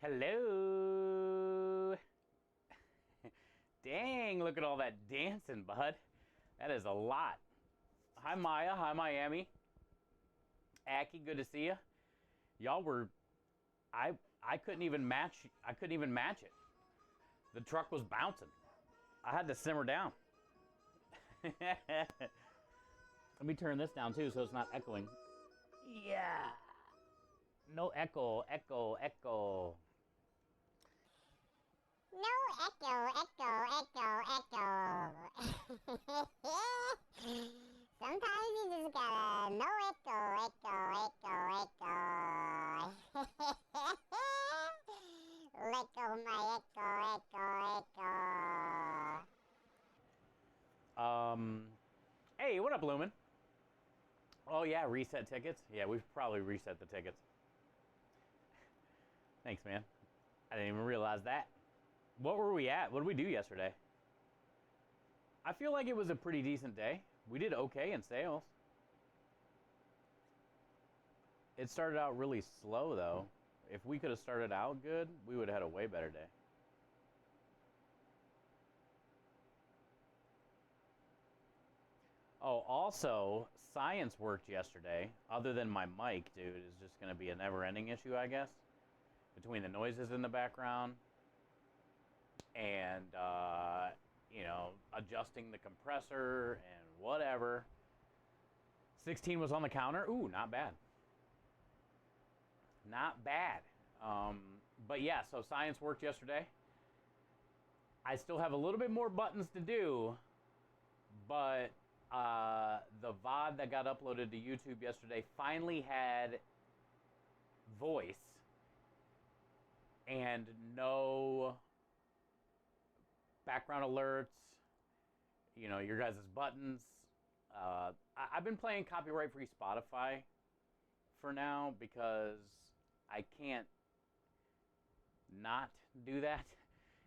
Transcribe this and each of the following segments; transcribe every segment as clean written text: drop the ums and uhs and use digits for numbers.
Hello. Dang, look at all that dancing, bud. That is a lot. Hi, Maya. Hi, Miami. Aki, good to see you. Y'all were, I couldn't even match. I couldn't even match it. The truck was bouncing. I had to simmer down. Let me turn this down too, so it's not echoing. Yeah. No echo, echo, echo. No echo, echo, echo, echo. Sometimes you just gotta no echo, echo, echo, echo. Let go my echo, echo, echo. Hey, what up, Lumen? Oh yeah, reset tickets. Yeah, we've probably reset the tickets. Thanks, man. I didn't even realize that. What were we at? What did we do yesterday? I feel like it was a pretty decent day. We did okay in sales. It started out really slow, though. If we could have started out good, we would have had a way better day. Oh, also, science worked yesterday. Other than my mic, dude, is just going to be a never-ending issue, I guess. Between the noises in the background and, adjusting the compressor and whatever. 16 was on the counter. Ooh, not bad. Not bad. But yeah, so science worked yesterday. I still have a little bit more buttons to do, but the VOD that got uploaded to YouTube yesterday finally had voice and no background alerts, your guys' buttons. I've been playing copyright-free Spotify for now because I can't not do that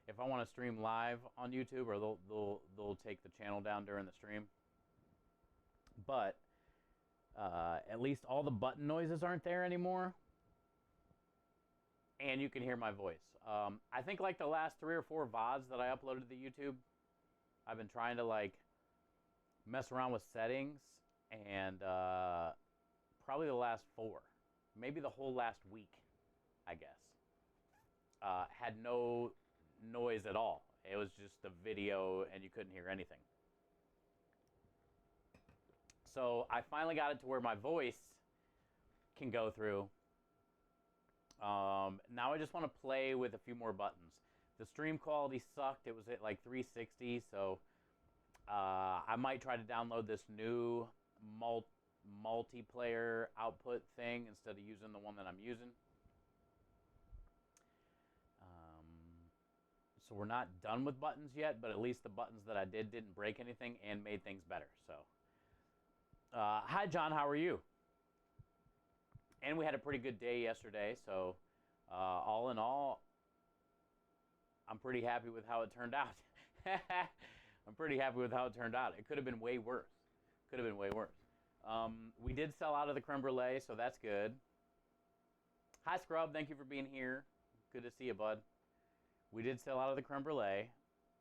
if I want to stream live on YouTube, or they'll take the channel down during the stream. But at least all the button noises aren't there anymore, and you can hear my voice. I think like the last 3 or 4 VODs that I uploaded to YouTube, I've been trying to mess around with settings, and probably the last 4, maybe the whole last week, I guess, had no noise at all. It was just the video and you couldn't hear anything. So I finally got it to where my voice can go through. Now I just want to play with a few more buttons. The stream quality sucked. It was at like 360, so I might try to download this new multiplayer output thing instead of using the one that I'm using. So we're not done with buttons yet, but at least the buttons that I didn't break anything and made things better. So, hi John, how are you? And we had a pretty good day yesterday, so all in all, I'm pretty happy with how it turned out. I'm pretty happy with how it turned out. It could have been way worse. Could have been way worse. We did sell out of the creme brulee, so that's good. Hi Scrub, thank you for being here. Good to see you, bud. We did sell out of the creme brulee.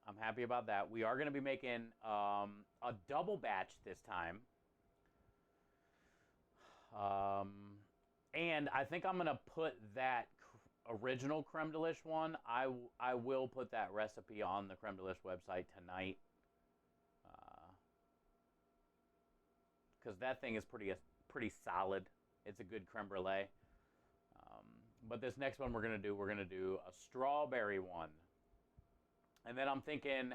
I'm happy about that. We are going to be making a double batch this time. And I think I'm going to put that original creme delish one. I will put that recipe on the creme delish website tonight. Because that thing is pretty solid. It's a good creme brulee. But this next one we're going to do a strawberry one. And then I'm thinking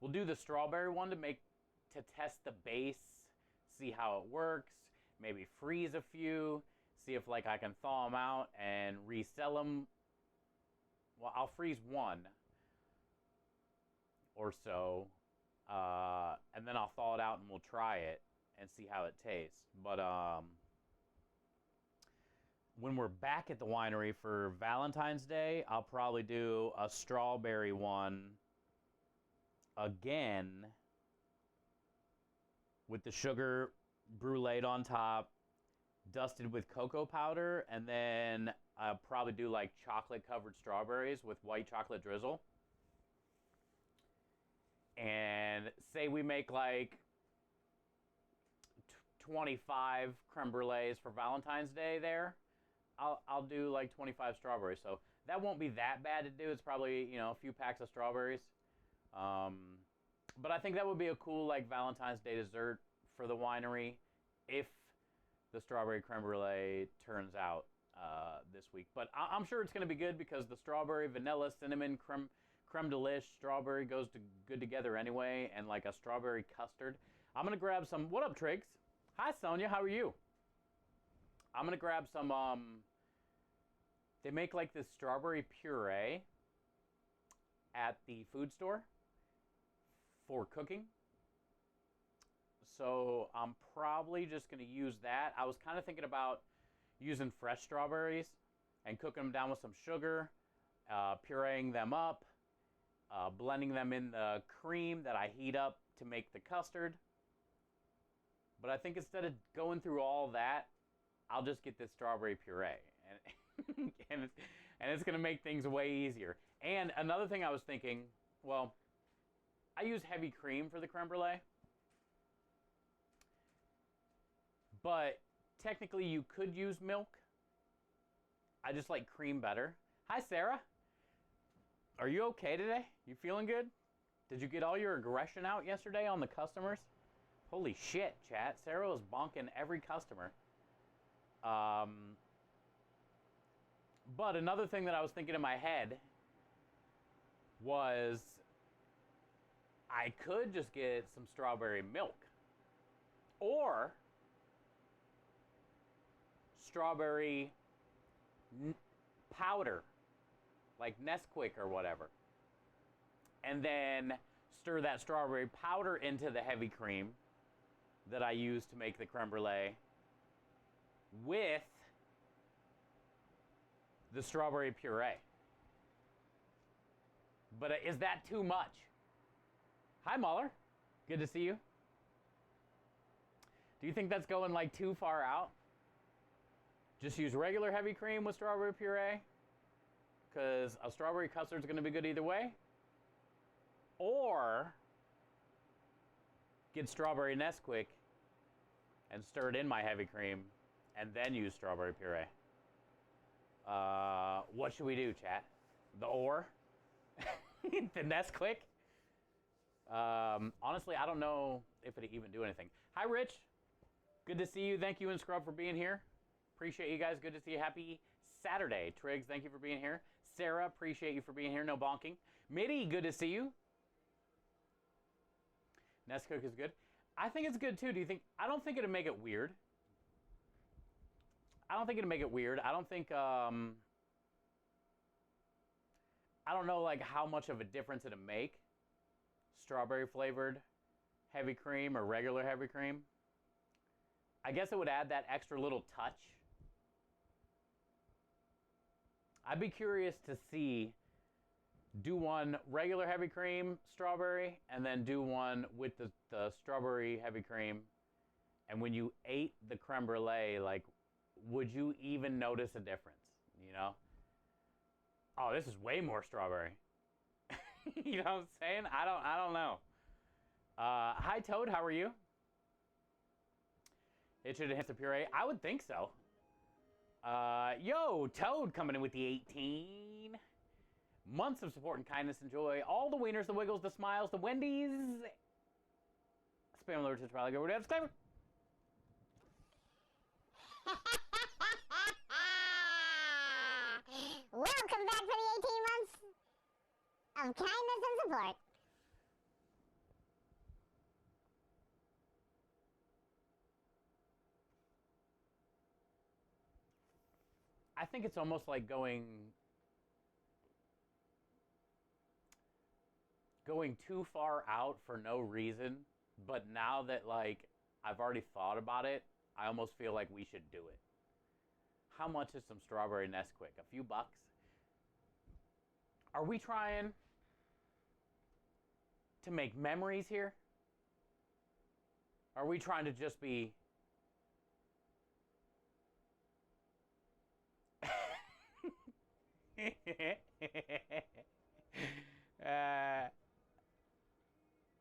we'll do the strawberry one to test the base, see how it works, maybe freeze a few, see if I can thaw them out and resell them. Well, I'll freeze one or so, and then I'll thaw it out and we'll try it and see how it tastes. But when we're back at the winery for Valentine's Day, I'll probably do a strawberry one again with the sugar bruleed on top, dusted with cocoa powder, and then I'll probably do like chocolate covered strawberries with white chocolate drizzle. And say we make like 25 creme brulees for Valentine's Day there, I'll do like 25 strawberries. So that won't be that bad to do. It's probably, you know, a few packs of strawberries. But I think that would be a cool like Valentine's Day dessert for the winery if the strawberry creme brulee turns out this week. But I'm sure it's going to be good because the strawberry, vanilla, cinnamon, creme delish, strawberry goes good together anyway, and like a strawberry custard. I'm going to grab some. What up, Triggs? Hi, Sonia. How are you? I'm going to grab some. They make like this strawberry puree at the food store for cooking. So I'm probably just going to use that. I was kind of thinking about using fresh strawberries and cooking them down with some sugar, pureeing them up, blending them in the cream that I heat up to make the custard. But I think instead of going through all that, I'll just get this strawberry puree. And it's going to make things way easier. And another thing I was thinking, well, I use heavy cream for the creme brulee. But technically you could use milk. I just like cream better. Hi, Sarah. Are you okay today? You feeling good? Did you get all your aggression out yesterday on the customers? Holy shit, chat. Sarah was bonking every customer. But another thing that I was thinking in my head was I could just get some strawberry milk or strawberry powder, like Nesquik or whatever, and then stir that strawberry powder into the heavy cream that I use to make the creme brulee with the strawberry puree. But is that too much? Hi, Muller. Good to see you. Do you think that's going like too far out? Just use regular heavy cream with strawberry puree? Because a strawberry custard is going to be good either way. Or get strawberry Nesquik and stir it in my heavy cream and then use strawberry puree. What should we do, chat? The or? The Nesquik? Honestly, I don't know if it'd even do anything. Hi, Rich. Good to see you. Thank you and Scrub for being here. Appreciate you guys. Good to see you. Happy Saturday. Triggs, thank you for being here. Sarah, appreciate you for being here. No bonking. Mitty, good to see you. Nesquik is good. I think it's good too. Do you think? I don't think it'd make it weird. I don't think it'd make it weird. I don't think, I don't know like how much of a difference it'd make. Strawberry flavored heavy cream or regular heavy cream. I guess it would add that extra little touch. I'd be curious to see, do one regular heavy cream strawberry and then do one with the strawberry heavy cream. And when you ate the creme brulee, like, would you even notice a difference? You know? Oh, this is way more strawberry. You know what I'm saying? I don't know. Hi, Toad. How are you? It should enhance the puree. I would think so. Yo, Toad coming in with the 18 months of support and kindness and joy. All the wieners, the wiggles, the smiles, the Wendy's. Spam alert to probably go. Disclaimer. Welcome back for the 18 months of kindness and support. I think it's almost like going too far out for no reason, but now that like I've already thought about it, I almost feel like we should do it. How much is some strawberry Nesquik? A few bucks? Are we trying to make memories here? Are we trying to just be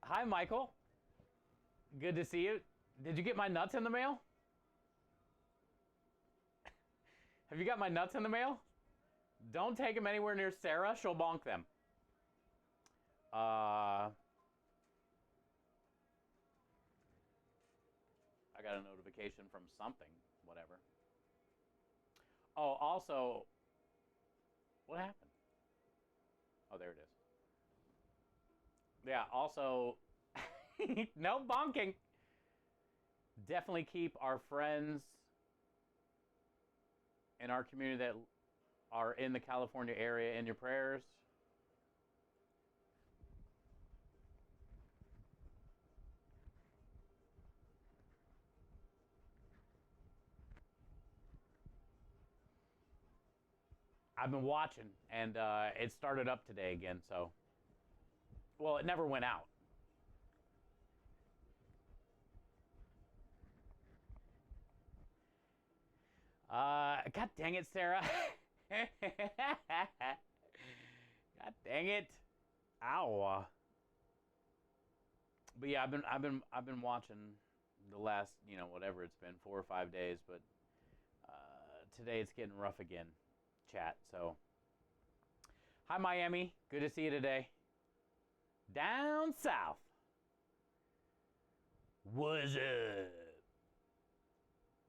Hi, Michael. Good to see you. Did you get my nuts in the mail? Have you got my nuts in the mail? Don't take them anywhere near Sarah. She'll bonk them. I got a notification from something. Whatever. Oh, also, what happened? Oh, there it is. Yeah, also, no bonking. Definitely keep our friends in our community that are in the California area in your prayers. I've been watching, and it started up today again, so. Well, it never went out. God dang it, Sarah. God dang it. Ow. But yeah, I've been watching the last, whatever it's been, 4 or 5 days, but today it's getting rough again, chat. So, hi Miami, good to see you today. Down south. What's up?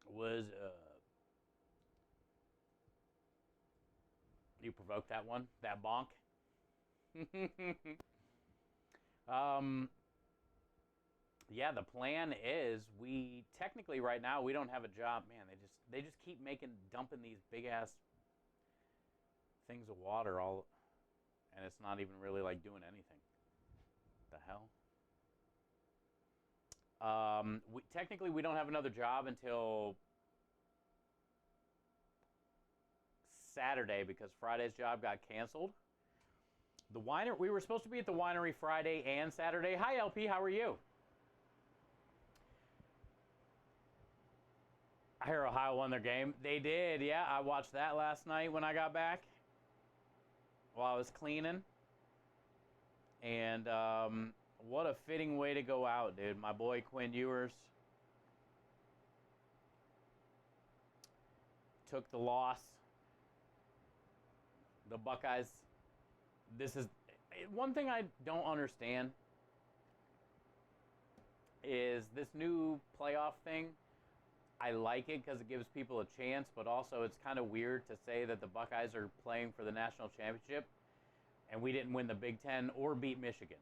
What's up? You provoked that one? That bonk? Yeah, the plan is we technically right now we don't have a job. Man, they just keep dumping these big ass things of water all, and it's not even really like doing anything. What the hell? Technically we don't have another job until Saturday because Friday's job got canceled. We were supposed to be at the winery Friday and Saturday. Hi LP, how are you? I hear Ohio won their game. They did, yeah. I watched that last night when I got back while I was cleaning. And what a fitting way to go out, dude. My boy Quinn Ewers took the loss. The Buckeyes. This is one thing I don't understand is this new playoff thing. I like it because it gives people a chance, but also it's kind of weird to say that the Buckeyes are playing for the national championship and we didn't win the Big Ten or beat Michigan.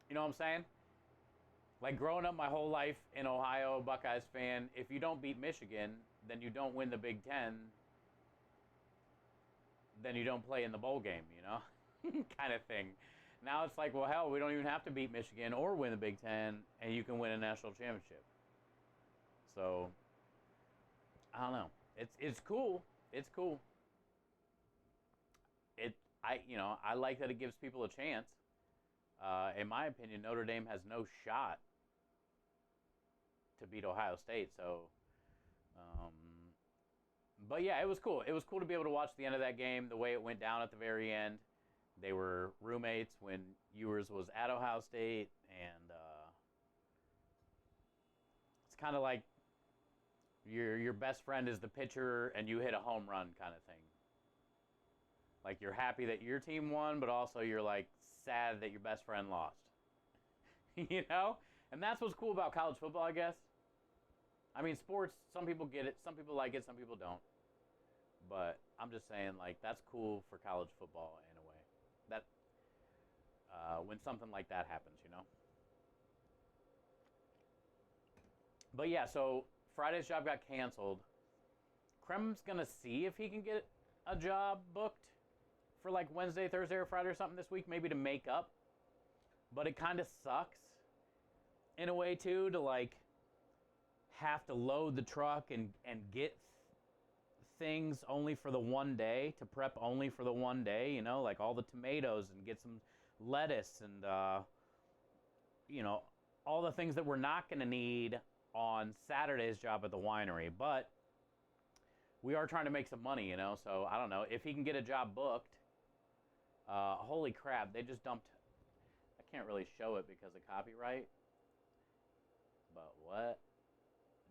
You know what I'm saying? Like growing up my whole life in Ohio, Buckeyes fan, if you don't beat Michigan, then you don't win the Big Ten, then you don't play in the bowl game, kind of thing. Now it's like, well, hell, we don't even have to beat Michigan or win the Big Ten, and you can win a national championship. So, I don't know. It's cool. It's cool. I like that it gives people a chance. In my opinion, Notre Dame has no shot to beat Ohio State. So, but yeah, it was cool. It was cool to be able to watch the end of that game, the way it went down at the very end. They were roommates when Ewers was at Ohio State, and it's kind of like your best friend is the pitcher and you hit a home run kind of thing. Like you're happy that your team won, but also you're like sad that your best friend lost. And that's what's cool about college football, I guess. I mean, sports, some people get it, some people like it, some people don't. But I'm just saying, like, that's cool for college football in a way. That when something like that happens, But yeah, so Friday's job got canceled. Krem's gonna see if he can get a job booked for like Wednesday, Thursday, or Friday or something this week, maybe to make up. But it kind of sucks in a way too to like have to load the truck and get things only for the one day, to prep only for the one day, like all the tomatoes and get some lettuce and all the things that we're not going to need on Saturday's job at the winery. But we are trying to make some money, you know. So I don't know if he can get a job booked. Holy crap! They just dumped. I can't really show it because of copyright. But what?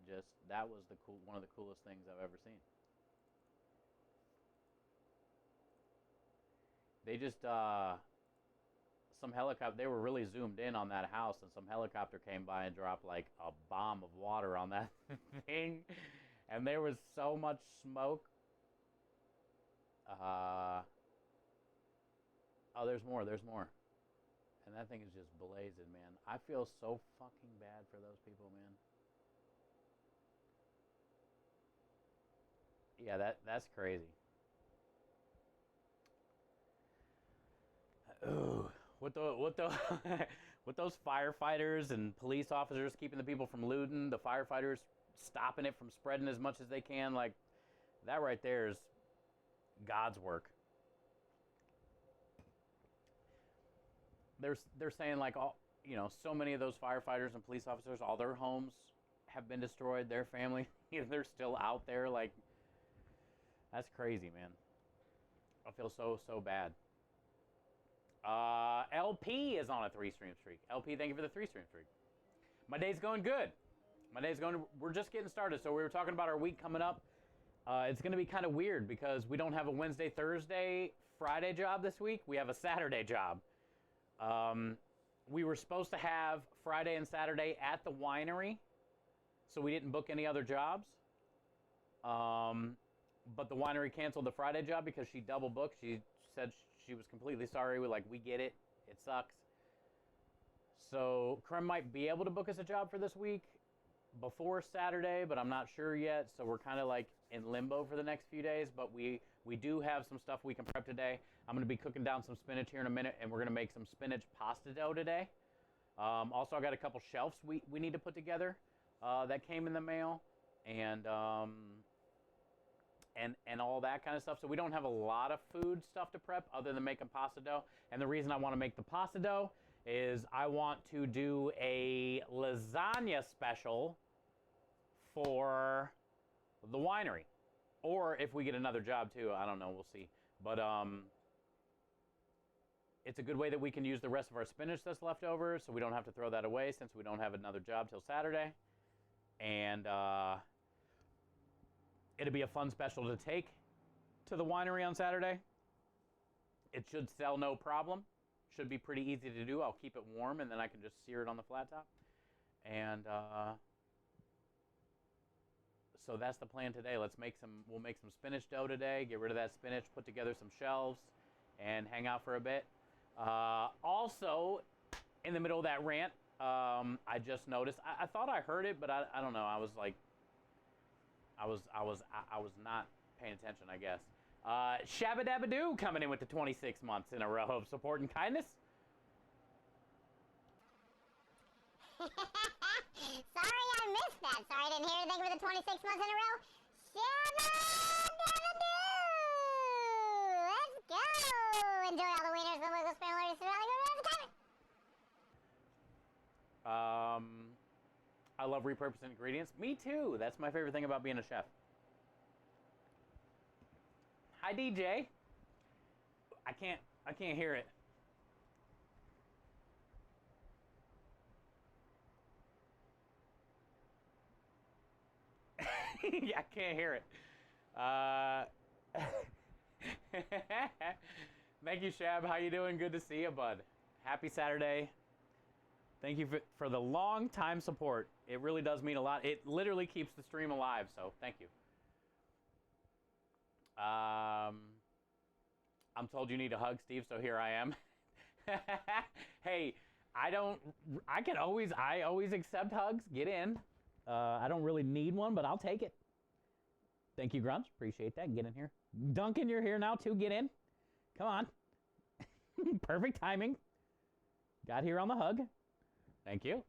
Just that was one of the coolest things I've ever seen. They just some helicopter. They were really zoomed in on that house, and some helicopter came by and dropped like a bomb of water on that thing, and there was so much smoke. Oh, there's more. There's more. And that thing is just blazing, man. I feel so fucking bad for those people, man. Yeah, that's crazy. Ooh, what the with those firefighters and police officers keeping the people from looting, the firefighters stopping it from spreading as much as they can, like that right there is God's work. They're saying like all, you know, so many of those firefighters and police officers, all their homes have been destroyed, their family, they're still out there. Like, that's crazy, man. I feel so bad. LP is on a 3-stream streak. LP, thank you for the 3-stream streak. My day's going good. We're just getting started. So we were talking about our week coming up. It's going to be kind of weird because we don't have a Wednesday, Thursday, Friday job this week. We have a Saturday job. We were supposed to have Friday and Saturday at the winery, so we didn't book any other jobs. But the winery canceled the Friday job because she double booked. She said she was completely sorry. We get it. It sucks. So Krem might be able to book us a job for this week before Saturday, but I'm not sure yet. So we're kind of like in limbo for the next few days, but we do have some stuff we can prep today. I'm going to be cooking down some spinach here in a minute, and we're going to make some spinach pasta dough today. Also, I got a couple shelves we need to put together that came in the mail, and all that kind of stuff. So we don't have a lot of food stuff to prep other than making pasta dough. And the reason I want to make the pasta dough is I want to do a lasagna special for the winery. Or if we get another job too, I don't know, we'll see. But it's a good way that we can use the rest of our spinach that's left over, so we don't have to throw that away since we don't have another job till Saturday. And it'll be a fun special to take to the winery on Saturday. It should sell no problem. Should be pretty easy to do. I'll keep it warm, and then I can just sear it on the flat top. And so that's the plan today. We'll make some spinach dough today, get rid of that spinach, put together some shelves, and hang out for a bit. Also, in the middle of that rant, I just noticed, I thought I heard it, but I don't know. I was like, I was not paying attention, I guess. Shabba Dabba Doo coming in with the 26 months in a row of support and kindness. Sorry I missed that. Sorry I didn't hear anything for the 26 months in a row. Shabba Dabba Doo! Let's go! Enjoy all the wieners, the wiggle spin, ladies, and I love repurposing ingredients. Me too. That's my favorite thing about being a chef. Hi, DJ. I can't hear it. Yeah, I can't hear it. Thank you, Shab. How you doing? Good to see you, bud. Happy Saturday. Thank you for the long time support. It really does mean a lot. It literally keeps the stream alive, so thank you. I'm told you need a hug, Steve, so here I am. Hey, I always accept hugs. Get in. I don't really need one, but I'll take it. Thank you, Grunge. Appreciate that. Get in here. Duncan, you're here now too. Get in. Come on. Perfect timing. Got here on the hug. Thank you.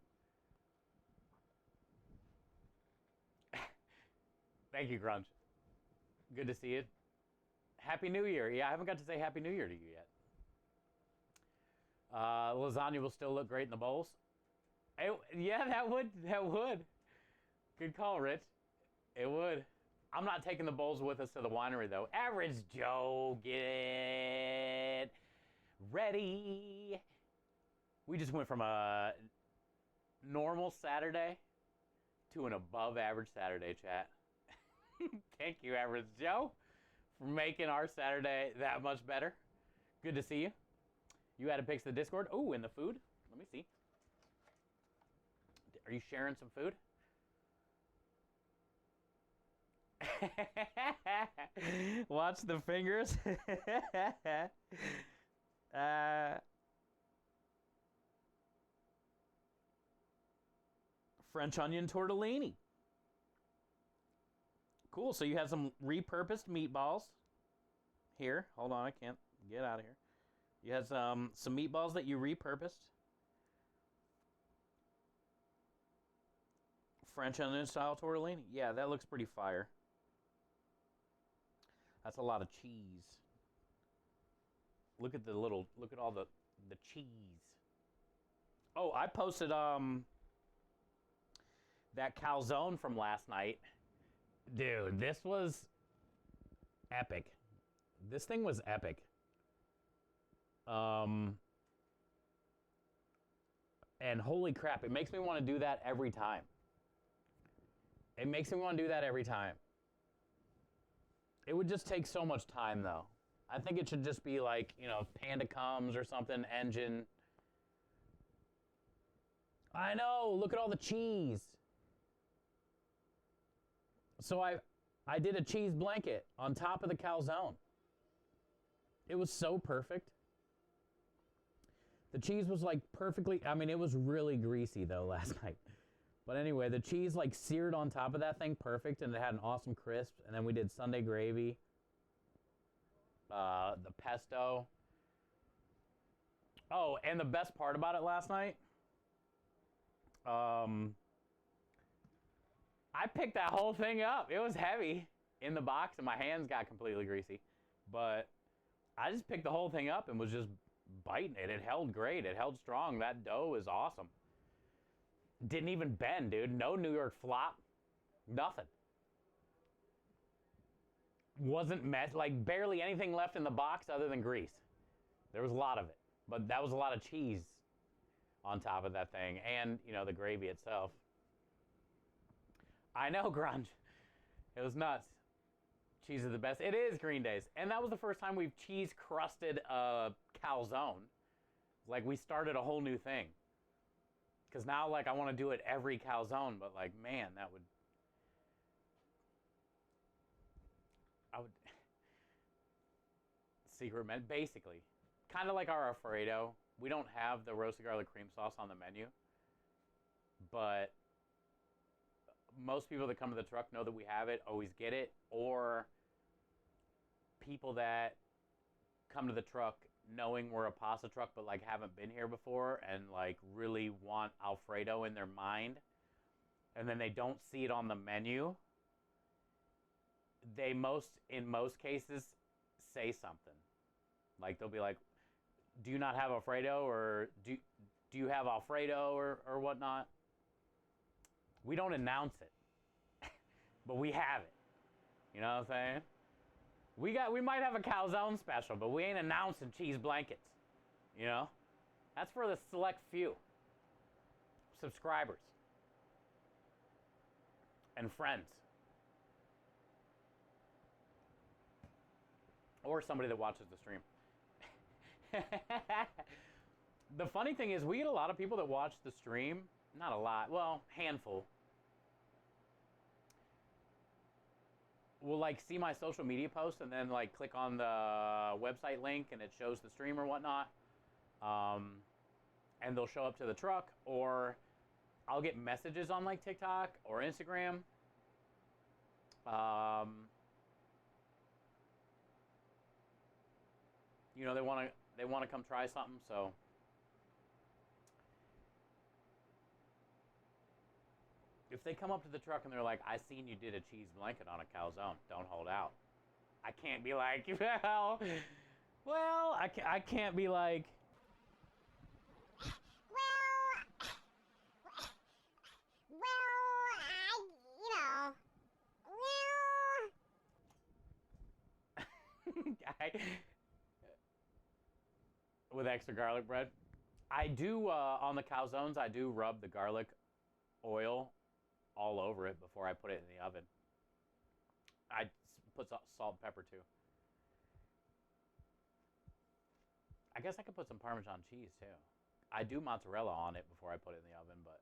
Thank you, Grunge. Good to see you. Happy New Year. Yeah, I haven't got to say Happy New Year to you yet. Lasagna will still look great in the bowls. Yeah, that would. Good call, Rich. It would. I'm not taking the bowls with us to the winery, though. Average Joe, get ready. We just went from a normal Saturday to an above-average Saturday, chat. Thank you, Average Joe, for making our Saturday that much better. Good to see you. You added pics to the Discord. Oh, and the food. Let me see. Are you sharing some food? Watch the fingers. French onion tortellini. Cool. So you have some repurposed meatballs. Here, hold on. I can't get out of here. You have some meatballs that you repurposed. French onion style tortellini. Yeah, that looks pretty fire. That's a lot of cheese. Look at all the cheese. Oh, I posted that calzone from last night. Dude, this was epic. This thing was epic. And holy crap, it makes me want to do that every time. It makes me want to do that every time. It would just take so much time, though. I think it should just be like, Panda Comes or something, engine. I know, look at all the cheese. So I did a cheese blanket on top of the calzone. It was so perfect. The cheese was like perfectly, it was really greasy though last night. But anyway, the cheese like seared on top of that thing perfect, and it had an awesome crisp. And then we did Sunday gravy, the pesto. Oh, and the best part about it last night, I picked that whole thing up. It was heavy in the box, and my hands got completely greasy. But I just picked the whole thing up and was just biting it. It held great. It held strong. That dough is awesome. Didn't even bend, dude. No New York flop. Nothing. Wasn't like barely anything left in the box other than grease. There was a lot of it. But that was a lot of cheese on top of that thing. And, the gravy itself. I know, Grunge. It was nuts. Cheese is the best. It is Green Days. And that was the first time we've cheese-crusted a calzone. Like, we started a whole new thing. Because now, like, I want to do it every calzone, but, like, man, secret menu, basically. Kind of like our Alfredo. We don't have the roasted garlic cream sauce on the menu. But most people that come to the truck know that we have it, always get it. Or people that come to the truck knowing we're a pasta truck but like haven't been here before and like really want Alfredo in their mind, and then they don't see it on the menu, they in most cases say something. Like they'll be like, do you not have Alfredo, or do you have Alfredo or whatnot? We don't announce it, but we have it. You know what I'm saying? We might have a calzone special, but we ain't announcing cheese blankets. That's for the select few subscribers and friends, or somebody that watches the stream. The funny thing is, we get a lot of people that watch the stream. Not a lot, well, handful. Will like see my social media post and then like click on the website link and it shows the stream or whatnot, and they'll show up to the truck, or I'll get messages on like TikTok or Instagram. They want to come try something, so. If they come up to the truck and they're like, I seen you did a cheese blanket on a calzone, don't hold out. I can't be like, well, I can't be like. With extra garlic bread. I do, on the calzones, I do rub the garlic oil all over it before I put it in the oven. I put salt and pepper too. I guess I could put some Parmesan cheese too. I do mozzarella on it before I put it in the oven, but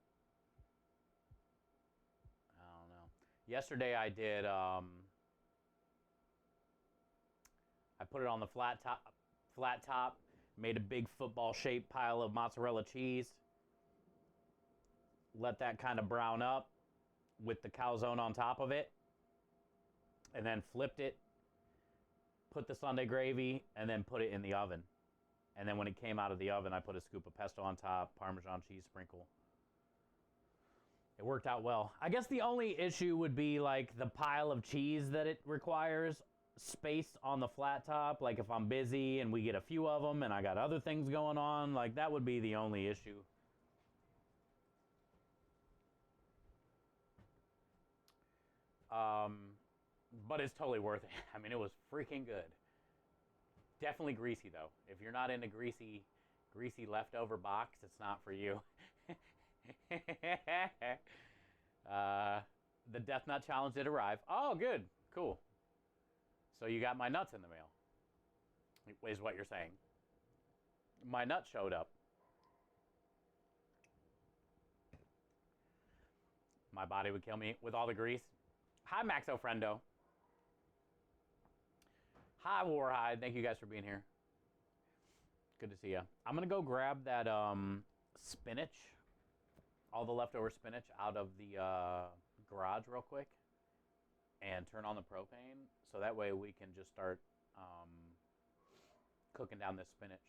I don't know. Yesterday I did, I put it on the flat top, made a big football-shaped pile of mozzarella cheese, let that kind of brown up with the calzone on top of it, and then flipped it, put the Sunday gravy, and then put it in the oven. And then when it came out of the oven, I put a scoop of pesto on top, Parmesan cheese sprinkle. It worked out well. I guess the only issue would be like the pile of cheese that it requires, space on the flat top. Like if I'm busy and we get a few of them and I got other things going on, like that would be the only issue. But it's totally worth it. I mean, it was freaking good. Definitely greasy though. If you're not into greasy leftover box, it's not for you. The Death Nut Challenge did arrive. Oh, good. Cool. So you got my nuts in the mail, is what you're saying. My nuts showed up. My body would kill me with all the grease. Hi, Maxo Friendo. Hi, Warhide. Thank you guys for being here. Good to see you. I'm going to go grab that spinach, all the leftover spinach out of the garage real quick and turn on the propane so that way we can just start cooking down this spinach.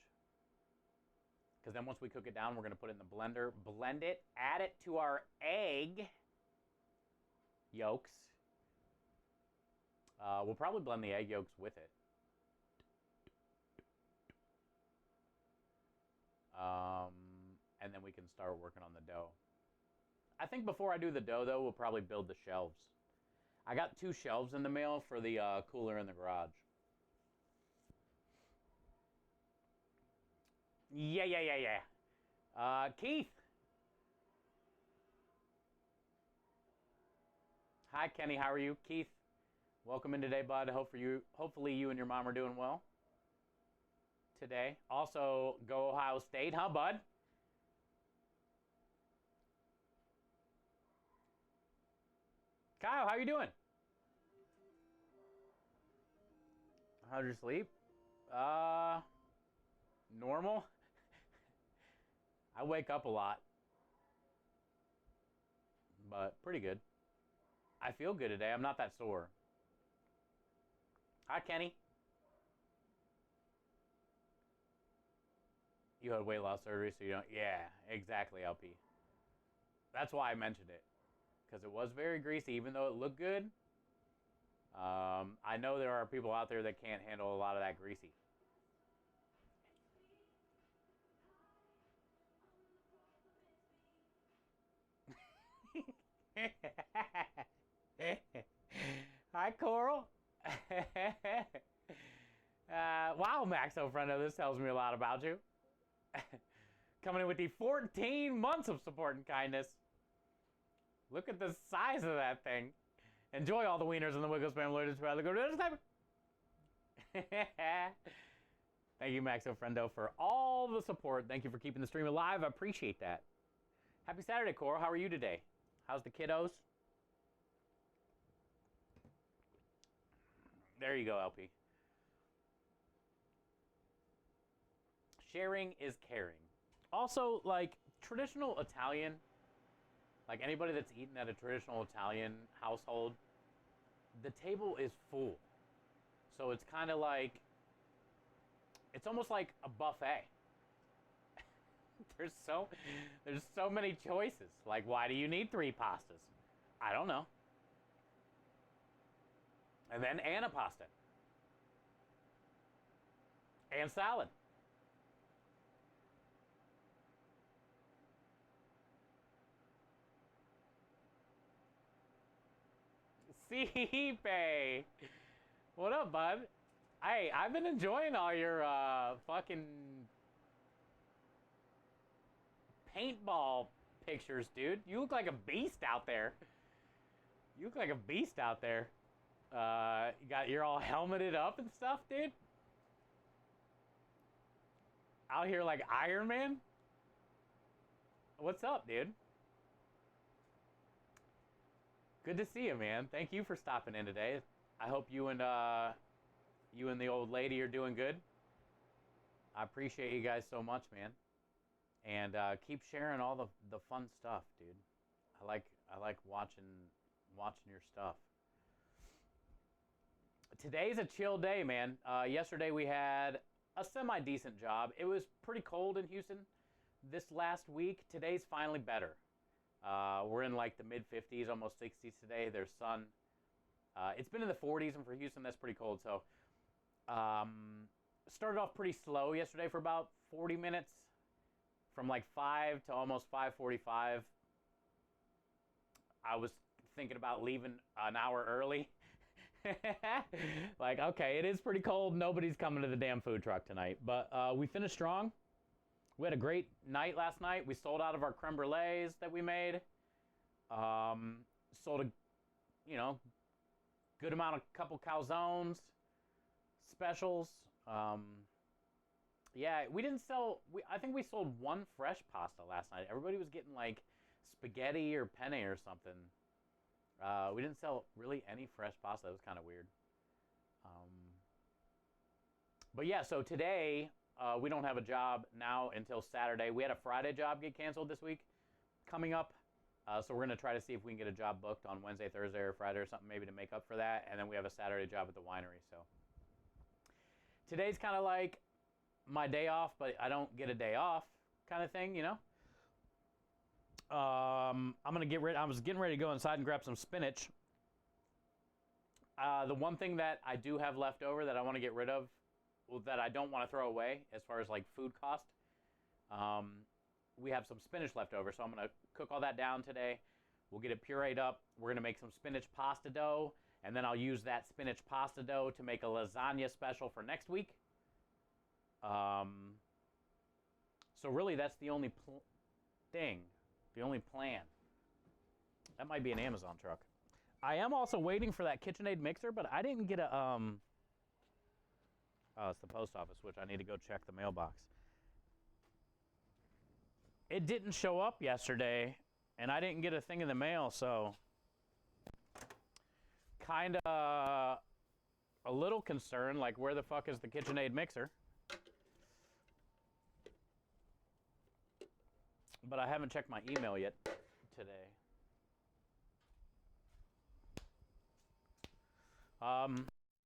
Because then once we cook it down, we're going to put it in the blender, blend it, add it to our egg yolks. We'll probably blend the egg yolks with it. And then we can start working on the dough. I think before I do the dough, though, we'll probably build the shelves. I got 2 shelves in the mail for the cooler in the garage. Yeah. Keith. Hi, Kenny. How are you? Keith, welcome in today, bud. Hopefully you and your mom are doing well today. Also, go Ohio State, huh, bud? Kyle, how you doing? How'd you sleep? Normal. I wake up a lot, but pretty good. I feel good today. I'm not that sore. Hi, Kenny. You had weight loss surgery, so you don't... Yeah, exactly, LP. That's why I mentioned it. Because it was very greasy, even though it looked good. I know there are people out there that can't handle a lot of that greasy. Hi, Coral. Wow, Maxo Friendo, this tells me a lot about you. Coming in with the 14 months of support and kindness. Look at the size of that thing. Enjoy all the wieners and the Wiggles family. Thank you, Maxo Friendo, for all the support. Thank you for keeping the stream alive. I appreciate that. Happy Saturday, Coral. How are you today? How's the kiddos? There you go, LP. Sharing is caring. Also, like, traditional Italian, like anybody that's eaten at a traditional Italian household, the table is full. So it's kind of like, it's almost like a buffet. There's so many choices. Like, why do you need 3 pastas? I don't know. And then a pasta. And salad. Cipe. What up, bud? Hey, I've been enjoying all your fucking paintball pictures, dude. You look like a beast out there. You look like a beast out there. You're all helmeted up and stuff, dude. Out here like Iron Man. What's up, dude? Good to see you, man. Thank you for stopping in today. I hope you and the old lady are doing good. I appreciate you guys so much, man. And keep sharing all the fun stuff, dude. I like watching your stuff. Today's a chill day, man. Yesterday we had a semi-decent job. It was pretty cold in Houston this last week. Today's finally better. We're in like the mid-50s, almost 60s today. There's sun. It's been in the 40s, and for Houston, that's pretty cold. So, started off pretty slow yesterday for about 40 minutes, from like 5 to almost 5:45. I was thinking about leaving an hour early. Like, okay, it is pretty cold. Nobody's coming to the damn food truck tonight. But we finished strong. We had a great night last night. We sold out of our creme brulees that we made. Sold a, good amount of couple calzones, specials. Yeah, we didn't sell. I think we sold one fresh pasta last night. Everybody was getting like spaghetti or penne or something. We didn't sell really any fresh pasta. It was kind of weird. But yeah, so today we don't have a job now until Saturday. We had a Friday job get canceled this week coming up. So we're going to try to see if we can get a job booked on Wednesday, Thursday, or Friday or something maybe to make up for that. And then we have a Saturday job at the winery. So today's kind of like my day off, but I don't get a day off kind of thing, I'm going to get rid. I was getting ready to go inside and grab some spinach. The one thing that I do have left over that I want to get rid of, that I don't want to throw away as far as like food cost, we have some spinach left over, so I'm going to cook all that down today. We'll get it pureed up. We're going to make some spinach pasta dough, and then I'll use that spinach pasta dough to make a lasagna special for next week. So really that's the only thing. The only plan. That might be an Amazon truck. I am also waiting for that KitchenAid mixer, but I didn't get a, oh, it's the post office, which I need to go check the mailbox. It didn't show up yesterday, and I didn't get a thing in the mail, so kind of a little concerned, like where the fuck is the KitchenAid mixer? But I haven't checked my email yet today.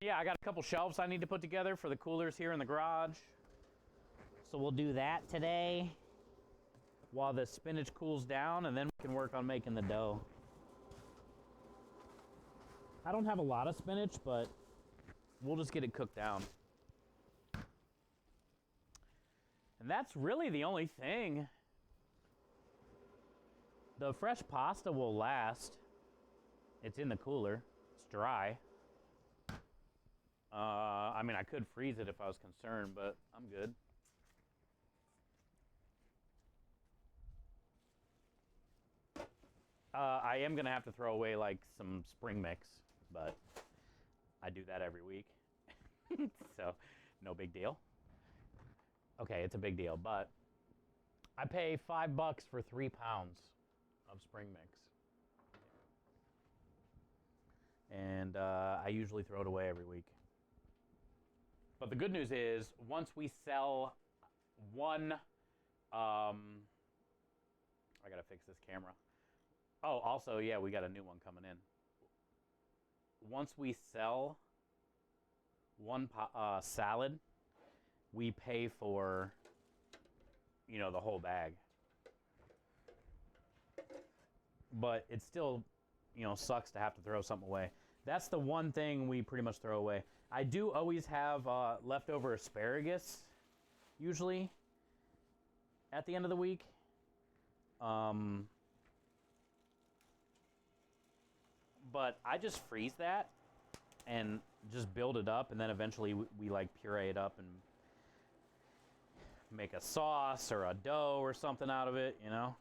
Yeah, I got a couple shelves I need to put together for the coolers here in the garage. So we'll do that today while the spinach cools down, and then we can work on making the dough. I don't have a lot of spinach, but we'll just get it cooked down. And that's really the only thing. The fresh pasta will last. It's in the cooler. It's dry. I mean, I could freeze it if I was concerned, but I'm good. I am going to have to throw away like some spring mix, but I do that every week. So, no big deal. Okay, it's a big deal, but I pay $5 for 3 pounds of spring mix. And I usually throw it away every week. But the good news is, once we sell one, I gotta fix this camera. Oh, also, yeah, we got a new one coming in. Once we sell one salad, we pay for, the whole bag. But it still, sucks to have to throw something away. That's the one thing we pretty much throw away. I do always have leftover asparagus, usually, at the end of the week. But I just freeze that, and just build it up, and then eventually we like puree it up and make a sauce or a dough or something out of it, you know.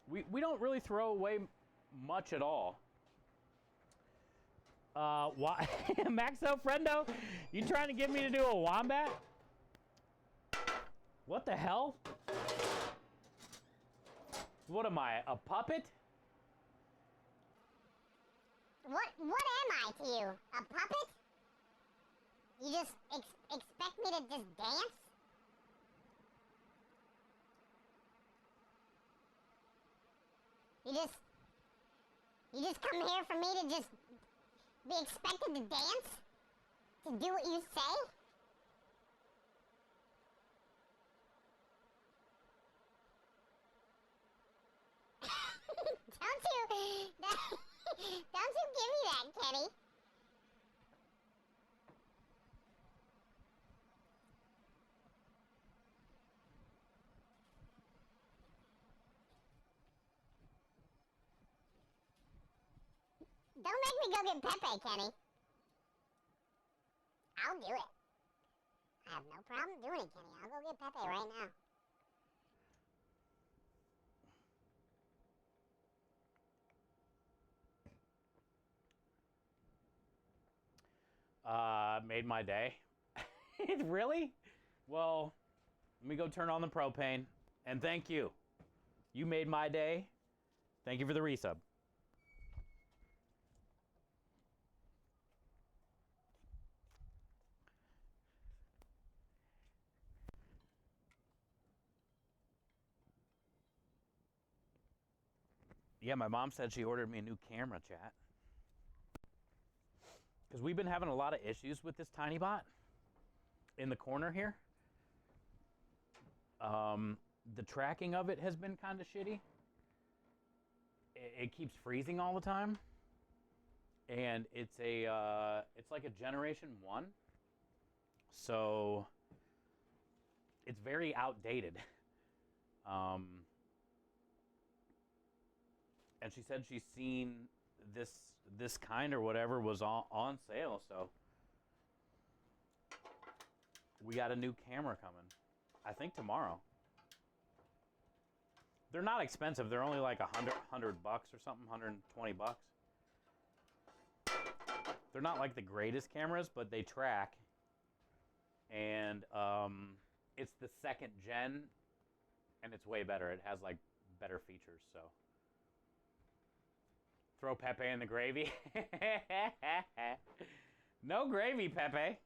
We don't really throw away much at all. Why, Maxo Friendo, you trying to get me to do a wombat? What the hell? What am I, a puppet? What am I to you? A puppet? You just expect me to just dance? You just come here for me to just be expected to dance? To do what you say? Don't you give me that, Kenny. Don't make me go get Pepe, Kenny. I'll do it. I have no problem doing it, Kenny. I'll go get Pepe right now. Made my day. Really? Well, let me go turn on the propane. And thank you. You made my day. Thank you for the resub. Yeah, my mom said she ordered me a new camera, chat. Because we've been having a lot of issues with this Tiny Bot in the corner here. The tracking of it has been kind of shitty. It keeps freezing all the time. And it's like a Generation 1. So it's very outdated. And she said she's seen this kind or whatever was on sale, so we got a new camera coming. I think tomorrow. They're not expensive. They're only like $100 or something, $120. They're not like the greatest cameras, but they track. And it's the 2nd gen, and it's way better. It has like better features, so. Throw Pepe in the gravy. No gravy, Pepe.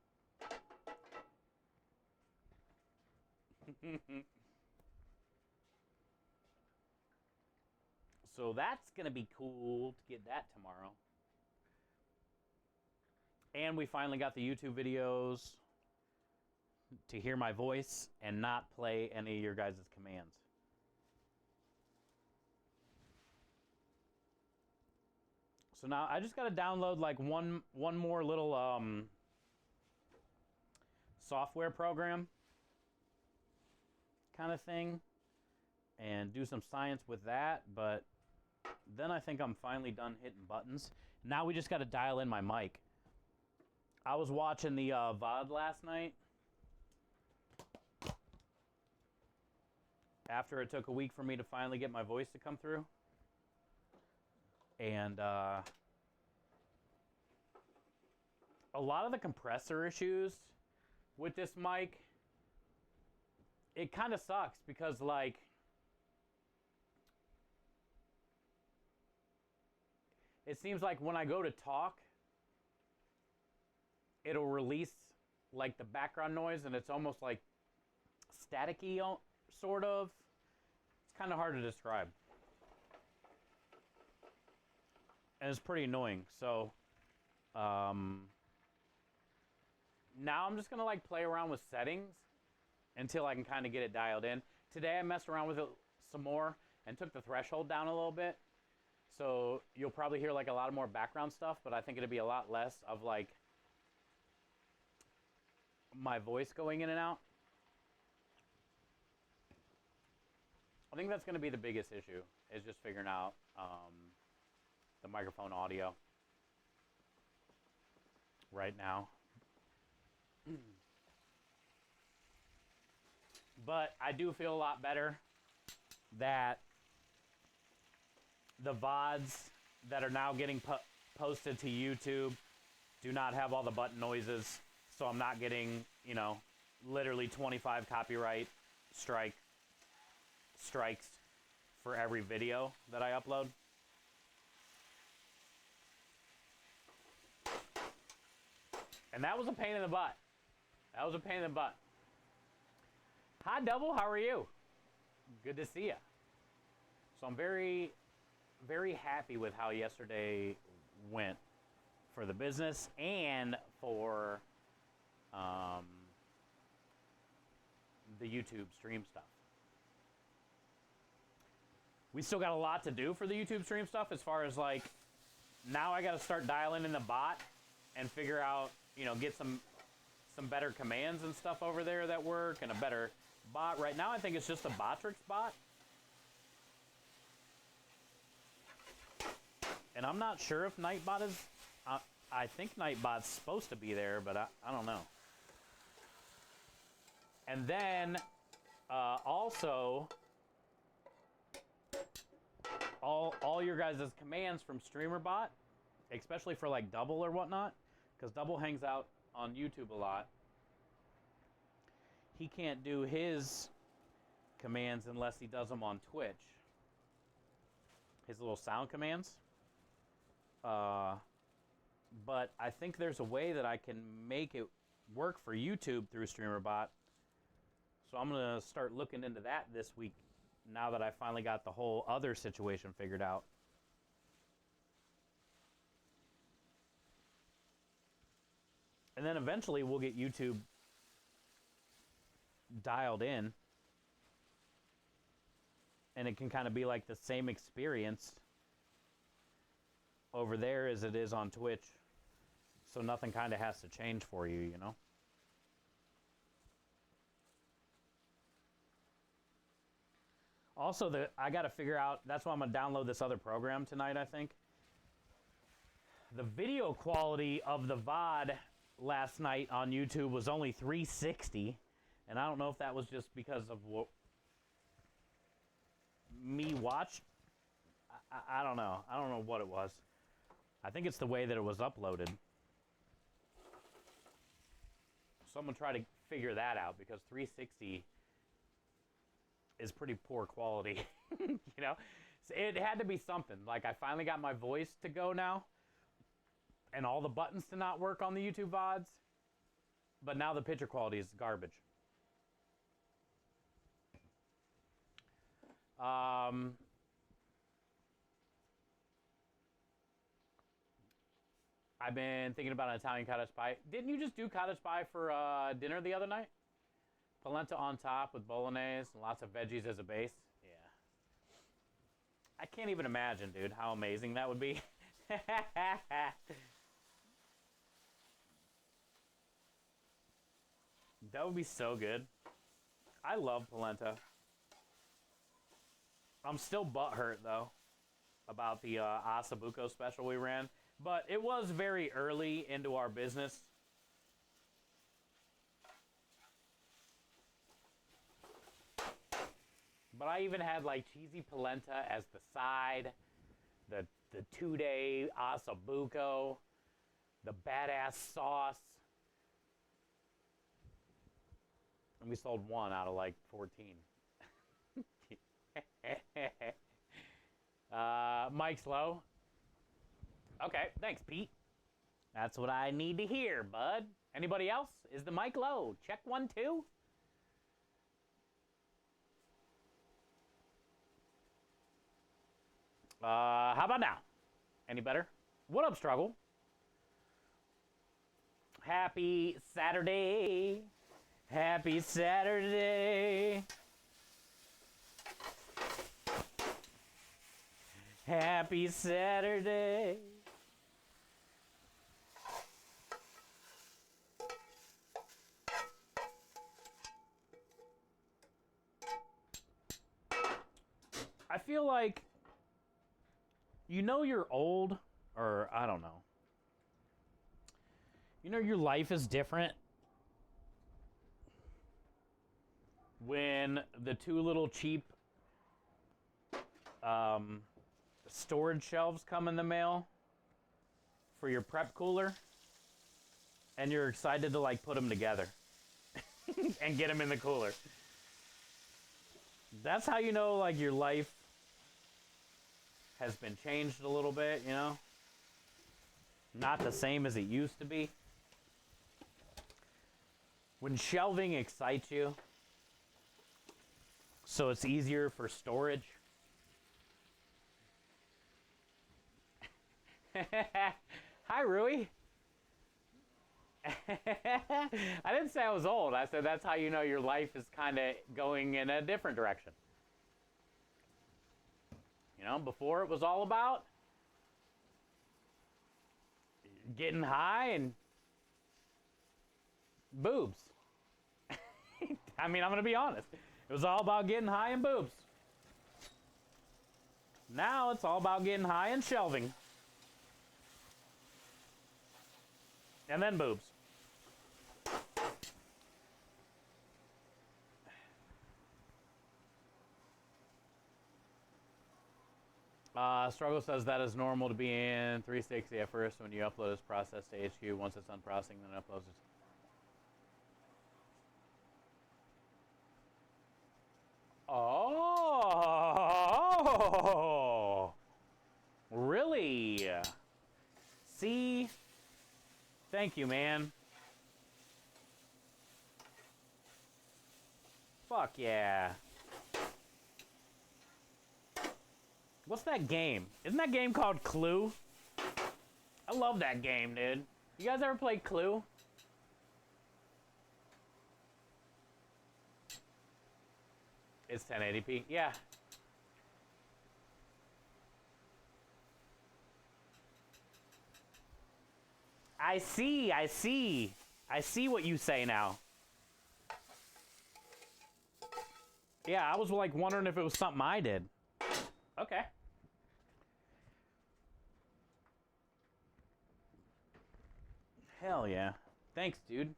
So that's going to be cool to get that tomorrow. And we finally got the YouTube videos to hear my voice and not play any of your guys' commands. So now I just got to download like one more little software program kind of thing and do some science with that, but then I think I'm finally done hitting buttons. Now we just got to dial in my mic. I was watching the VOD last night after it took a week for me to finally get my voice to come through. And a lot of the compressor issues with this mic, it kind of sucks because like it seems like when I go to talk, it'll release like the background noise and it's almost like staticky sort of. It's kind of hard to describe. And it's pretty annoying. So now I'm just gonna like play around with settings until I can kind of get it dialed in. Today I messed around with it some more and took the threshold down a little bit. So you'll probably hear like a lot more background stuff, but I think it'll be a lot less of like my voice going in and out. I think that's gonna be the biggest issue, is just figuring out the microphone audio. right now. But I do feel a lot better that the VODs that are now getting posted to YouTube do not have all the button noises. So I'm not getting, you know, literally 25 copyright strikes for every video that I upload. And that was a pain in the butt. That was a pain in the butt. Hi, Double. How are you? Good to see you. So I'm very, very happy with how yesterday went for the business and for the YouTube stream stuff. We still got a lot to do for the YouTube stream stuff as far as like, now I got to start dialing in the bot and figure out, you know, get some better commands and stuff over there that work and a better bot. Right now I think it's just a Botrix bot. And I'm not sure if Nightbot is, I think Nightbot's supposed to be there, but I don't know. And then also all your guys' commands from StreamerBot, especially for like Double or whatnot, because Double hangs out on YouTube a lot. He can't do his commands unless he does them on Twitch. His little sound commands. But I think there's a way that I can make it work for YouTube through StreamerBot. So I'm going to start looking into that this week now that I finally got the whole other situation figured out. And then eventually we'll get YouTube dialed in. And it can kind of be like the same experience over there as it is on Twitch. So nothing kind of has to change for you, you know? Also, I got to figure out, that's why I'm going to download this other program tonight, I think. The video quality of the VOD last night on YouTube was only 360. And I don't know if that was just because of what me watch. I don't know. I don't know what it was. I think it's the way that it was uploaded. Someone try to figure that out, because 360 is pretty poor quality. You know, so it had to be something. Like, I finally got my voice to go now, and all the buttons to not work on the YouTube VODs, but now the picture quality is garbage. I've been thinking about an Italian cottage pie. Didn't you just do cottage pie for dinner the other night? Polenta on top with bolognese and lots of veggies as a base. Yeah. I can't even imagine, dude, how amazing that would be. That would be so good. I love polenta. I'm still butthurt, though, about the Asabuco special we ran. But it was very early into our business. But I even had like cheesy polenta as the side, the 2-day Asabuco, the badass sauce. And we sold one out of like 14. Mike's low. Okay, thanks, Pete. That's what I need to hear, bud. Anybody else? Is the mic low? Check 1, 2. How about now? Any better? What up, Struggle? Happy Saturday. Happy Saturday. Happy Saturday. I feel like, you know, you're old, or I don't know. You know, your life is different when the two little cheap storage shelves come in the mail for your prep cooler, and you're excited to like put them together and get them in the cooler. That's how you know like your life has been changed a little bit, you know? Not the same as it used to be. When shelving excites you, so it's easier for storage. Hi, Rui. I didn't say I was old. I said that's how you know your life is kind of going in a different direction. You know, before it was all about getting high and boobs. I mean, I'm going to be honest. It was all about getting high and boobs. Now it's all about getting high and shelving. And then boobs. Struggle says that is normal to be in 360 at first when you upload this process to HQ. Once it's done processing, then it uploads it. Oh, really? See? Thank you, man. Fuck yeah. What's that game? Isn't that game called Clue? I love that game, dude. You guys ever play Clue? It's 1080p. Yeah. I see. I see what you say now. Yeah, I was like wondering if it was something I did. Okay. Hell yeah. Thanks, dude.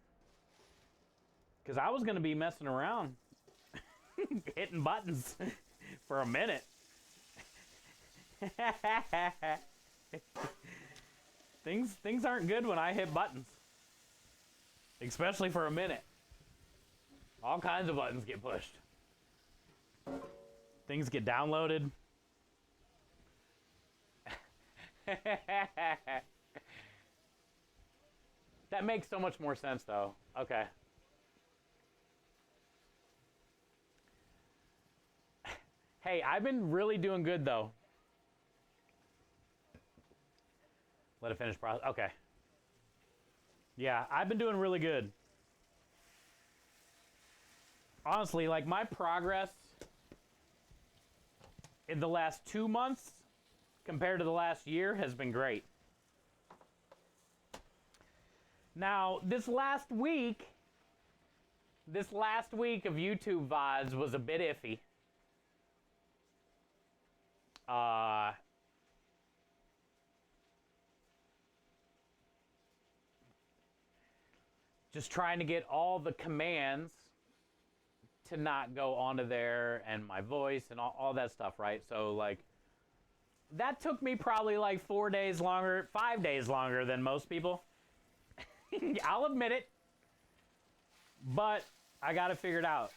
Because I was going to be messing around. Hitting buttons for a minute. Things aren't good when I hit buttons. Especially for a minute. All kinds of buttons get pushed. Things get downloaded. That makes so much more sense, though. Okay. Hey, I've been really doing good, though. Let it finish process. Okay. Yeah, I've been doing really good. Honestly, like my progress in the last 2 months compared to the last year has been great. Now, this last week of YouTube VODs was a bit iffy. Just trying to get all the commands to not go onto there and my voice and all that stuff, right? So, like, that took me probably like 4 days longer, 5 days longer than most people. I'll admit it. But I got to figure it out.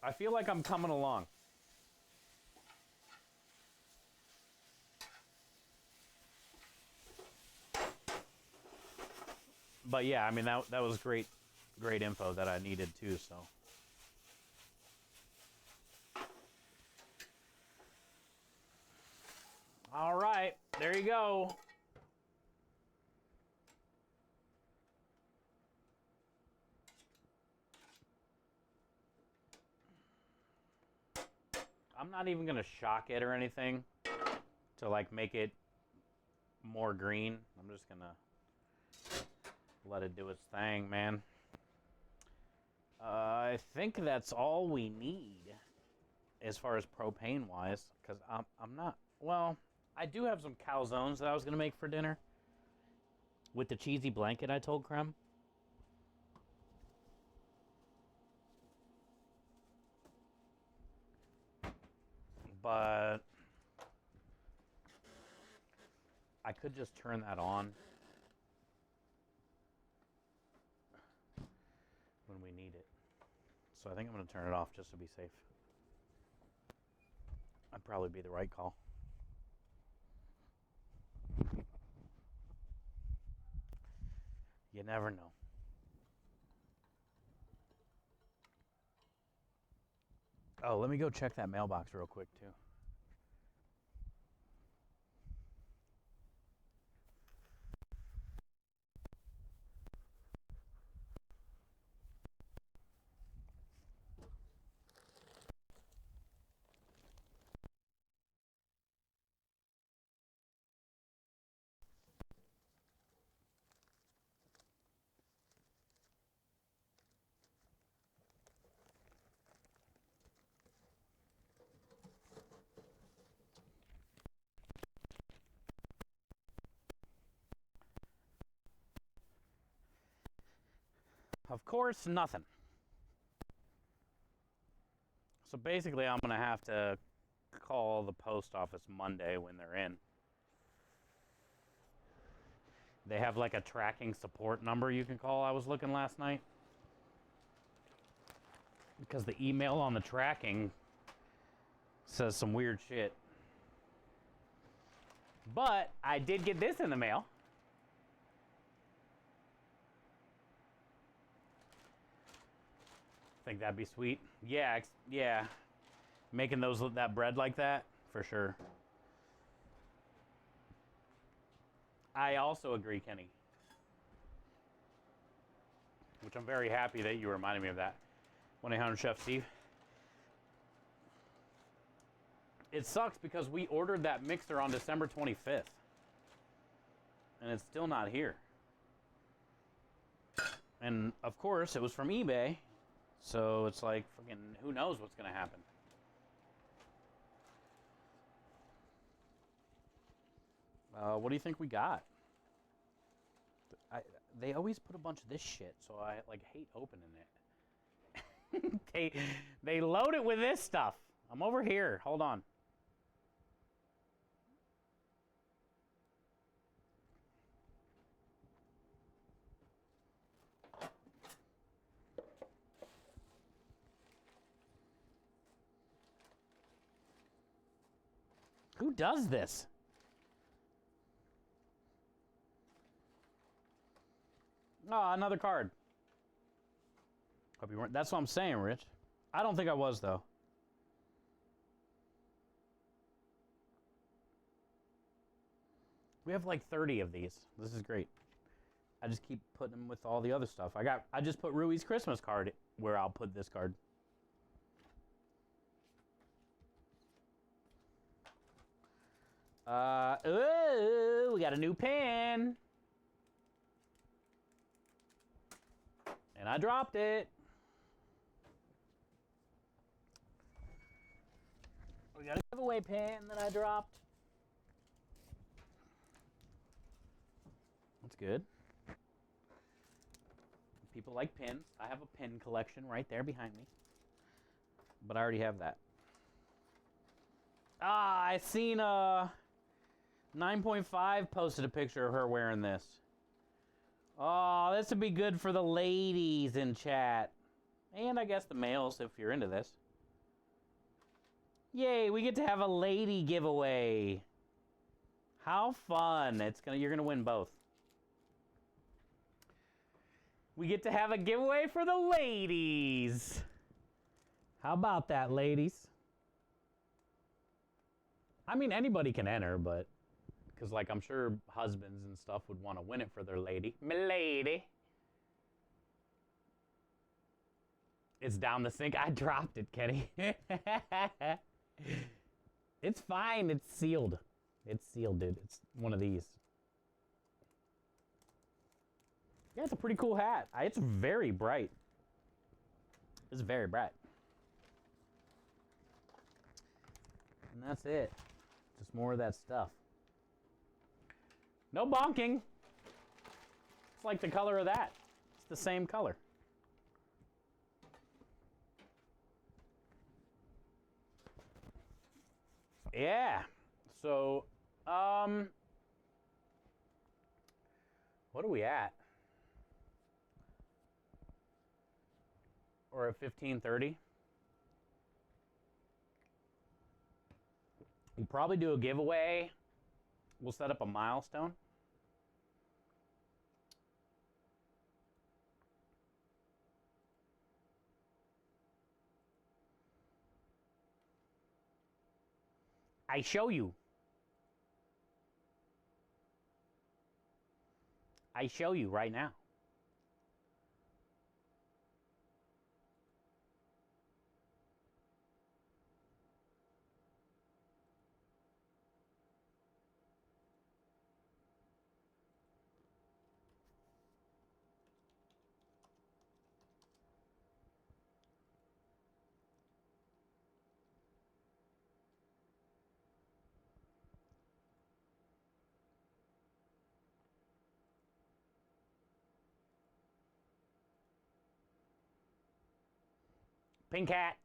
I feel like I'm coming along. But yeah, I mean, that was great info that I needed too, so. All right, there you go. I'm not even gonna shock it or anything to like make it more green. I'm just gonna let it do its thing, man. I think that's all we need. as far as propane wise, because I'm not. Well, I do have some calzones that I was gonna make for dinner with the cheesy blanket I told Krem. But I could just turn that on when we need it. So I think I'm going to turn it off just to be safe. That'd probably be the right call. You never know. Oh, let me go check that mailbox real quick, too. Of course, nothing. So basically, I'm going to have to call the post office Monday when they're in. They have like a tracking support number you can call. I was looking last night. Because the email on the tracking says some weird shit. But I did get this in the mail. Think that'd be sweet. Yeah, yeah. Making that bread like that, for sure. I also agree, Kenny. Which I'm very happy that you reminded me of that. 1-800-Chef Steve. It sucks because we ordered that mixer on December 25th. And it's still not here. And of course, it was from eBay. So it's like, fucking, who knows what's going to happen. What do you think we got? They always put a bunch of this shit, so I like hate opening it. they load it with this stuff. I'm over here. Hold on. Who does this? Oh, another card. Hope you weren't. That's what I'm saying, Rich. I don't think I was, though. We have like 30 of these. This is great. I just keep putting them with all the other stuff. I just put Rui's Christmas card where I'll put this card. Ooh, we got a new pen. And I dropped it. We got a giveaway pen that I dropped. That's good. People like pins. I have a pin collection right there behind me. But I already have that. I seen 9.5 posted a picture of her wearing this. Oh, this would be good for the ladies in chat. And I guess the males, if you're into this. Yay, we get to have a lady giveaway. How fun. You're gonna win both. We get to have a giveaway for the ladies. How about that, ladies? I mean, anybody can enter, but because, like, I'm sure husbands and stuff would want to win it for their lady. My lady. It's down the sink. I dropped it, Kenny. It's fine. It's sealed. It's sealed, dude. It's one of these. Yeah, it's a pretty cool hat. It's very bright. It's very bright. And that's it. Just more of that stuff. No bonking. It's like the color of that. It's the same color. Yeah. So, what are we at? We're at 15:30. We'll probably do a giveaway. We'll set up a milestone. I show you. I show you right now. Pink hat.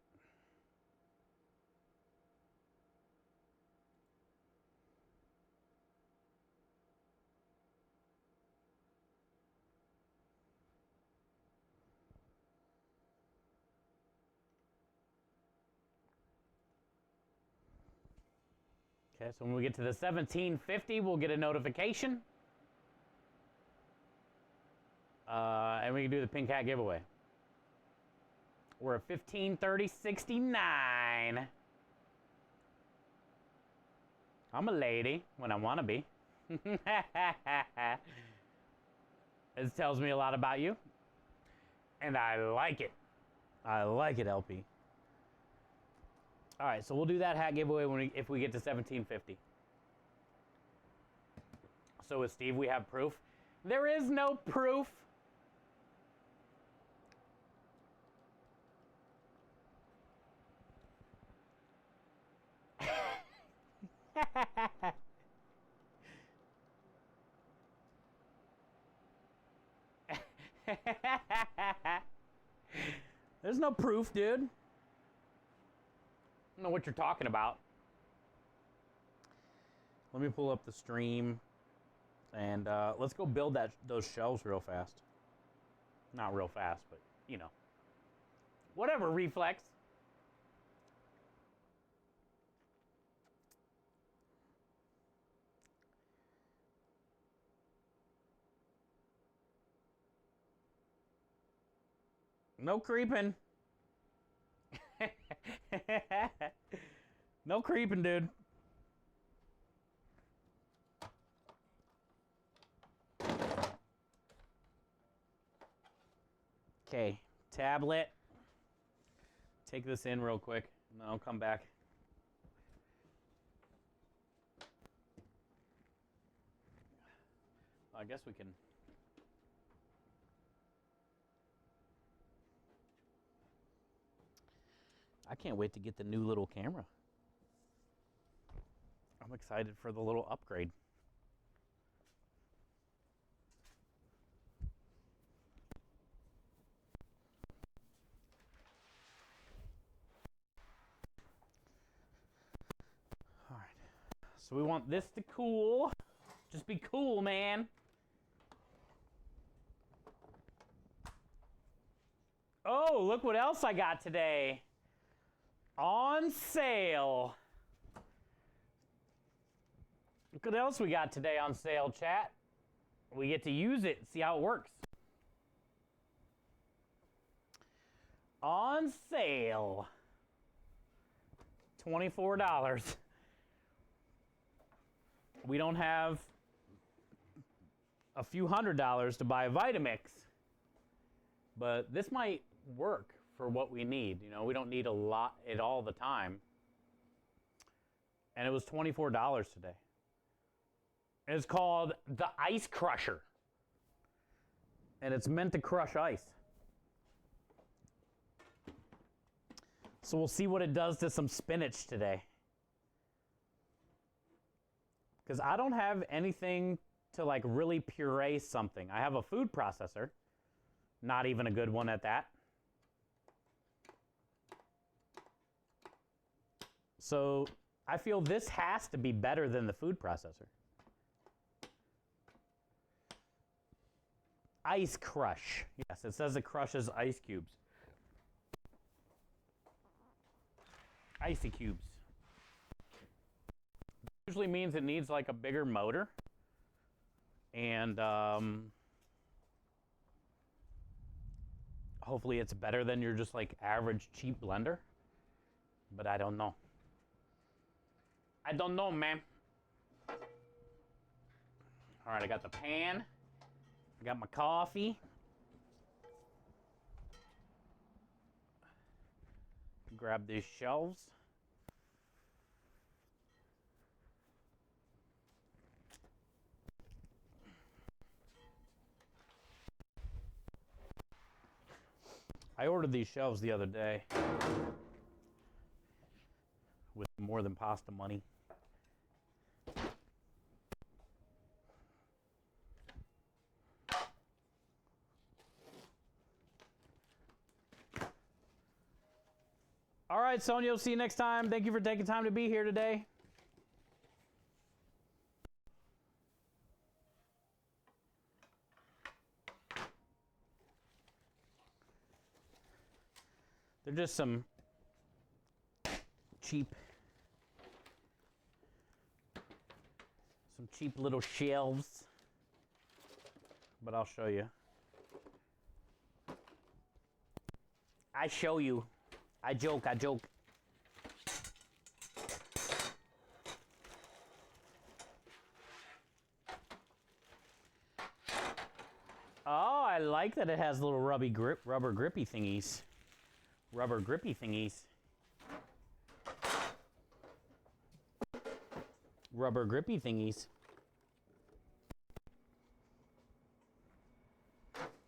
Okay, so when we get to the 1750, we'll get a notification. And we can do the pink hat giveaway. We're at 15:30:69. I'm a lady when I want to be. This tells me a lot about you. And I like it. I like it, LP. All right, so we'll do that hat giveaway if we get to 1750. So with Steve, we have proof. There is no proof. There's no proof, dude. I don't know what you're talking about. Let me pull up the stream, and let's go build those shelves real fast. Not real fast, but you know. Whatever, Reflex. No creeping. No creeping, dude. Okay, tablet. Take this in real quick, and then I'll come back. I guess we can. I can't wait to get the new little camera. I'm excited for the little upgrade. All right. So we want this to cool. Just be cool, man. Oh, look what else I got today. On sale. Look what else we got today on sale, chat. We get to use it, see how it works. On sale. $24. We don't have a few $100s to buy a Vitamix, but this might work for what we need. You know, we don't need a lot at all the time. And it was $24 today. And it's called the Ice Crusher. And it's meant to crush ice. So we'll see what it does to some spinach today. because I don't have anything to like really puree something. I have a food processor, not even a good one at that. So I feel this has to be better than the food processor. Ice Crush. Yes, it says it crushes ice cubes. Icy cubes. Usually means it needs like a bigger motor. And hopefully it's better than your just like average cheap blender. But I don't know. I don't know, man. All right, I got the pan. I got my coffee. Grab these shelves. I ordered these shelves the other day with more than pasta money. All right, Sonia, see you next time. Thank you for taking time to be here today. They're just some cheap little shelves, but I'll show you. I show you. I joke. Oh, I like that it has little rubber grippy thingies. Rubber grippy thingies. Rubber grippy thingies.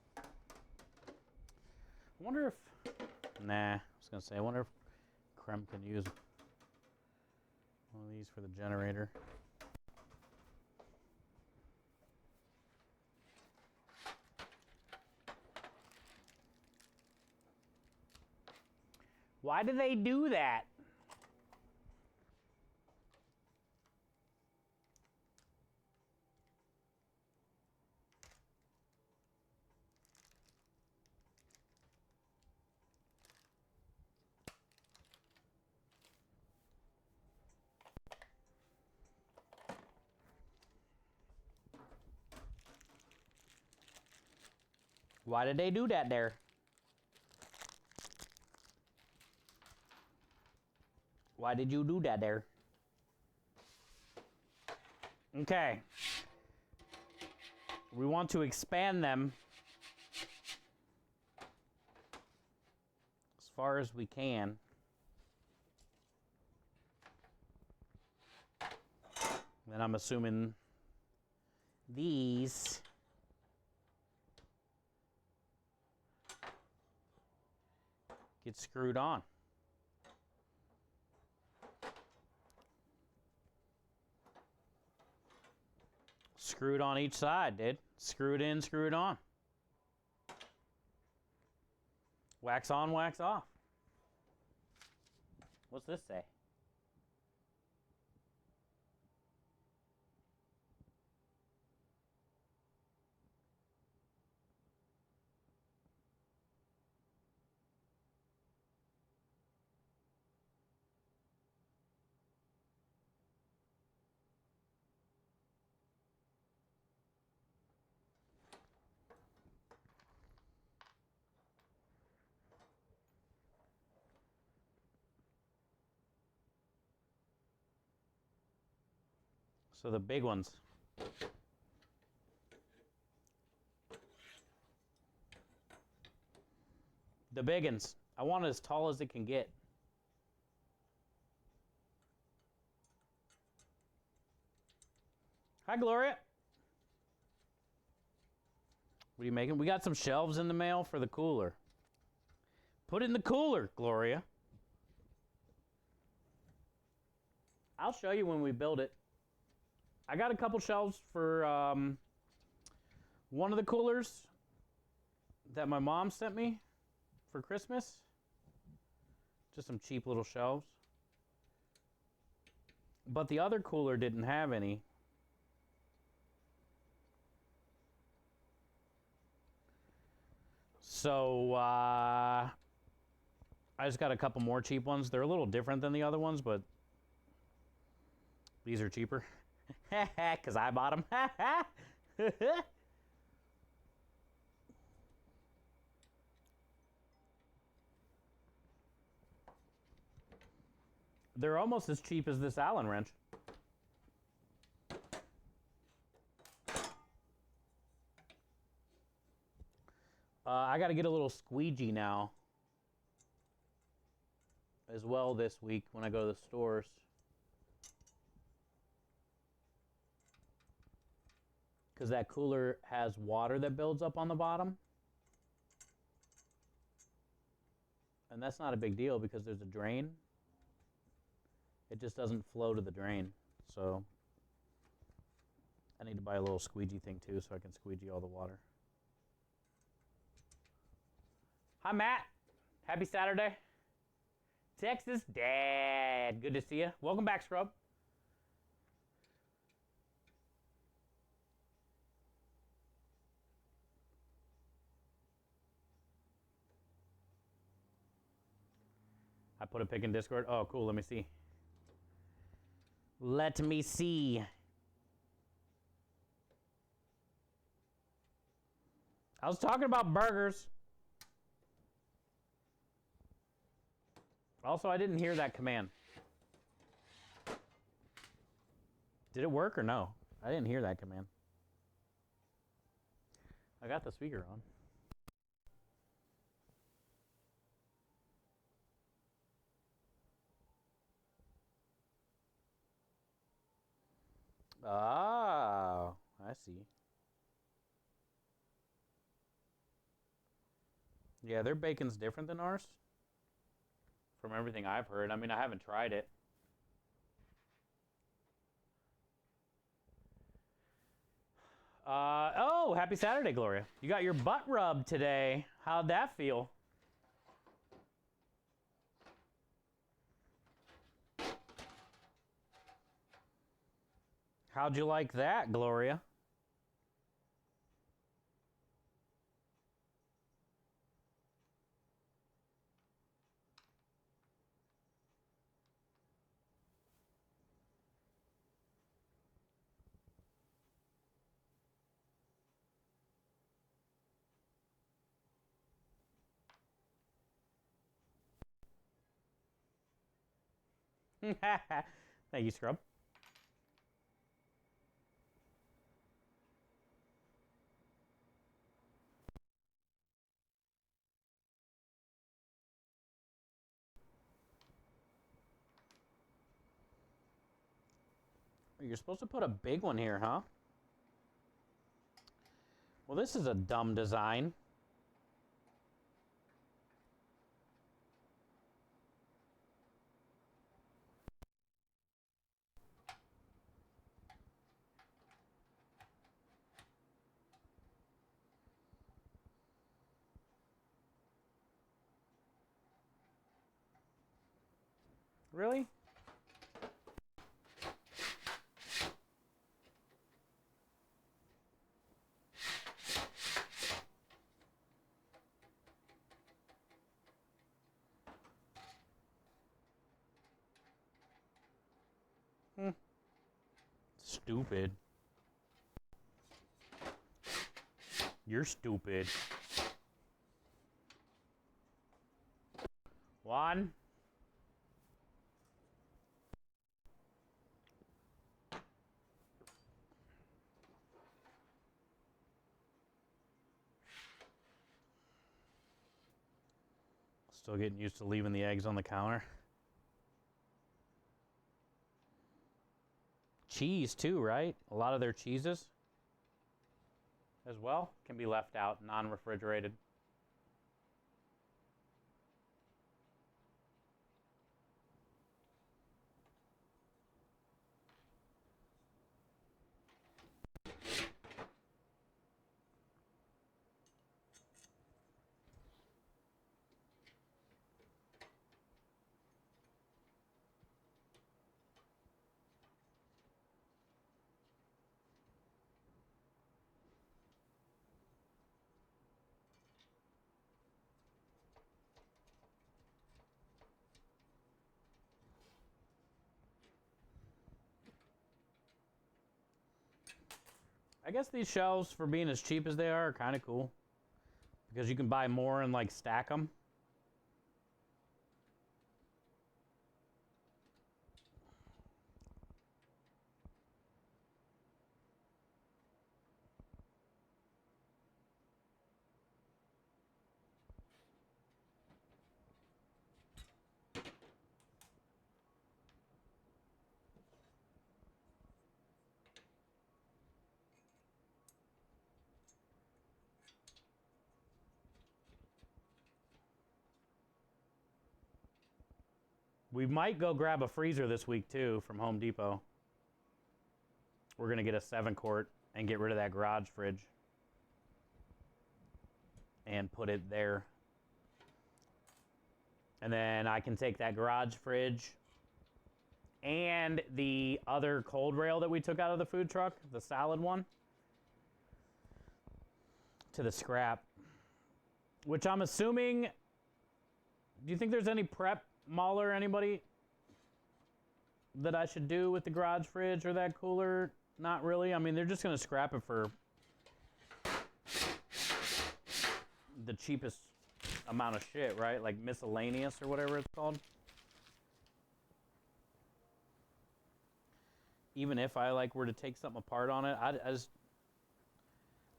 I wonder if... Nah, I was going to say, I wonder if Krem can use one of these for the generator. Why do they do that? Why did they do that there? Why did you do that there? Okay. We want to expand them as far as we can. Then I'm assuming these get screwed on. Screwed on each side, dude. Screwed in, screwed on. Wax on, wax off. What's this say? So the big ones. The big ones. I want it as tall as it can get. Hi, Gloria. What are you making? We got some shelves in the mail for the cooler. Put it in the cooler, Gloria. I'll show you when we build it. I got a couple shelves for one of the coolers that my mom sent me for Christmas. Just some cheap little shelves. But the other cooler didn't have any. So I just got a couple more cheap ones. They're a little different than the other ones, but these are cheaper. Because I bought them. They're almost as cheap as this Allen wrench. I got to get a little squeegee now as well this week when I go to the stores. Because that cooler has water that builds up on the bottom. And that's not a big deal because there's a drain. It just doesn't flow to the drain. So I need to buy a little squeegee thing too so I can squeegee all the water. Hi, Matt. Happy Saturday. Texas Dad. Good to see you. Welcome back, Scrub. I put a pic in Discord. Oh, cool. Let me see. Let me see. I was talking about burgers. Also, I didn't hear that command. Did it work or no? I didn't hear that command. I got the speaker on. Oh, I see. Yeah, their bacon's different than ours. From everything I've heard. I mean, I haven't tried it. Oh, happy Saturday, Gloria. You got your butt rubbed today. How'd that feel? How'd you like that, Gloria? Thank you, Scrub. You're supposed to put a big one here, huh? Well, this is a dumb design. Really? Stupid. You're stupid. One. Still getting used to leaving the eggs on the counter. Cheese too, right? A lot of their cheeses as well can be left out, non-refrigerated. I guess these shelves, for being as cheap as they are kind of cool. Because you can buy more and, like, stack them. We might go grab a freezer this week, too, from Home Depot. We're going to get a 7-quart and get rid of that garage fridge. And put it there. And then I can take that garage fridge and the other cold rail that we took out of the food truck, the salad one, to the scrap. Which I'm assuming... Do you think there's any prep, Mahler, anybody, that I should do with the garage fridge or that cooler? Not really. I mean, they're just going to scrap it for the cheapest amount of shit, right? Like miscellaneous or whatever it's called. Even if I were to take something apart on it, I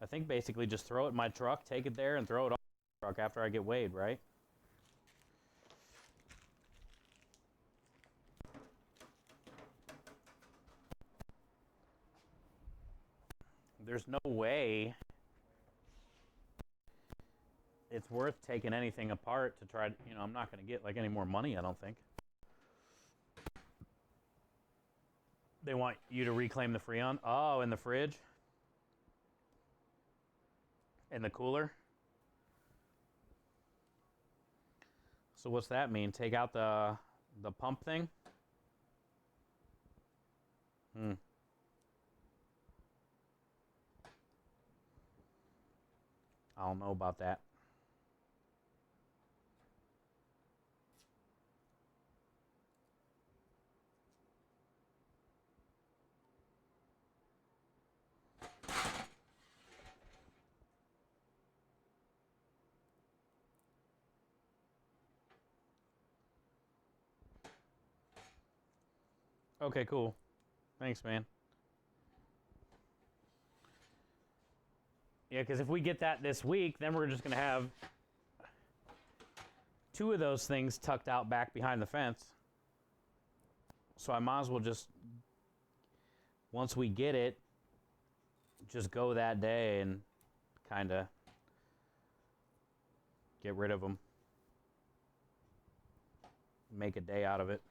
think basically just throw it in my truck, take it there, and throw it off the truck after I get weighed, right? There's no way it's worth taking anything apart to try, I'm not going to get any more money, I don't think. They want you to reclaim the Freon. Oh, in the fridge? In the cooler? So what's that mean? Take out the pump thing? I don't know about that. Okay, cool. Thanks, man. Yeah, because if we get that this week, then we're just going to have 2 of those things tucked out back behind the fence. So I might as well just, once we get it, just go that day and kind of get rid of them. Make a day out of it.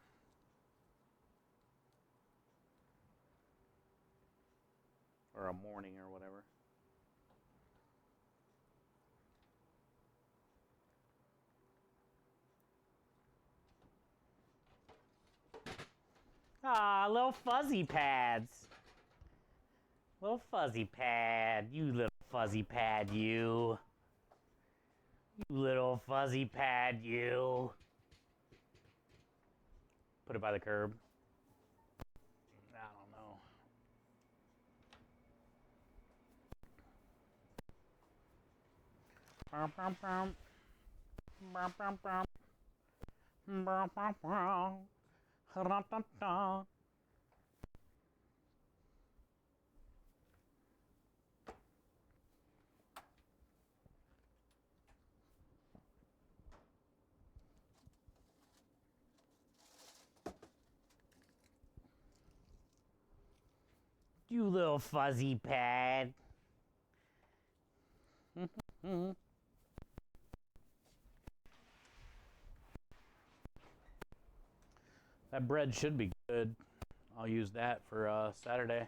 Or a morning or whatever. Ah, little fuzzy pads. Little fuzzy pad. You little fuzzy pad, you. You little fuzzy pad, you. Put it by the curb. I don't know. You little fuzzy pad. That bread should be good. I'll use that for Saturday.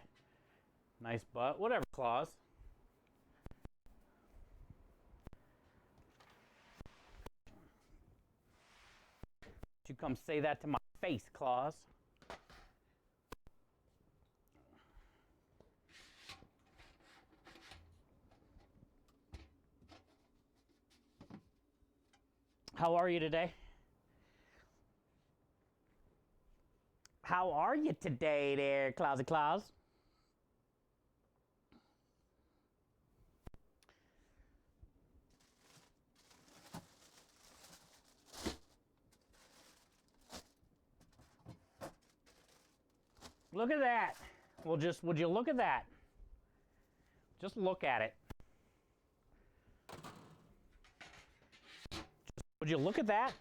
Nice butt. Whatever, Claus. You come say that to my face, Claus. How are you today? How are you today there, Clausy Claus? Look at that. Well, just, would you look at that? Just look at it. Would you look at that?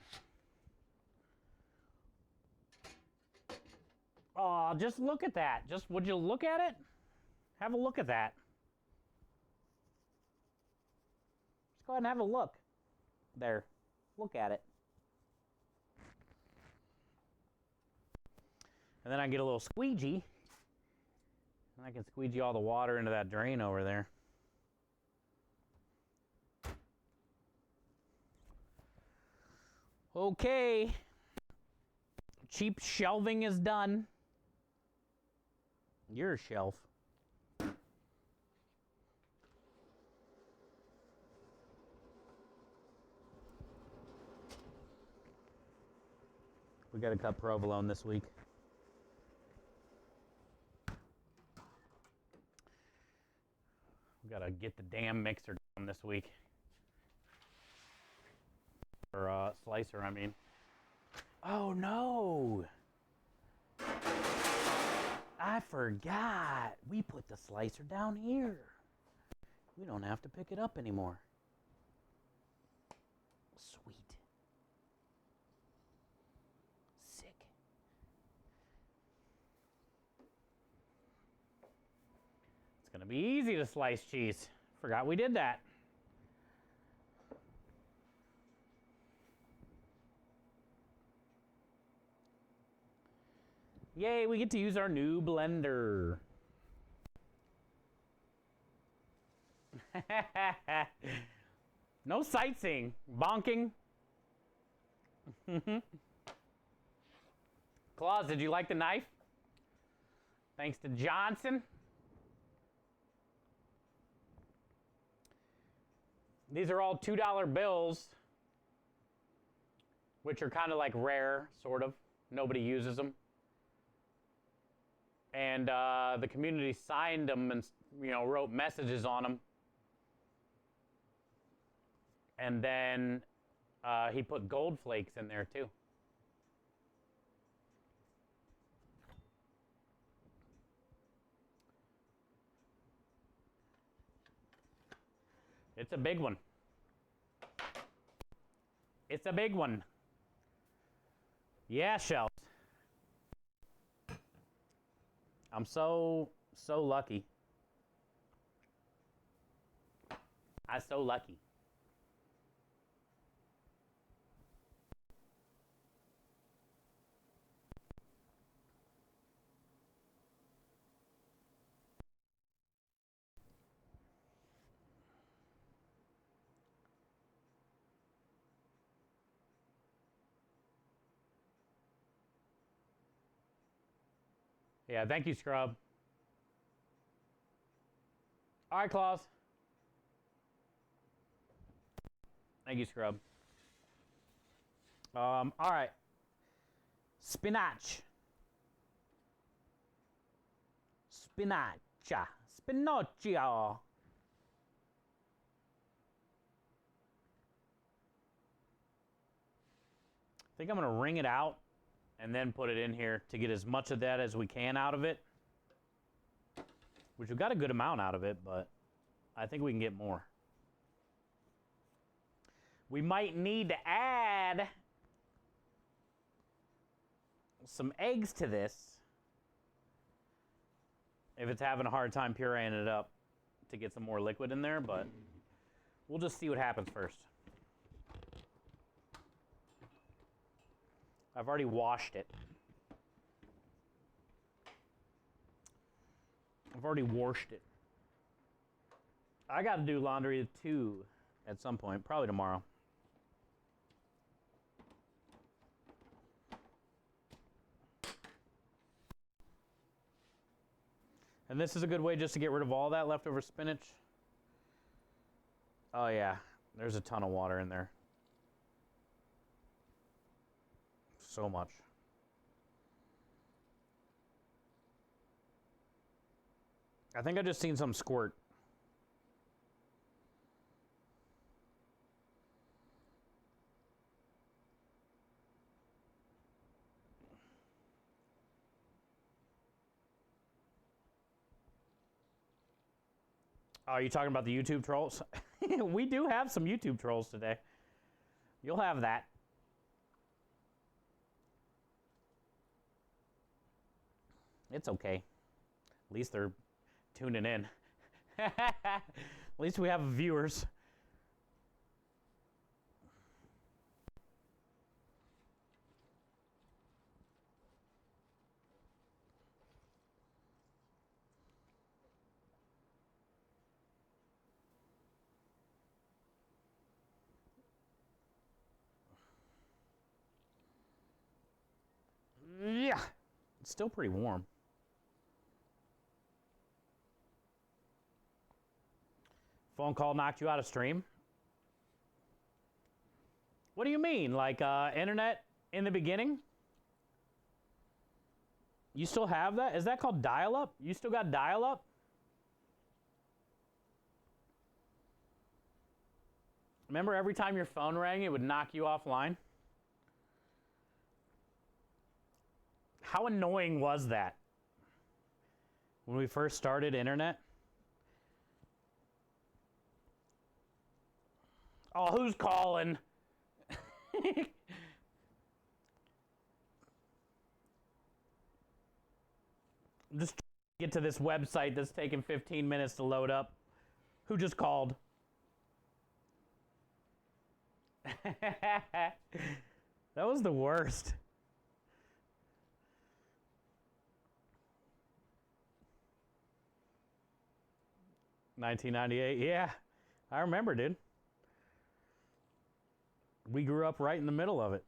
Oh, just look at that. Just, would you look at it? Have a look at that. Just go ahead and have a look. There. Look at it. And then I get a little squeegee. And I can squeegee all the water into that drain over there. Okay. Cheap shelving is done. Your shelf. We got to cut provolone this week. We got to get the damn mixer down this week. Or slicer, I mean. Oh no! I forgot. We put the slicer down here. We don't have to pick it up anymore. Sweet. Sick. It's gonna be easy to slice cheese. Forgot we did that. Yay, we get to use our new blender. No sightseeing. Bonking. Claus, did you like the knife? Thanks to Johnson. These are all $2 bills, which are kind of like rare, sort of. Nobody uses them. And the community signed them and, you know, wrote messages on them. And then he put gold flakes in there too. It's a big one. It's a big one. Yeah, shelves. I'm so lucky. I'm so lucky. Yeah, thank you, Scrub. All right, Claus. Thank you, Scrub. All right. Spinach. Spinaccia. Spinocchio. I think I'm going to wring it out and then put it in here to get as much of that as we can out of it. Which we've got a good amount out of it, but I think we can get more. We might need to add some eggs to this if it's having a hard time pureeing it up to get some more liquid in there, but we'll just see what happens first. I've already washed it. I've already washed it. I got to do laundry too at some point, probably tomorrow. And this is a good way just to get rid of all that leftover spinach. Oh yeah, there's a ton of water in there. So much. I think I just seen some squirt. Oh, are you talking about the YouTube trolls? We do have some YouTube trolls today. You'll have that. It's okay. At least they're tuning in. At least we have viewers. Yeah, it's still pretty warm. Phone call knocked you out of stream? What do you mean? Like internet in the beginning? You still have that? Is that called dial-up? You still got dial-up? Remember every time your phone rang, it would knock you offline? How annoying was that when we first started internet? Oh, who's calling? Just get to this website that's taking 15 minutes to load up. Who just called? That was the worst. $19.98, yeah. I remember, dude. We grew up right in the middle of it.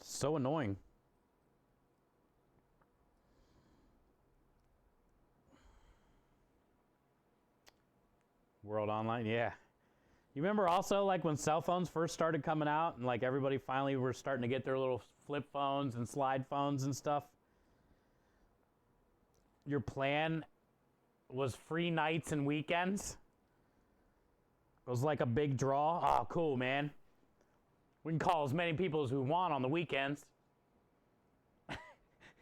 So annoying. World Online, yeah. You remember also like when cell phones first started coming out and like everybody finally were starting to get their little flip phones and slide phones and stuff? Your plan was free nights and weekends. It was like a big draw. Oh, cool, man. We can call as many people as we want on the weekends.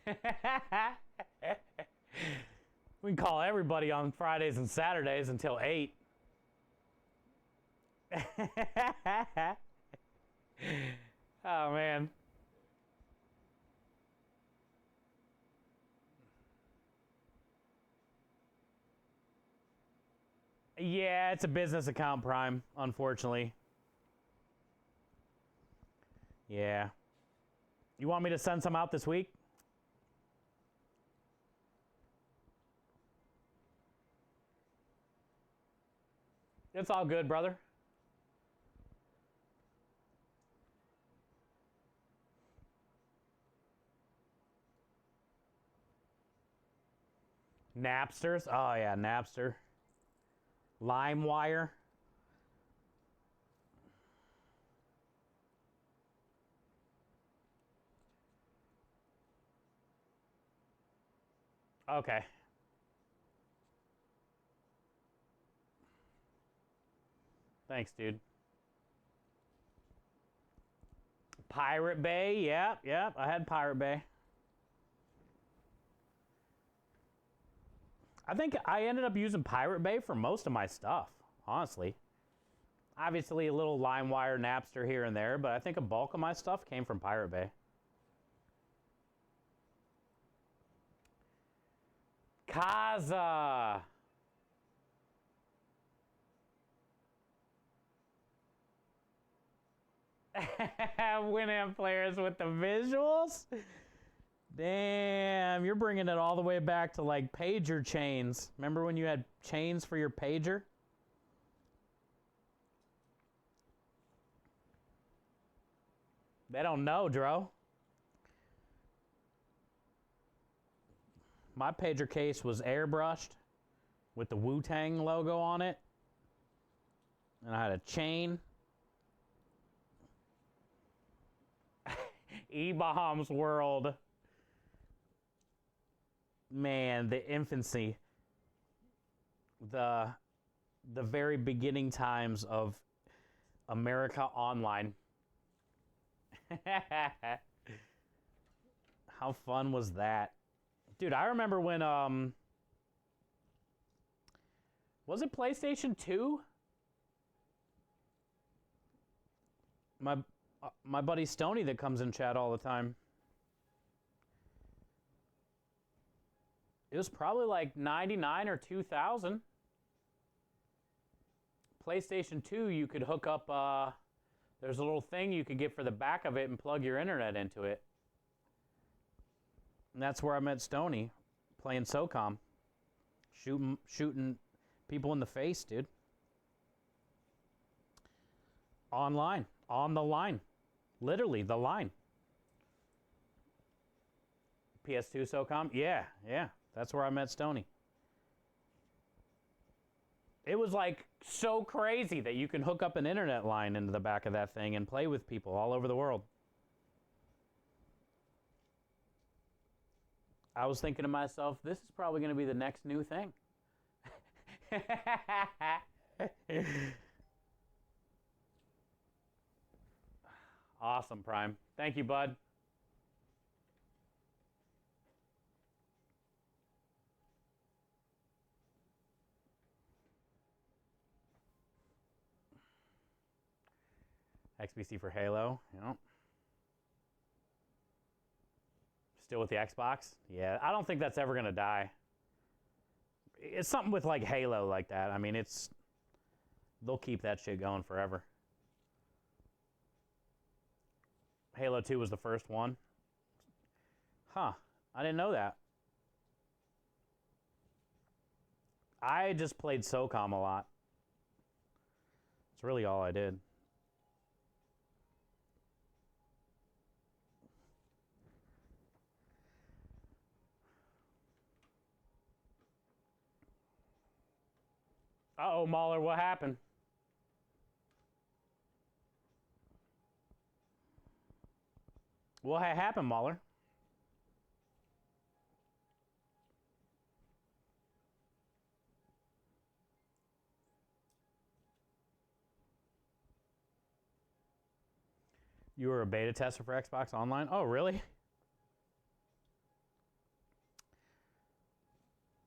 We can call everybody on Fridays and Saturdays until 8. Oh, man. Yeah, it's a business account, Prime, unfortunately. Yeah. You want me to send some out this week? It's all good, brother. Napsters? Oh, yeah, Napster. LimeWire. Okay. Thanks, dude. Pirate Bay, yep. I had Pirate Bay. I think I ended up using Pirate Bay for most of my stuff, honestly. Obviously, a little LimeWire, Napster here and there, but I think a bulk of my stuff came from Pirate Bay. Kazaa. Winamp players with the visuals? Damn, you're bringing it all the way back to like pager chains. Remember when you had chains for your pager? They don't know, Dro. My pager case was airbrushed with the Wu-Tang logo on it. And I had a chain. E-Bombs World. Man, the infancy. The very beginning times of America Online. How fun was that? Dude, I remember when Was it PlayStation 2? My buddy Stony that comes in chat all the time. It was probably like 99 or 2000. PlayStation 2, you could hook up, there's a little thing you could get for the back of it and plug your internet into it. And that's where I met Stony, playing SOCOM. Shooting people in the face, dude. Online. On the line. Literally, the line. PS2 SOCOM? Yeah. That's where I met Stony. It was like so crazy that you can hook up an internet line into the back of that thing and play with people all over the world. I was thinking to myself, this is probably going to be the next new thing. Awesome, Prime. Thank you, bud. XBC for Halo. Yep. Still with the Xbox? Yeah, I don't think that's ever going to die. It's something with like Halo like that. I mean, they'll keep that shit going forever. Halo 2 was the first one. Huh, I didn't know that. I just played SOCOM a lot. It's really all I did. Uh-oh, Mahler, what happened? What happened, Mahler? You were a beta tester for Xbox Online? Oh, really?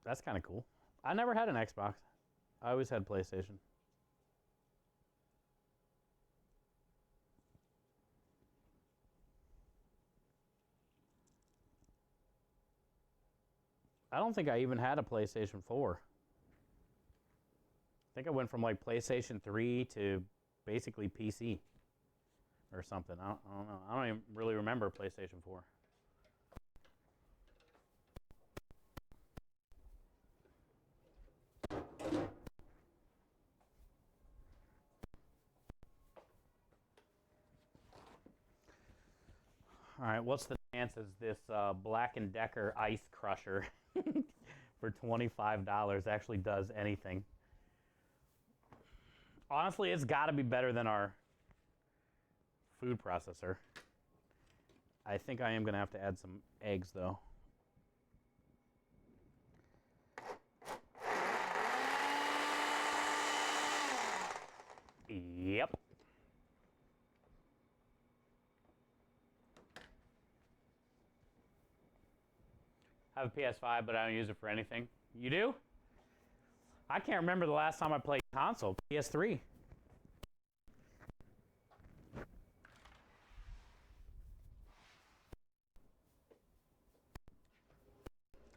That's kind of cool. I never had an Xbox. I always had PlayStation. I don't think I even had a PlayStation 4. I think I went from like PlayStation 3 to basically PC or something. I don't know. I don't even really remember PlayStation 4. All right, what's the chances this Black & Decker Ice Crusher for $25 actually does anything? Honestly, it's got to be better than our food processor. I think I am going to have to add some eggs, though. Yep. I have a PS5, but I don't use it for anything. You do? I can't remember the last time I played console. PS3.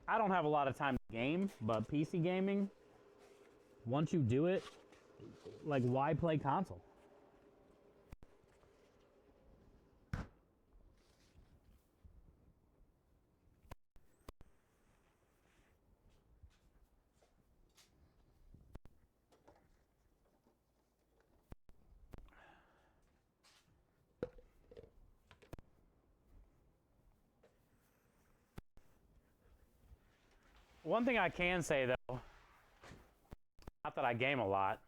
I don't have a lot of time to game, but PC gaming, once you do it, like, why play console? One thing I can say, though, not that I game a lot,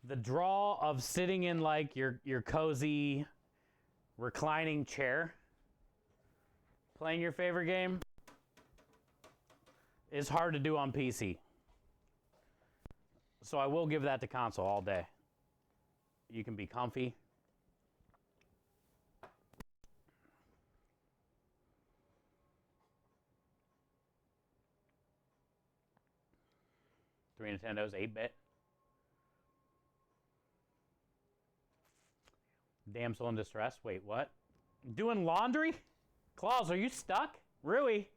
the draw of sitting in like your cozy reclining chair playing your favorite game is hard to do on PC. So I will give that to console all day. You can be comfy. 3 Nintendos, 8-bit. Damsel in distress. Wait, what? Doing laundry? Claus, are you stuck? Rui.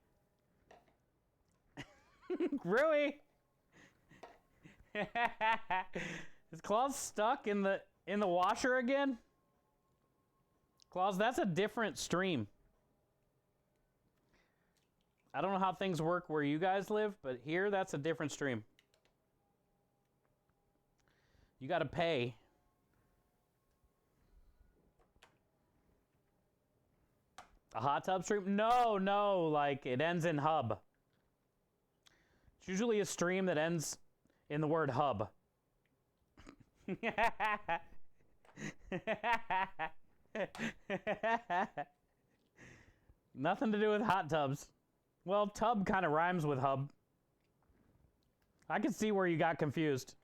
Rui. Is Claus stuck in the washer again? Claus, that's a different stream. I don't know how things work where you guys live, but here that's a different stream. You got to pay. A hot tub stream? No, like it ends in hub. It's usually a stream that ends in the word hub. Nothing to do with hot tubs. Well, tub kind of rhymes with hub. I can see where you got confused.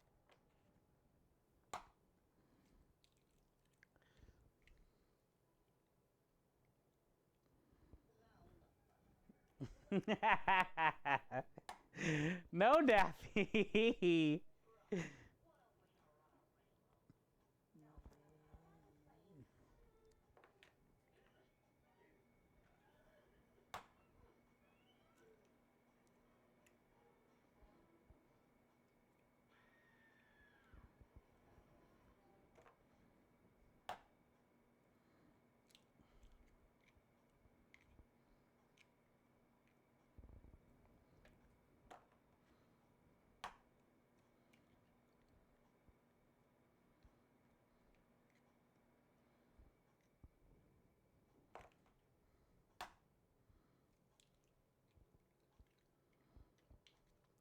No, Daffy.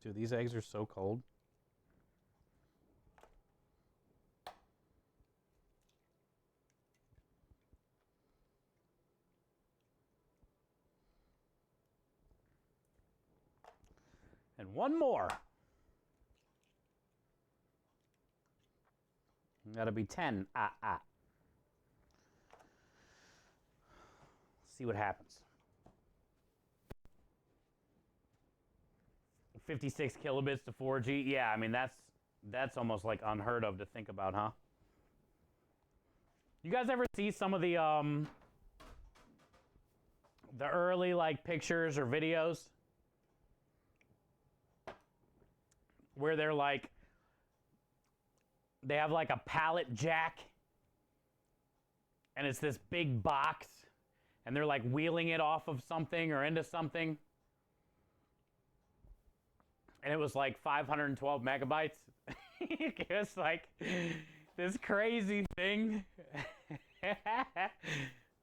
Dude, these eggs are so cold. And one more. That'll be 10. See what happens. 56 kilobits to 4G. Yeah, I mean that's almost like unheard of to think about, huh? You guys ever see some of the early like pictures or videos where they're like they have like a pallet jack and it's this big box and they're like wheeling it off of something or into something? And it was like 512 megabytes. It was like this crazy thing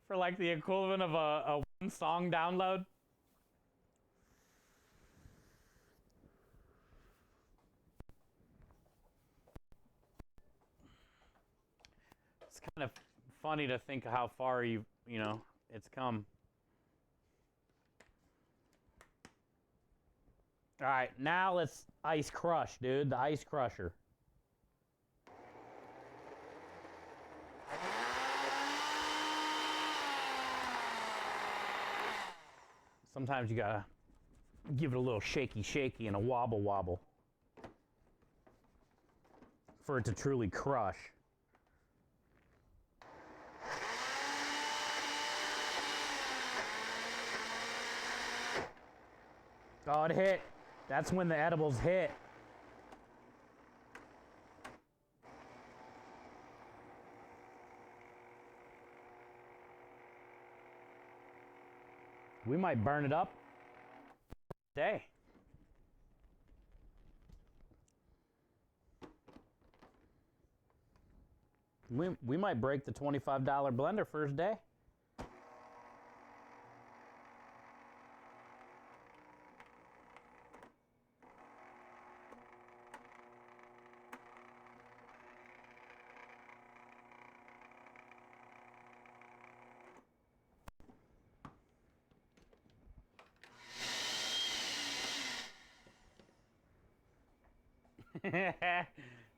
for like the equivalent of a one song download. It's kind of funny to think how far you know, it's come. All right, now let's ice crush, dude. The ice crusher. Sometimes you gotta give it a little shaky and a wobble for it to truly crush. Oh, it hit. That's when the edibles hit. We might burn it up today. We might break the $25 blender first day.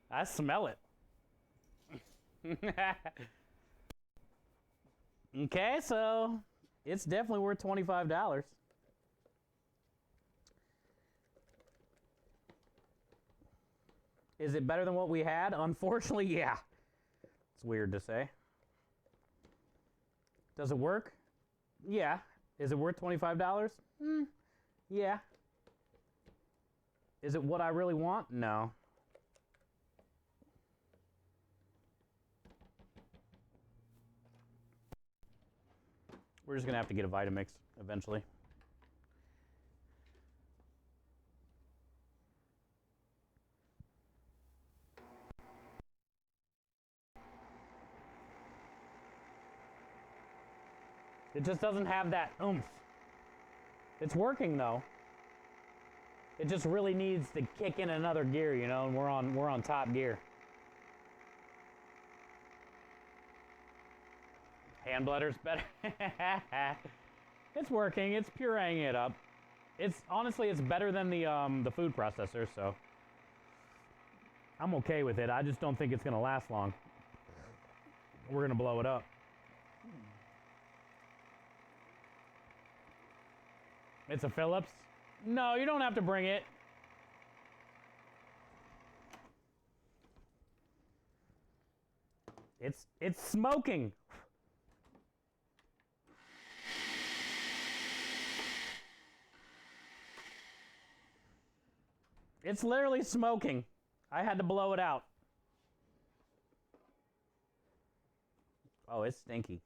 I smell it. Okay, so it's definitely worth $25. . Is it better than what we had? Unfortunately, yeah. It's weird to say. Does it work? Yeah. Is it worth $25? Yeah. Is it what I really want? No. We're just going to have to get a Vitamix eventually. It just doesn't have that oomph. It's working though. It just really needs to kick in another gear, you know, and we're on top gear. Hand bladder's better. It's working. It's pureeing it up. It's honestly it's better than the food processor, so I'm okay with it. I just don't think it's gonna last long. We're gonna blow it up. It's a Philips? No, you don't have to bring it. It's smoking. It's literally smoking. I had to blow it out. Oh, it's stinky.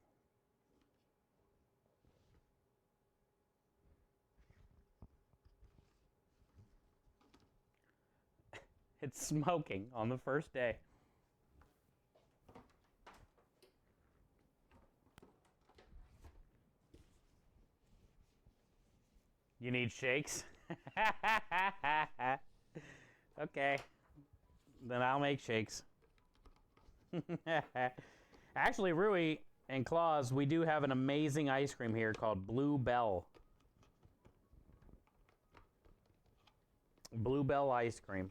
It's smoking on the first day. You need shakes? Okay. Then I'll make shakes. Actually, Rui and Claus, we do have an amazing ice cream here called Blue Bell. Blue Bell ice cream.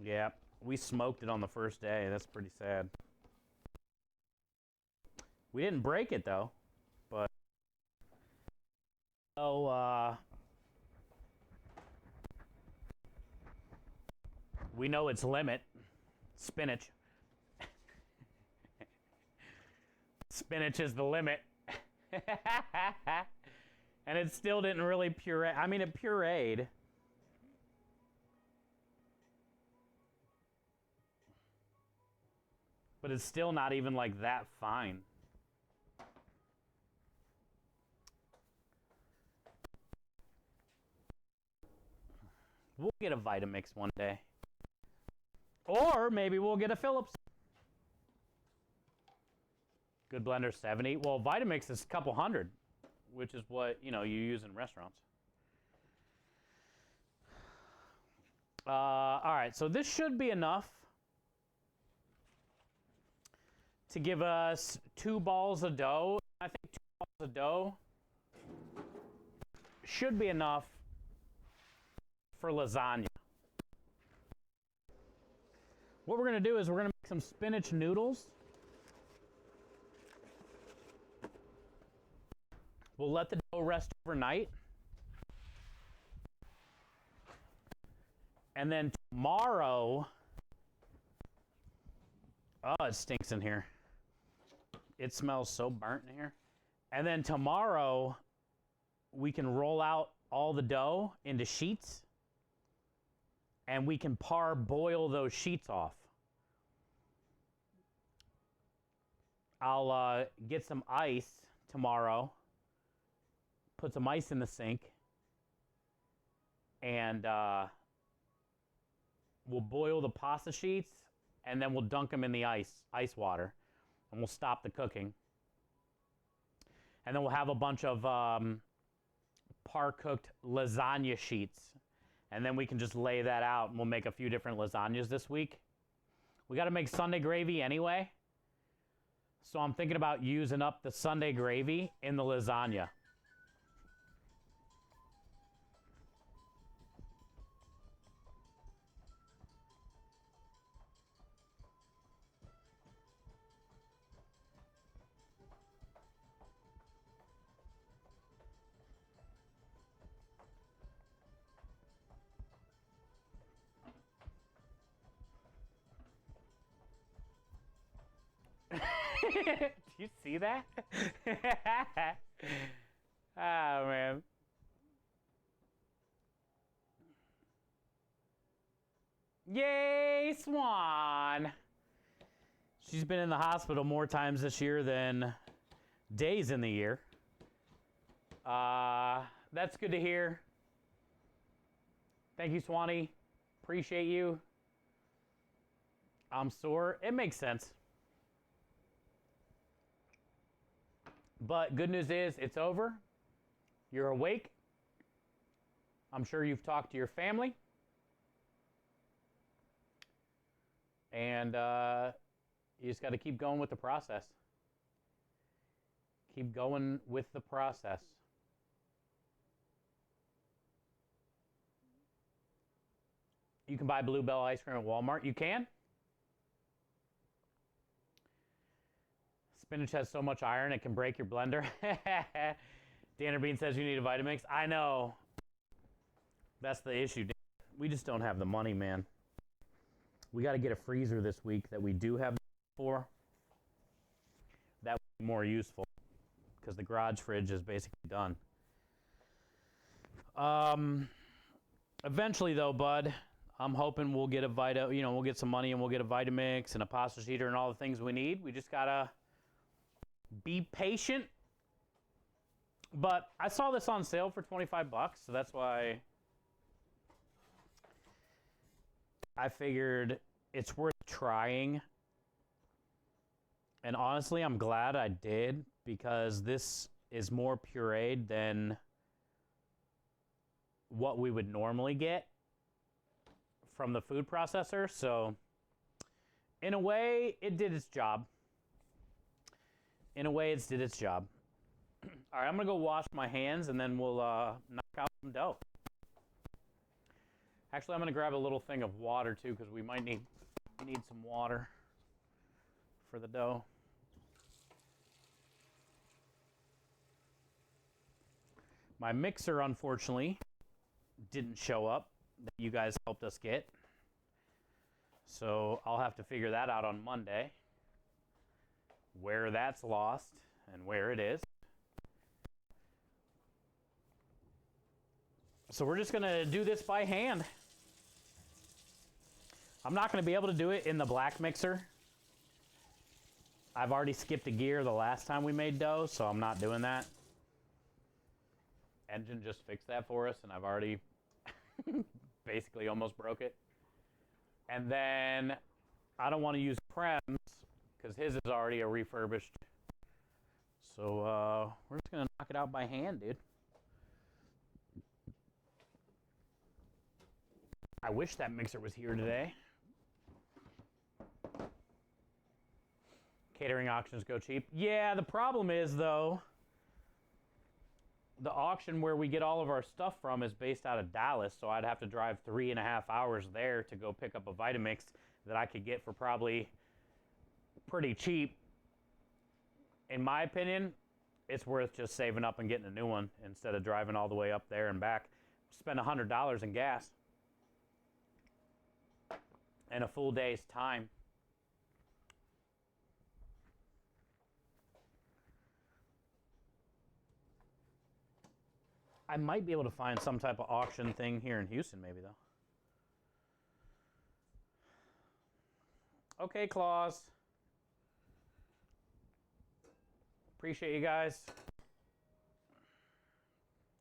Yeah, we smoked it on the first day. That's pretty sad. We didn't break it though, but we know its limit. Spinach. Spinach is the limit. And it still didn't really puree. I mean, it pureed. But it's still not even like that fine. We'll get a Vitamix one day. Or maybe we'll get a Philips. Good blender, 70. Well, Vitamix is a couple hundred, which is what, you know, you use in restaurants. All right, so this should be enough to give us 2 balls of dough. I think 2 balls of dough should be enough for lasagna. What we're going to do is we're going to make some spinach noodles. We'll let the dough rest overnight. And then tomorrow, oh, it stinks in here. It smells so burnt in here. And then tomorrow, we can roll out all the dough into sheets, and we can parboil those sheets off. I'll get some ice tomorrow, put some ice in the sink, and we'll boil the pasta sheets, and then we'll dunk them in the ice water, and we'll stop the cooking. And then we'll have a bunch of par-cooked lasagna sheets, and then we can just lay that out, and we'll make a few different lasagnas this week. We got to make Sunday gravy anyway, so I'm thinking about using up the Sunday gravy in the lasagna. Do you see that? Oh, man. Yay, Swan. She's been in the hospital more times this year than days in the year. That's good to hear. Thank you, Swanee. Appreciate you. I'm sore. It makes sense. But good news is it's over. You're awake. I'm sure you've talked to your family. And you just got to keep going with the process. Keep going with the process. You can buy Bluebell ice cream at Walmart. You can. Spinach has so much iron it can break your blender. Danner Bean says you need a Vitamix. I know. That's the issue. We just don't have the money, man. We got to get a freezer this week that we do have for. That would be more useful because the garage fridge is basically done. Eventually, though, bud, I'm hoping we'll get we'll get some money and we'll get a Vitamix and a pasta sheeter and all the things we need. We just gotta be patient. But I saw this on sale for $25, so that's why I figured it's worth trying. And honestly, I'm glad I did because this is more pureed than what we would normally get from the food processor. So in a way, it did its job. In a way, it did its job. All right, I'm going to go wash my hands and then we'll knock out some dough. Actually, I'm going to grab a little thing of water too because we might need some water for the dough. My mixer, unfortunately, didn't show up that you guys helped us get. So I'll have to figure that out on Monday, where that's lost and where it is. So we're just going to do this by hand. I'm not going to be able to do it in the black mixer. I've already skipped a gear the last time we made dough, so I'm not doing that. Engine just fixed that for us, and I've already basically almost broke it. And then I don't want to use Prem's because his is already a refurbished. So we're just going to knock it out by hand, dude. I wish that mixer was here today. Catering auctions go cheap. Yeah, the problem is, though, the auction where we get all of our stuff from is based out of Dallas, so I'd have to drive 3.5 hours there to go pick up a Vitamix that I could get for probably pretty cheap. In my opinion, it's worth just saving up and getting a new one instead of driving all the way up there and back. Spend $100 in gas and a full day's time. I might be able to find some type of auction thing here in Houston, maybe, though. Okay, Claus. Appreciate you guys.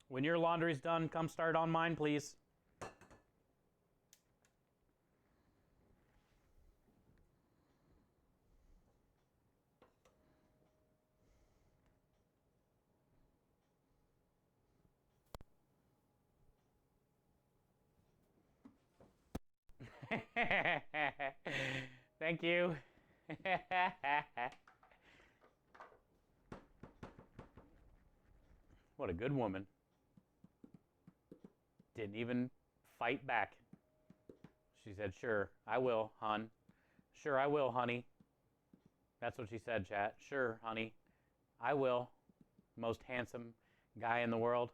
When your laundry's done, come start on mine, please. Thank you. What a good woman. Didn't even fight back. She said, sure, I will, hon. Sure, I will, honey. That's what she said, chat. Sure, honey, I will. Most handsome guy in the world.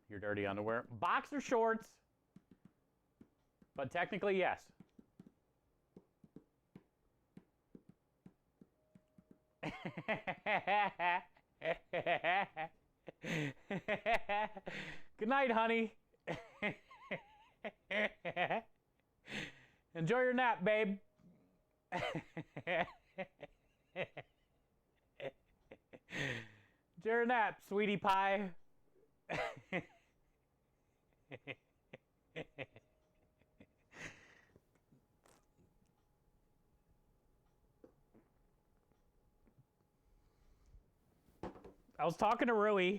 Your dirty underwear. Boxer shorts. But technically, yes. Good night, honey. Enjoy your nap, babe. Enjoy your nap, sweetie pie. I was talking to Rui.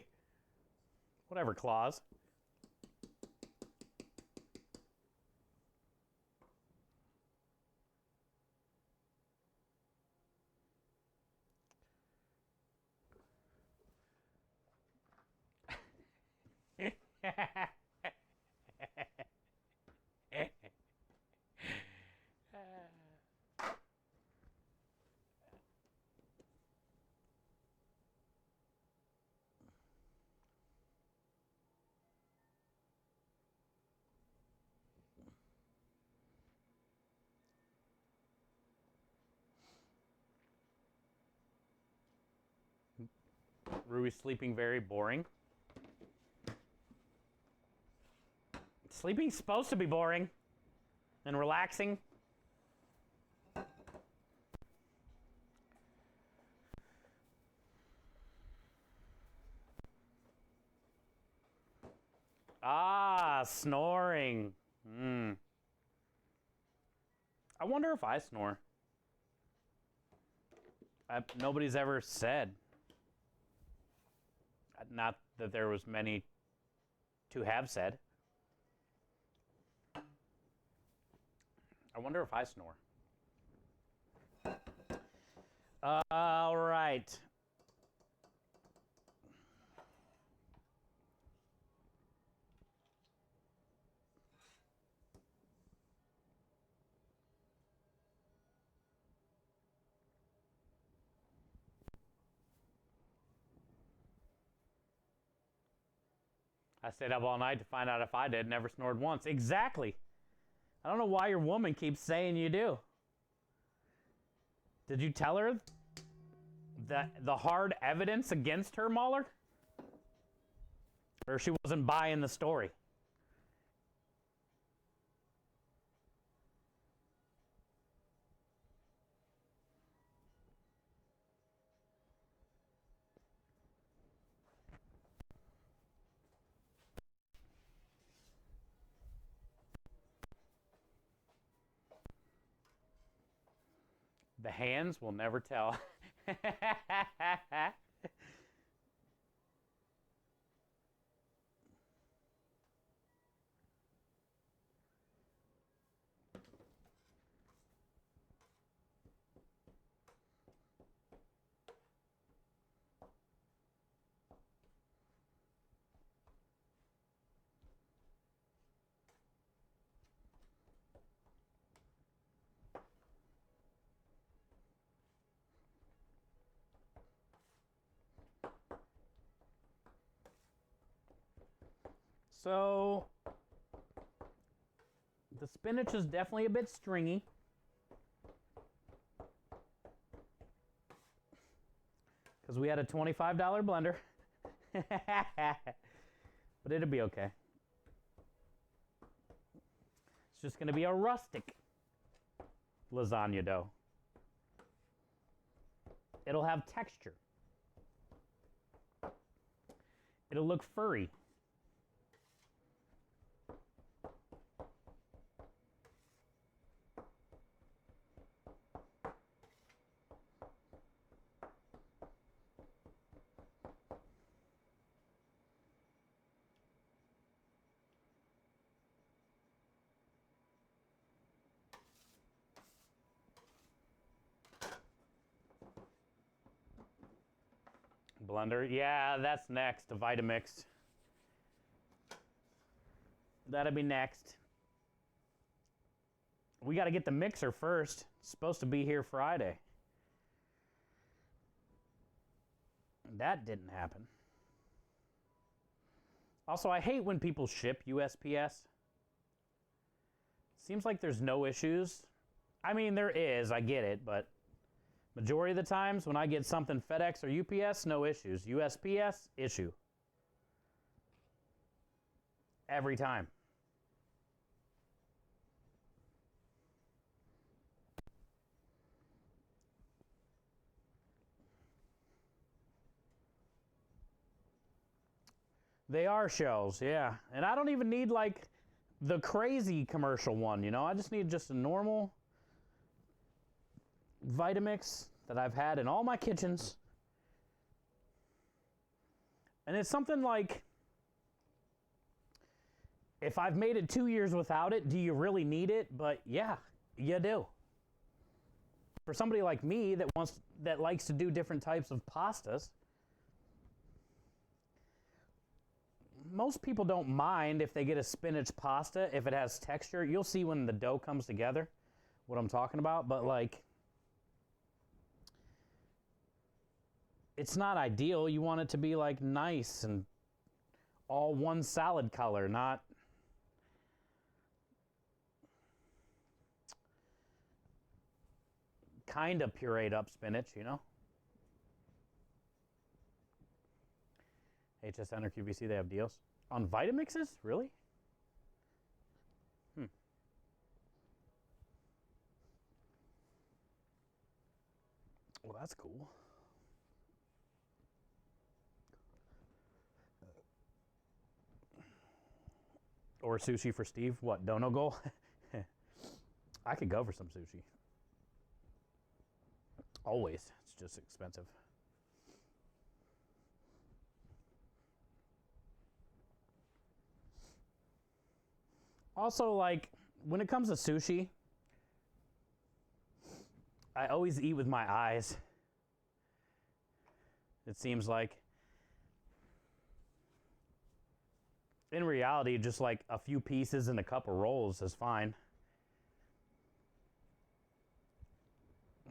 Whatever, Claus. Rui's sleeping very boring. Sleeping's supposed to be boring and relaxing. Ah, snoring. I wonder if I snore. Nobody's ever said. Not that there was many to have said. I wonder if I snore. All right. I stayed up all night to find out if I did. Never snored once. Exactly. I don't know why your woman keeps saying you do. Did you tell her that the hard evidence against her, Mahler? Or she wasn't buying the story? The hands will never tell. So, the spinach is definitely a bit stringy. Because we had a $25 blender. But it'll be okay. It's just going to be a rustic lasagna dough. It'll have texture. It'll look furry. Blender, yeah, that's next, a Vitamix. That'll be next. We got to get the mixer first. It's supposed to be here Friday. That didn't happen. Also, I hate when people ship USPS. Seems like there's no issues. I mean, there is, I get it, but Majority of the times when I get something FedEx or UPS, no issues. USPS, issue. Every time. They are shells, yeah. And I don't even need like the crazy commercial one, you know? I just need just a normal Vitamix that I've had in all my kitchens. And it's something like, if I've made it 2 years without it, do you really need it? But yeah, you do. For somebody like me that likes to do different types of pastas, most people don't mind if they get a spinach pasta if it has texture. You'll see when the dough comes together what I'm talking about, but like, it's not ideal. You want it to be like nice and all one salad color, not kind of pureed up spinach, you know? HSN or QVC, they have deals. On Vitamixes? Really? Well, that's cool. Or sushi for Steve? What, dono goal? I could go for some sushi. Always. It's just expensive. Also, like, when it comes to sushi, I always eat with my eyes. It seems like. In reality, just like a few pieces and a couple rolls is fine.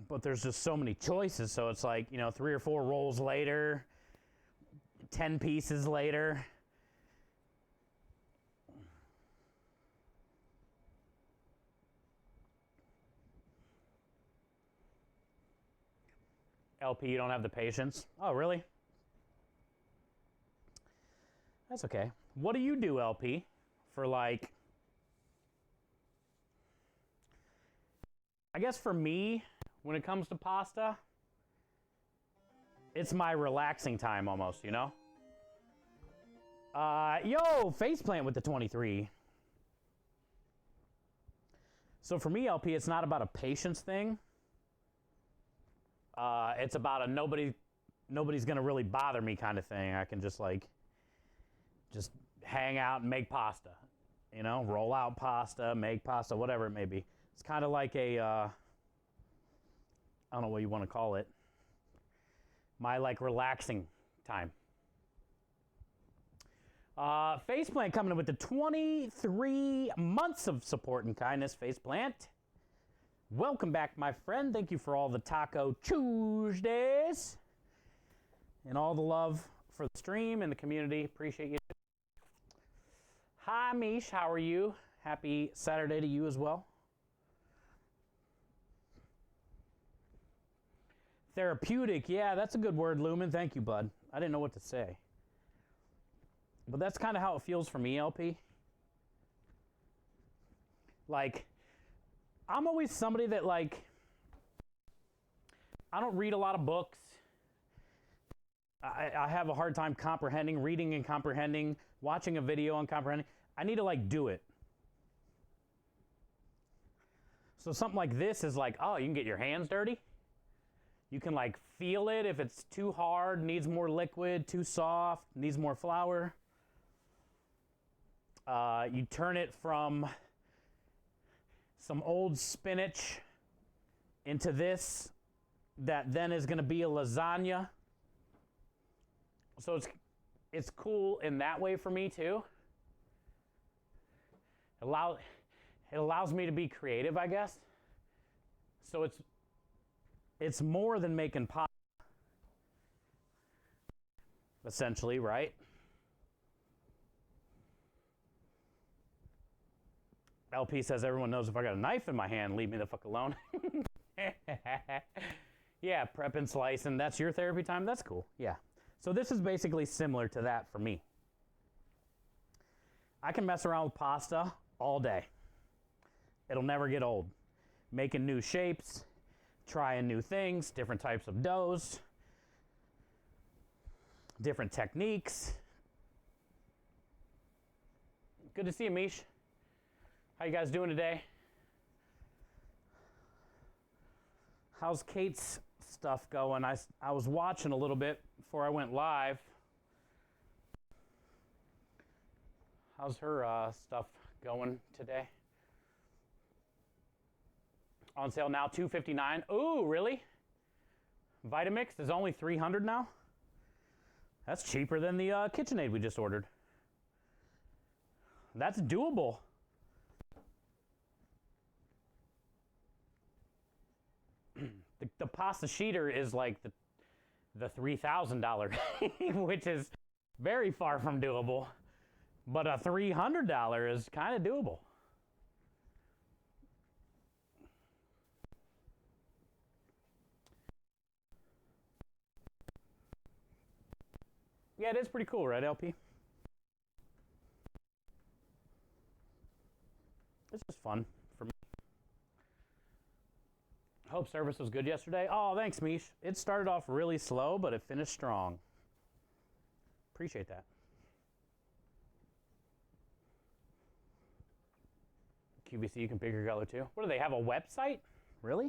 But there's just so many choices, so it's like, you know, 3 or 4 rolls later, 10 pieces later. LP, you don't have the patience? Oh, really? That's okay. What do you do, LP, for like, I guess for me, when it comes to pasta, it's my relaxing time almost, you know? Yo, Faceplant with the 23. So for me, LP, it's not about a patience thing. It's about a nobody's gonna really bother me kind of thing. I can just hang out and make pasta, you know, roll out pasta, make pasta, whatever it may be. It's kind of like a, I don't know what you want to call it, my like relaxing time. Faceplant coming in with the 23 months of support and kindness, Faceplant. Welcome back, my friend. Thank you for all the Taco Tuesdays and all the love for the stream and the community. Appreciate you. Hi, Mish. How are you? Happy Saturday to you as well. Therapeutic. Yeah, that's a good word, Lumen. Thank you, bud. I didn't know what to say. But that's kind of how it feels for me, LP. Like, I'm always somebody that, like, I don't read a lot of books. I have a hard time comprehending, reading and comprehending, watching a video and comprehending. I need to, like, do it. So something like this is like, oh, you can get your hands dirty. You can, like, feel it if it's too hard, needs more liquid, too soft, needs more flour. You turn it from some old spinach into this that then is going to be a lasagna. So it's cool in that way for me too. It allows me to be creative, I guess. So it's more than making pasta, essentially, right? LP says everyone knows if I got a knife in my hand, leave me the fuck alone. Yeah, prep and slice, and that's your therapy time? That's cool, yeah. So this is basically similar to that for me. I can mess around with pasta all day. It'll never get old. Making new shapes, trying new things, different types of doughs, different techniques. Good to see you, Mish. How you guys doing today? How's Kate's stuff going? I was watching a little bit before I went live. How's her stuff going today? On sale now, $259. Ooh, really? Vitamix is only $300 now? That's cheaper than the KitchenAid we just ordered. That's doable. The pasta sheeter is like the $3,000, which is very far from doable. But a $300 is kind of doable. Yeah, it is pretty cool, right, LP? It's just fun for me. Hope service was good yesterday. Oh, thanks, Mish. It started off really slow, but it finished strong. Appreciate that. QVC, you can pick your color too. What do they have, a website? Really?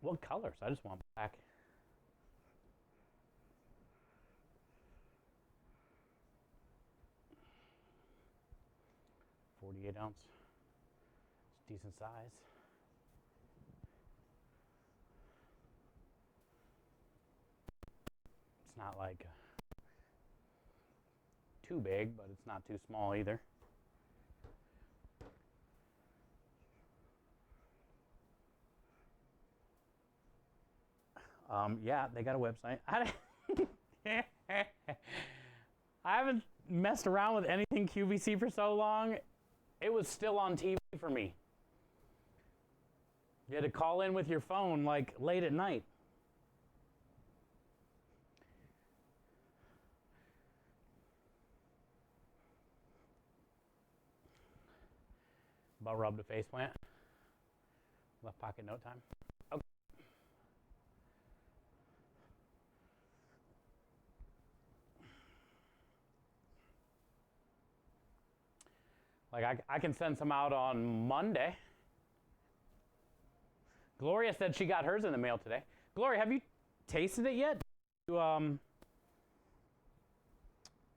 What colors? I just want black. .48 ounce. It's decent size. It's not like too big, but it's not too small either. Yeah, they got a website. I haven't messed around with anything QVC for so long. It was still on TV for me. You had to call in with your phone like late at night. About rubbed a face plant. Left pocket note time. Okay. Like I can send some out on Monday. Gloria said she got hers in the mail today. Gloria, have you tasted it yet? You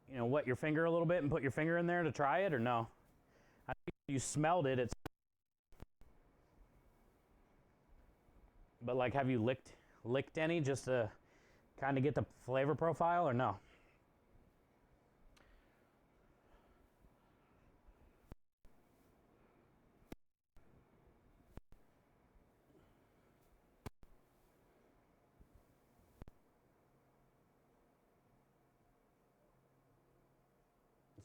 wet your finger a little bit and put your finger in there to try it, or no? I think you smelled it. But like, have you licked any just to kind of get the flavor profile, or no?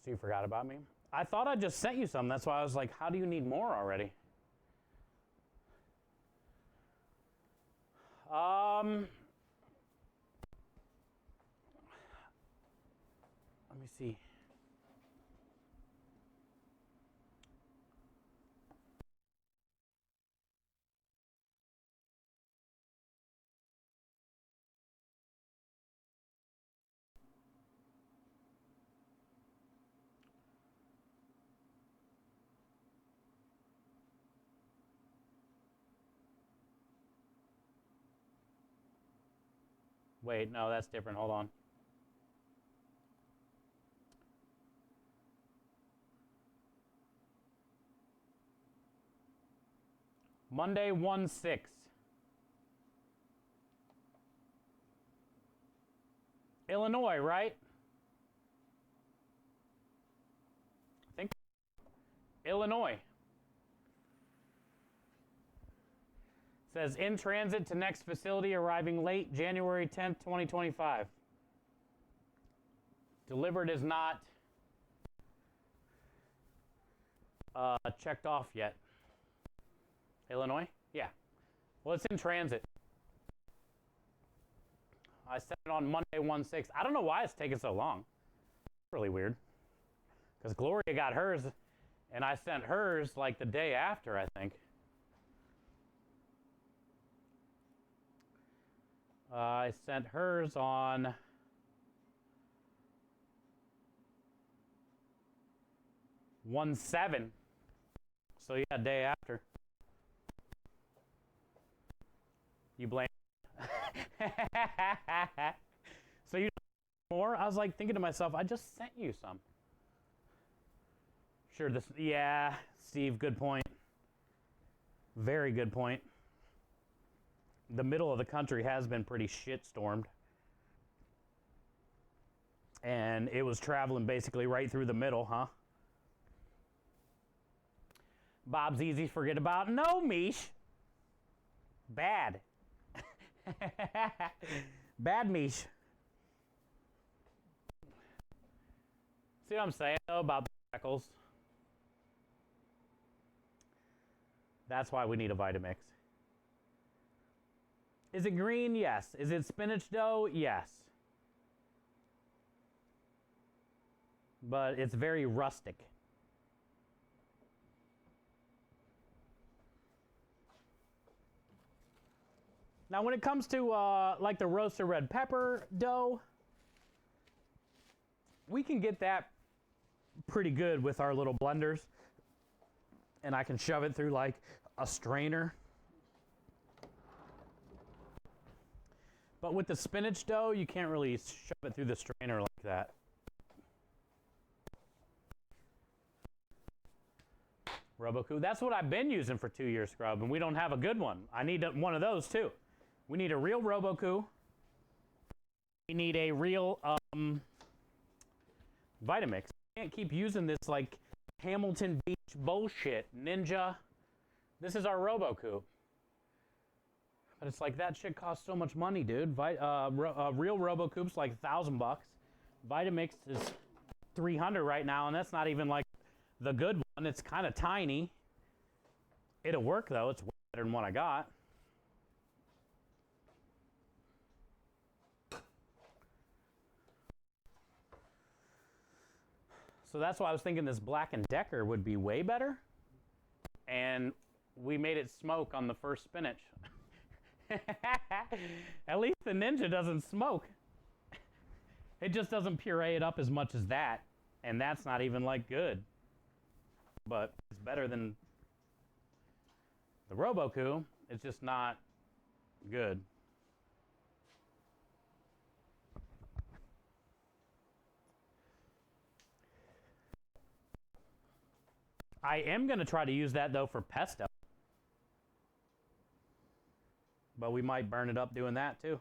So you forgot about me? I thought I just sent you some. That's why I was like, how do you need more already? Let me see. Wait, no, that's different. Hold on. Monday, 1/6. Illinois, right? I think Illinois. Says in transit to next facility, arriving late January 10th, 2025. Delivered is not. checked off yet. Illinois? Yeah. Well, it's in transit. I sent it on Monday 1/6. I don't know why it's taking so long. It's really weird. Because Gloria got hers, and I sent hers like the day after, I think. I sent hers on one 7. So yeah, day after. You blame. So you more? I was like thinking to myself, I just sent you some. Sure, yeah, Steve, good point. Very good point. The middle of the country has been pretty shitstormed. And it was traveling basically right through the middle, huh? Bob's easy, forget about. No, Mish. Bad. Bad Mish. See what I'm saying, though, about the freckles? That's why we need a Vitamix. Is it green? Yes. Is it spinach dough? Yes. But it's very rustic. Now, when it comes to like the roasted red pepper dough, we can get that pretty good with our little blenders. And I can shove it through like a strainer. But with the spinach dough, you can't really shove it through the strainer like that. Roboku, that's what I've been using for 2 years, Scrub, and we don't have a good one. I need one of those too. We need a real Roboku. We need a real Vitamix. We can't keep using this like Hamilton Beach bullshit. Ninja. This is our Roboku. But it's like that shit costs so much money, dude. Real Robocoup's like $1,000. Vitamix is $300 right now, and that's not even like the good one. It's kind of tiny. It'll work though. It's way better than what I got. So that's why I was thinking this Black & Decker would be way better. And we made it smoke on the first spinach. At least the Ninja doesn't smoke. It just doesn't puree it up as much as that. And that's not even like good. But it's better than the Roboku. It's just not good. I am going to try to use that, though, for pesto. But we might burn it up doing that, too.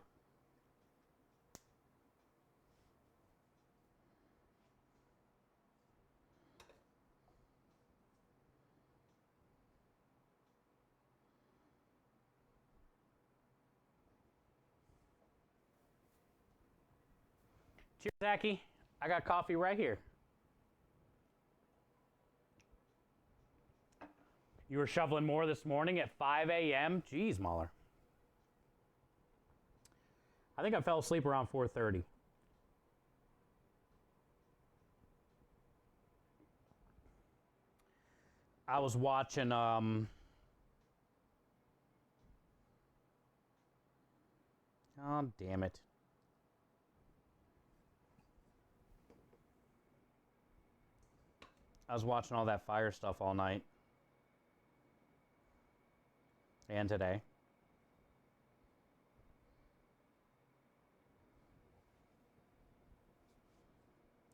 Cheers, Zachy. I got coffee right here. You were shoveling more this morning at 5 a.m.? Jeez, Mahler. I think I fell asleep around 4:30. I was watching, oh, damn it. I was watching all that fire stuff all night. And today.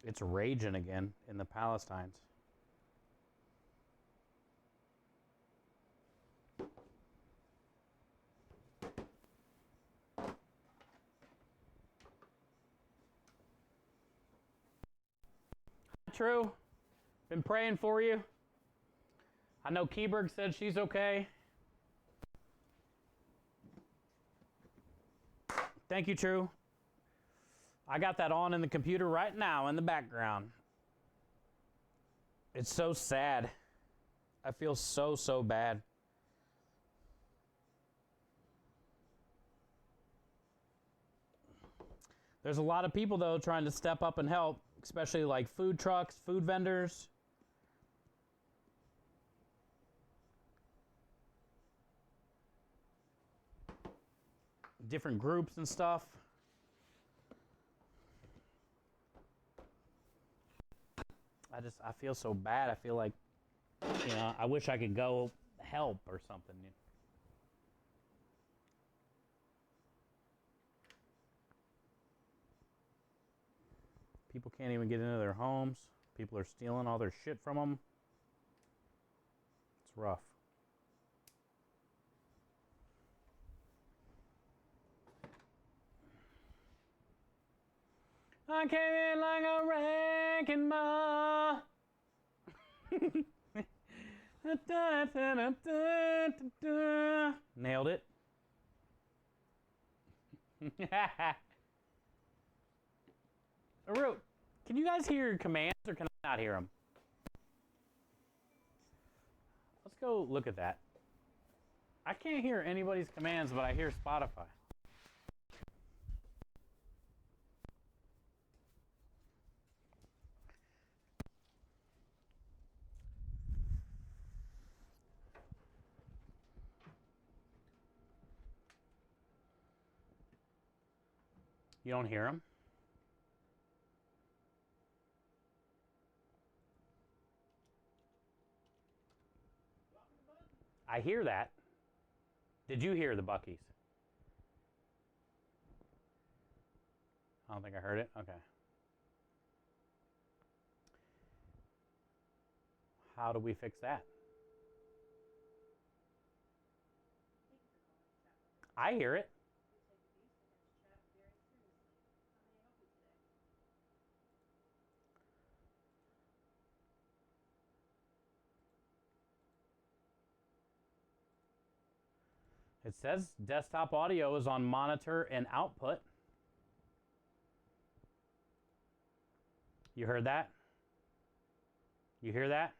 It's raging again in the Palestines. True. Been praying for you. I know Keyberg said she's okay. Thank you, True. I got that on in the computer right now in the background. It's so sad. I feel so bad. There's a lot of people, though, trying to step up and help, especially like food trucks, food vendors. Different groups and stuff. I feel so bad. I feel like, I wish I could go help or something. People can't even get into their homes. People are stealing all their shit from them. It's rough. I came in like a wrecking ball. Nailed it. Arut, can you guys hear commands or can I not hear them? Let's go look at that. I can't hear anybody's commands, but I hear Spotify. You don't hear them? I hear that. Did you hear the Buc-ee's? I don't think I heard it. Okay. How do we fix that? I hear it. It says desktop audio is on monitor and output. You heard that? You hear that?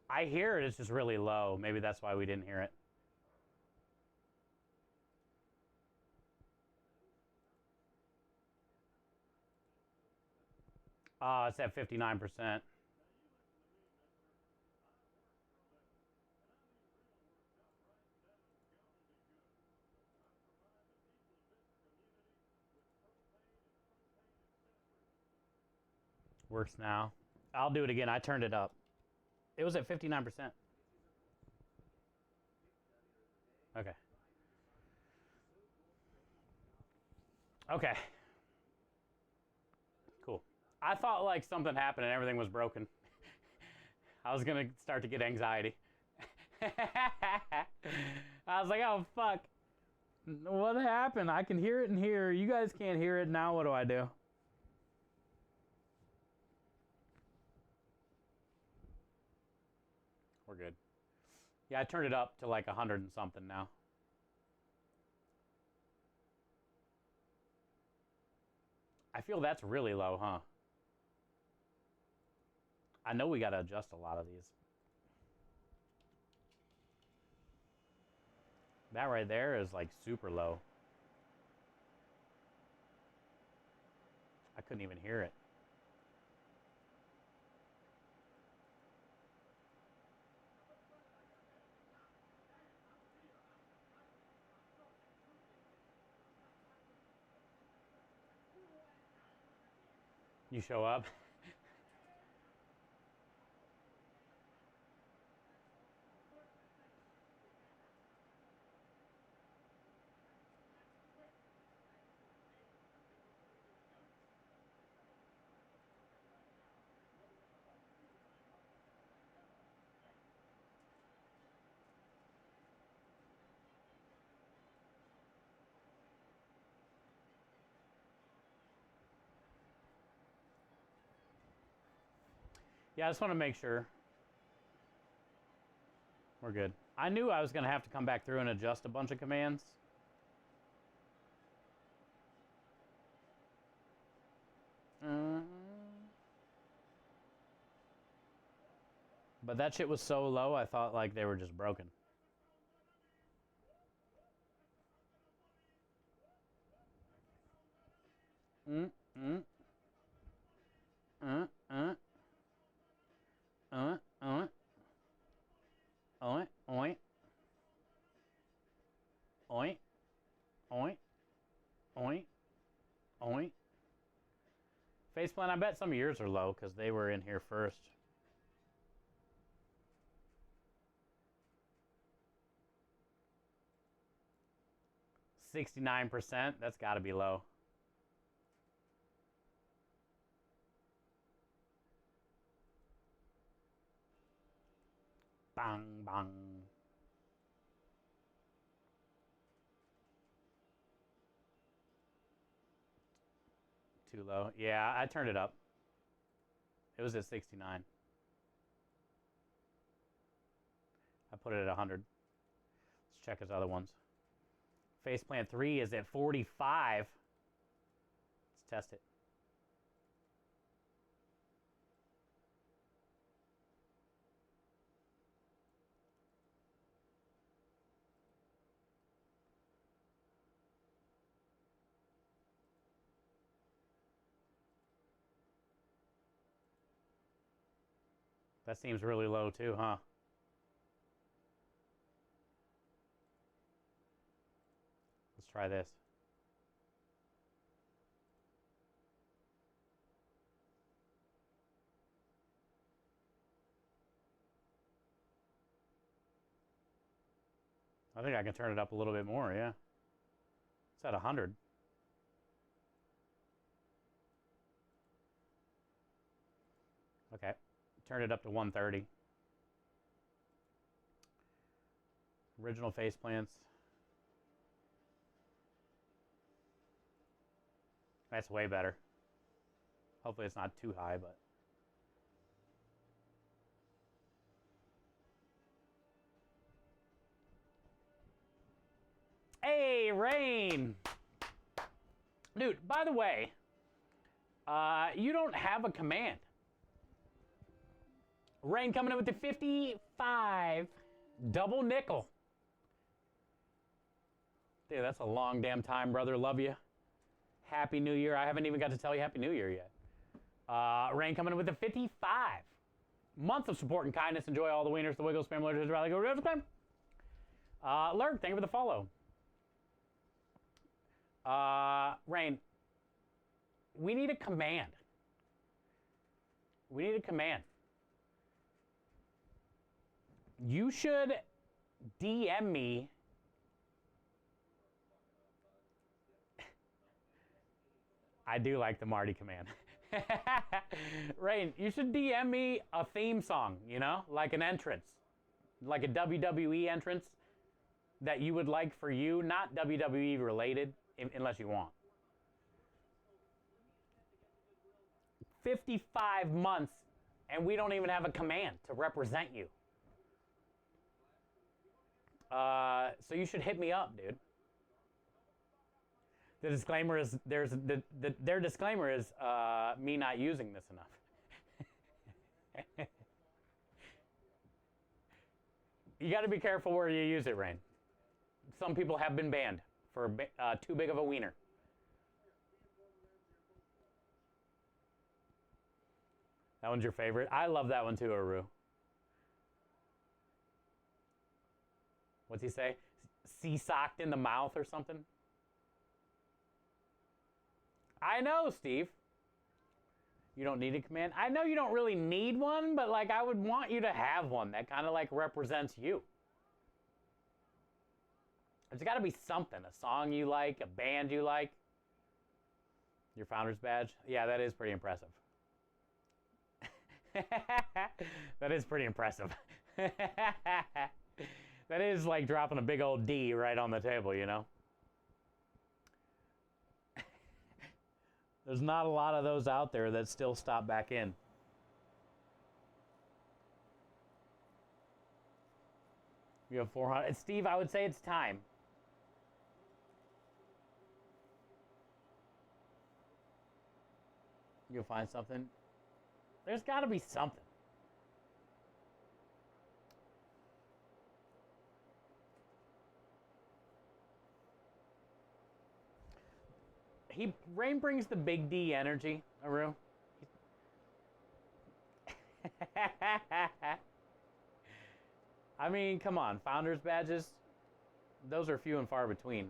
I hear it, it's just really low. Maybe that's why we didn't hear it. It's at 59%. Works now. I'll do it again. I turned it up. It was at 59%. Okay. Okay. Cool. I thought like something happened and everything was broken. I was going to start to get anxiety. I was like, oh, fuck. What happened? I can hear it in here. You guys can't hear it. Now what do I do? We're good. Yeah, I turned it up to like 100 and something now. I feel that's really low, huh? I know we got to adjust a lot of these. That right there is like super low. I couldn't even hear it. You show up. Yeah, I just want to make sure. We're good. I knew I was going to have to come back through and adjust a bunch of commands. But that shit was so low, I thought like they were just broken. Oink, oink, oink, oink, oink, oink, oink. Faceplant, I bet some of yours are low because they were in here first. $69%, that's got to be low. Bang, bang. Too low. Yeah, I turned it up. It was at 69. I put it at 100. Let's check his other ones. Faceplant 3 is at 45. Let's test it. That seems really low too, huh? Let's try this. I think I can turn it up a little bit more, yeah. It's at 100. Okay. Turn it up to 130. Original faceplants. That's way better. Hopefully it's not too high, but. Hey, Rain! Dude, by the way, you don't have a command. Rain coming in with the 55 double nickel. Dude, that's a long damn time, brother. Love you. Happy New Year. I haven't even got to tell you Happy New Year yet. Rain coming in with the 55 month of support and kindness. Enjoy all the wieners, the Wiggles, spam alerts, rally, go, spam. Lurk, thank you for the follow. Rain, we need a command. We need a command. You should DM me. I do like the Marty command. Rain, you should DM me a theme song, you know, like an entrance, like a WWE entrance that you would like for you, not WWE related, unless you want. 55 months, and we don't even have a command to represent you. So you should hit me up, dude. The disclaimer is their disclaimer is me not using this enough. You got to be careful where you use it, Rain. Some people have been banned for too big of a wiener. That one's your favorite? I love that one too, Aru. What's he say? Sea-socked in the mouth or something? I know, Steve. You don't need a command. I know you don't really need one, but like I would want you to have one that kind of like represents you. There's got to be something, a song you like, a band you like. Your founder's badge? Yeah, that is pretty impressive. That is pretty impressive. That is like dropping a big old D right on the table, you know? There's not a lot of those out there that still stop back in. You have 400. Steve, I would say it's time. You'll find something. There's got to be something. Rain brings the big D energy, Aru. I mean, come on, founders badges, those are few and far between.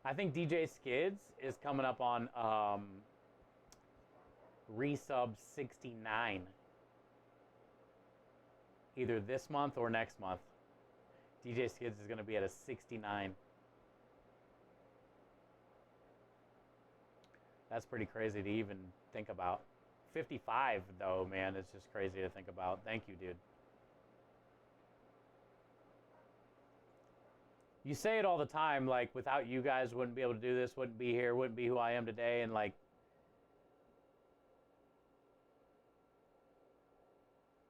I think DJ Skids is coming up on resub 69, either this month or next month. DJ Skids is going to be at a 69. That's pretty crazy to even think about. 55, though, man, is just crazy to think about. Thank you, dude. You say it all the time, like, without you guys, wouldn't be able to do this, wouldn't be here, wouldn't be who I am today, and, like,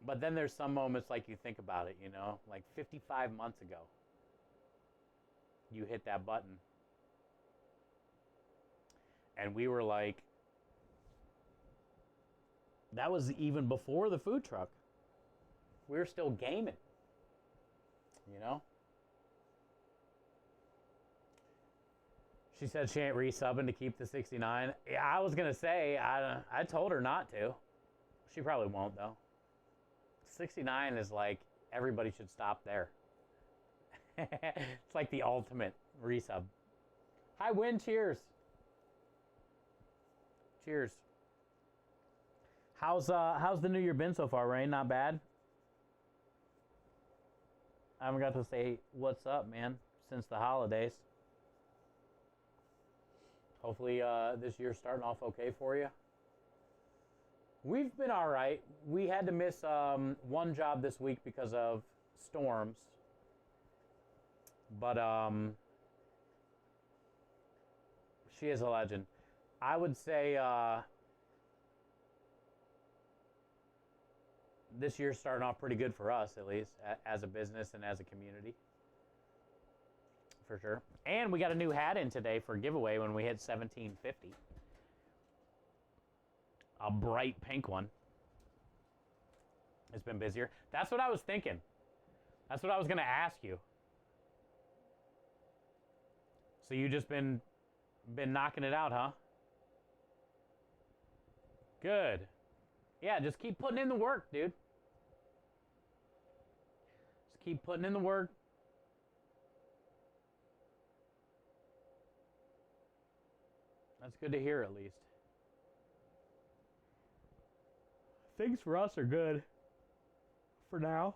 but then there's some moments, like, you think about it, you know? Like, 55 months ago, you hit that button. And we were like, that was even before the food truck. We were still gaming, you know? She said she ain't resubbing to keep the 69. Yeah, I was going to say, I told her not to. She probably won't, though. 69 is like, everybody should stop there. It's like the ultimate resub. Hi, Win, cheers. Cheers. How's the new year been so far, Rain? Not bad? I haven't got to say what's up, man, since the holidays. Hopefully this year's starting off okay for you. We've been all right. We had to miss one job this week because of storms. But she is a legend. I would say this year's starting off pretty good for us, at least, as a business and as a community. For sure. And we got a new hat in today for giveaway when we hit 1750. A bright pink one. It's been busier. That's what I was thinking. That's what I was going to ask you. So you just been knocking it out, huh? Good. Yeah, just keep putting in the work, dude. Just keep putting in the work. That's good to hear, at least. Things for us are good. For now.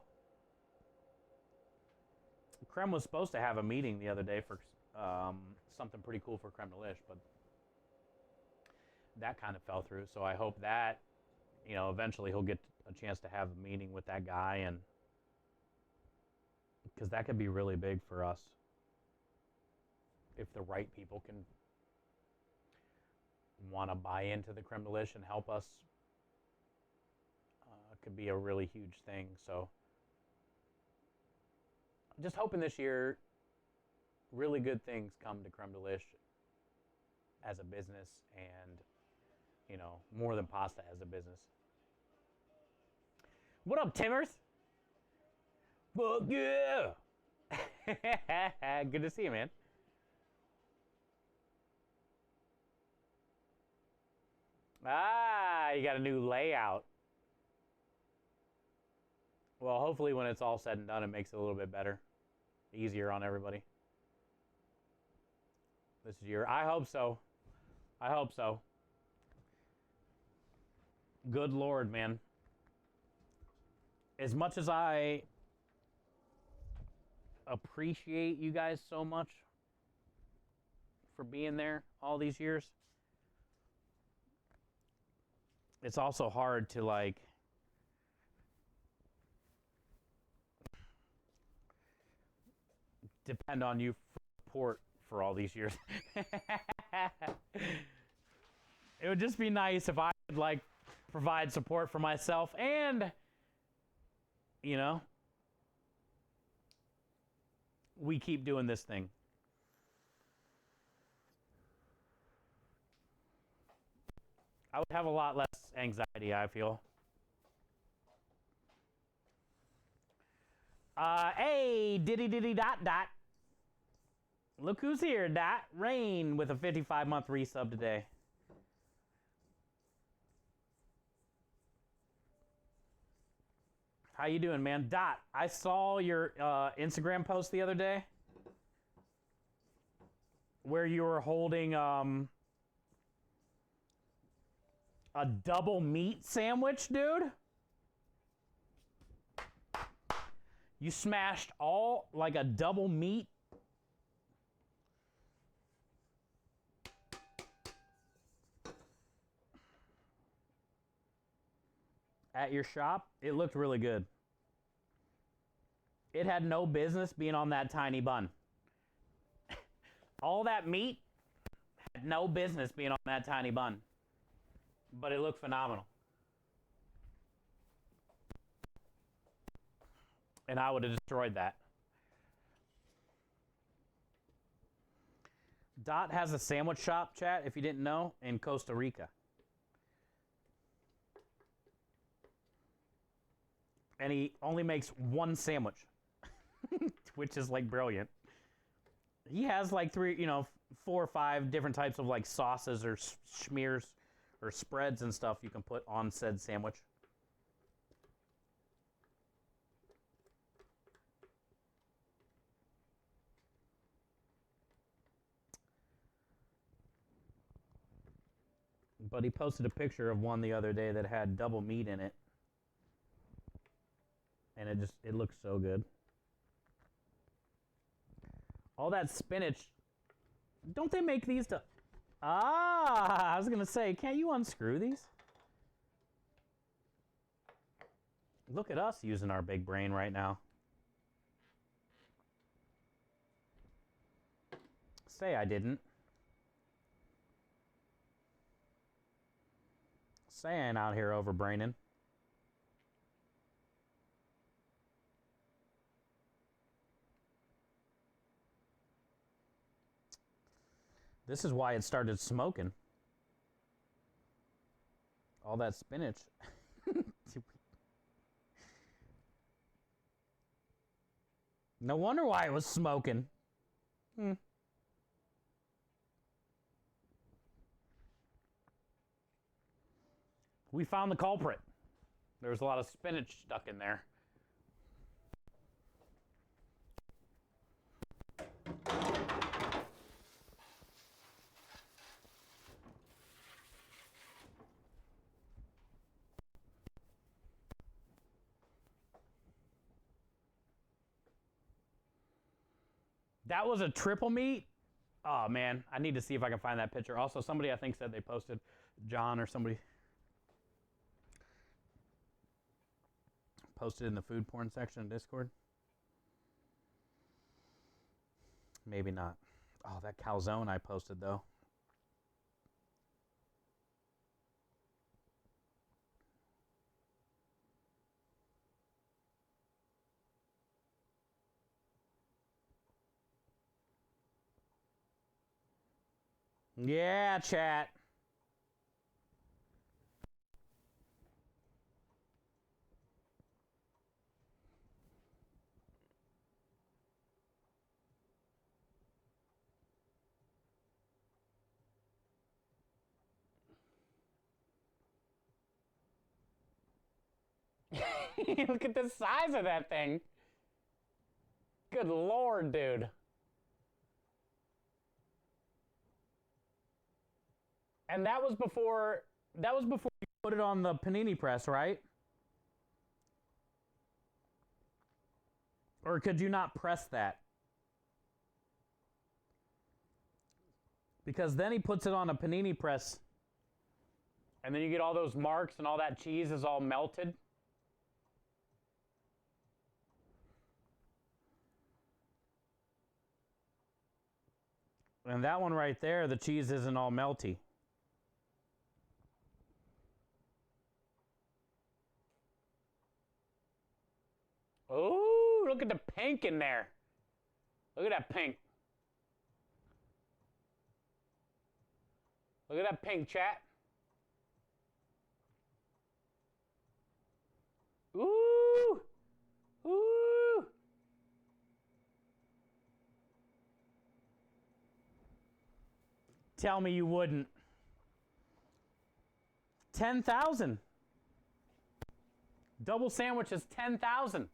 Creme was supposed to have a meeting the other day for something pretty cool for Creme de Lish, but that kind of fell through. So I hope that, you know, eventually he'll get a chance to have a meeting with that guy, and because that could be really big for us if the right people can want to buy into the Creme de Lish and help us. Could be a really huge thing. So I'm just hoping this year really good things come to Creme de Lish as a business, and, you know, more than pasta as a business. What up, Timmers? Fuck yeah! Good to see you, man. Ah, you got a new layout. Well, hopefully when it's all said and done, it makes it a little bit better. Easier on everybody. This year. I hope so. I hope so. Good Lord, man. As much as I appreciate you guys so much for being there all these years, it's also hard to, like, depend on you for support for all these years. It would just be nice if I could, like, provide support for myself and, you know, we keep doing this thing. I would have a lot less anxiety, I feel. Hey, diddy diddy dot dot. Look who's here, Dot. Rain with a 55-month resub today. How you doing, man? Dot, I saw your Instagram post the other day where you were holding a double meat sandwich, dude. You smashed all, like a double meat. At your shop, it looked really good. It had no business being on that tiny bun. All that meat had no business being on that tiny bun. But it looked phenomenal. And I would have destroyed that. Dot has a sandwich shop, chat, if you didn't know, in Costa Rica. And he only makes one sandwich, which is like brilliant. He has like 4 or 5 different types of like sauces or smears or spreads and stuff you can put on said sandwich. But he posted a picture of one the other day that had double meat in it. And it looks so good. All that spinach. Don't they make these to... I was going to say, can't you unscrew these? Look at us using our big brain right now. Say I didn't. Say I ain't out here overbraining. This is why it started smoking. All that spinach. No wonder why it was smoking. We found the culprit. There was a lot of spinach stuck in there. That was a triple meat? Oh, man. I need to see if I can find that picture. Also, somebody I think said they posted, John or somebody, posted in the food porn section of Discord. Maybe not. Oh, that calzone I posted, though. Yeah, chat. Look at the size of that thing. Good Lord, dude. And that was before you put it on the panini press, right? Or could you not press that? Because then he puts it on a panini press and then you get all those marks and all that cheese is all melted. And that one right there, the cheese isn't all melty. Oh, look at the pink in there. Look at that pink. Look at that pink, chat. tell me you wouldn't. 10,000. Double sandwich is 10,000.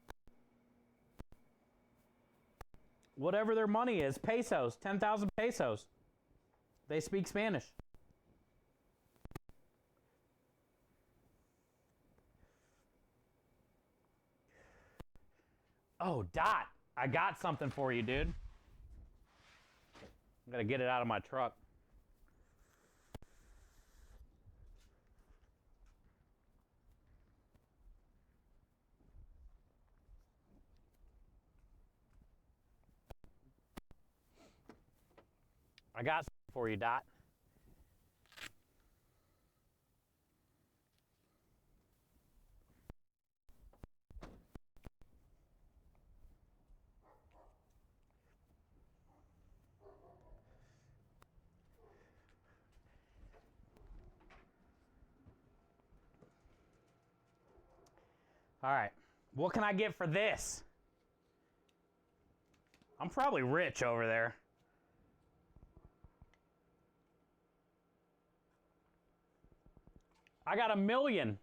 Whatever their money is, pesos, 10,000 pesos. They speak Spanish. Oh, Dot, I got something for you, dude. I'm gonna get it out of my truck. I got something for you, Dot. All right, what can I get for this? I'm probably rich over there. I got 1 million.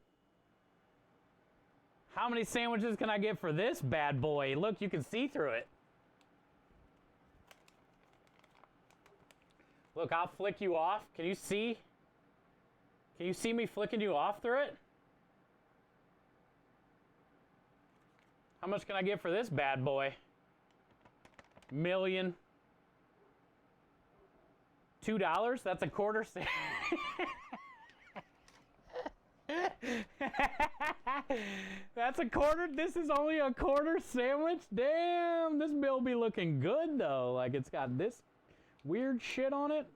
How many sandwiches can I get for this bad boy? Look, you can see through it. Look, I'll flick you off. Can you see? Can you see me flicking you off through it? How much can I get for this bad boy? 1 million. $2? That's a quarter sandwich. That's a quarter. This is only a quarter sandwich. Damn, this bill be looking good though. Like it's got this weird shit on it.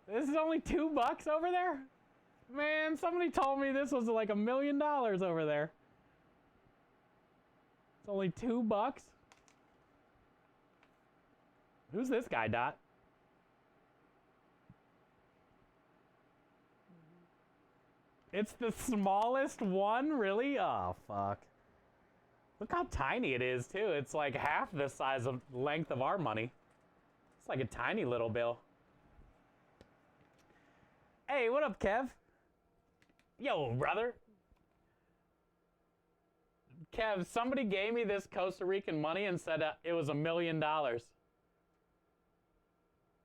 This is only $2 over there. Man, somebody told me this was like $1 million over there. It's only $2. Who's this guy, Dot? It's the smallest one, really? Oh, fuck. Look how tiny it is, too. It's like half the size of length of our money. It's like a tiny little bill. Hey, what up, Kev? Yo, brother. Kev, somebody gave me this Costa Rican money and said it was $1 million.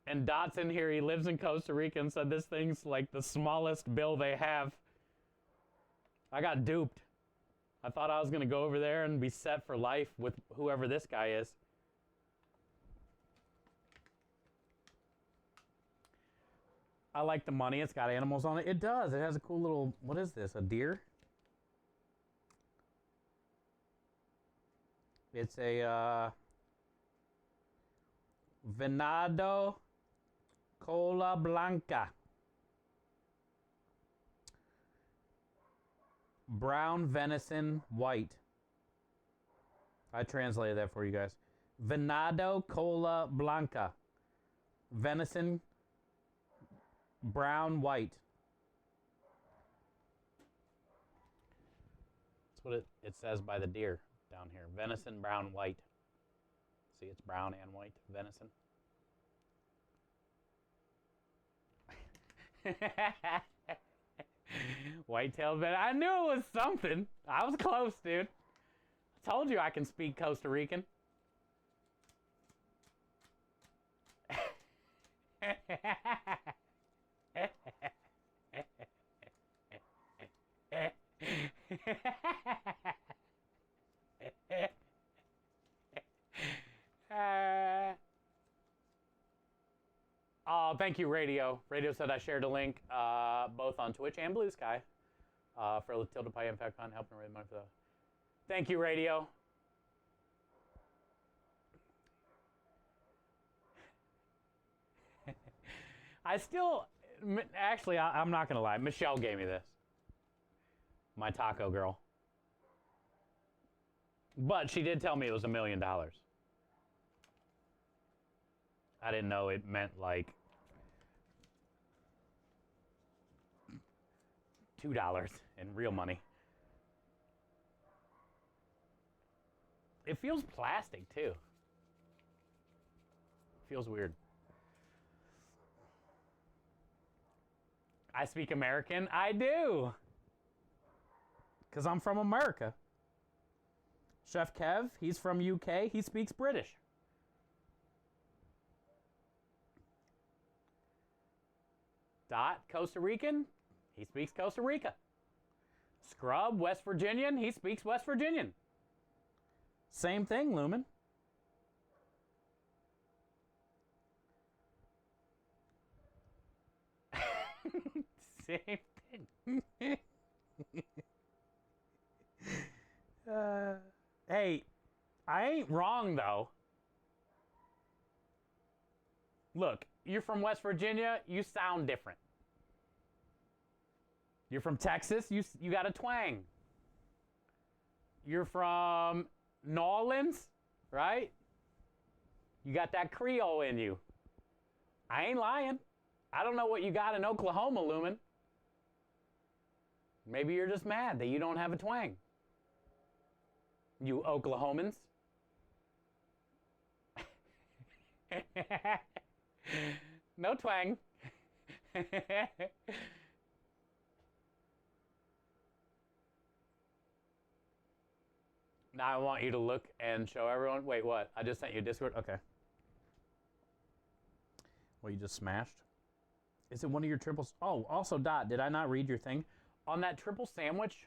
And Dot's in here. He lives in Costa Rica and said this thing's like the smallest bill they have. I got duped. I thought I was going to go over there and be set for life with whoever this guy is. I like the money. It's got animals on it. It does. It has a cool little, what is this, a deer? It's a Venado Cola Blanca. Brown venison white. I translated that for you guys. Venado Cola Blanca. Venison brown white. That's what it says by the deer down here. Venison brown white. See, it's brown and white. Venison. White-tailed venison. I knew it was something. I was close, dude. I told you I can speak Costa Rican. Oh, thank you, Radio. Radio said I shared a link both on Twitch and Blue Sky for Tilda Pie Impact Fund, helping raise money for the... Thank you, Radio. I still... Actually, I'm not going to lie. Michelle gave me this. My taco girl. But she did tell me it was $1 million. I didn't know it meant like $2 in real money. It feels plastic too. Feels weird. I speak American. I do. Because I'm from America. Chef Kev, he's from UK. He speaks British. Dot, Costa Rican. He speaks Costa Rica. Scrub, West Virginian. He speaks West Virginian. Same thing, Lumen. Same thing. Hey, I ain't wrong, though. Look, you're from West Virginia, you sound different. You're from Texas, you got a twang. You're from New Orleans, right? You got that Creole in you. I ain't lying. I don't know what you got in Oklahoma, Lumen. Maybe you're just mad that you don't have a twang. You Oklahomans. No twang. Now I want you to look and show everyone. Wait, what? I just sent you Discord? Okay. Well, you just smashed? Is it one of your triples? Oh, also, Dot, did I not read your thing? On that triple sandwich,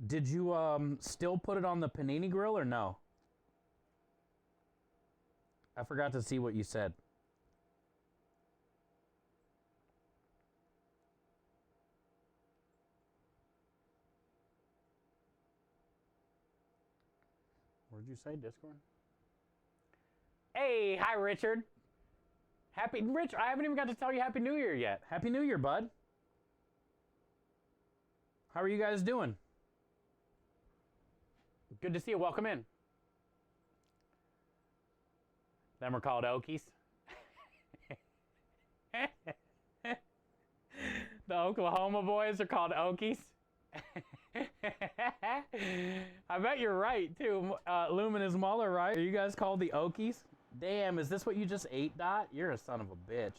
did you still put it on the panini grill or no? I forgot to see what you said. What'd you say, Discord? Hey, hi, Richard. Rich, I haven't even got to tell you Happy New Year yet. Happy New Year, bud. How are you guys doing? Good to see you. Welcome in. Them are called Okies. The Oklahoma boys are called Okies. I bet you're right, too. Lumen is Muller, right? Are you guys called the Okies? Damn, is this what you just ate, Dot? You're a son of a bitch.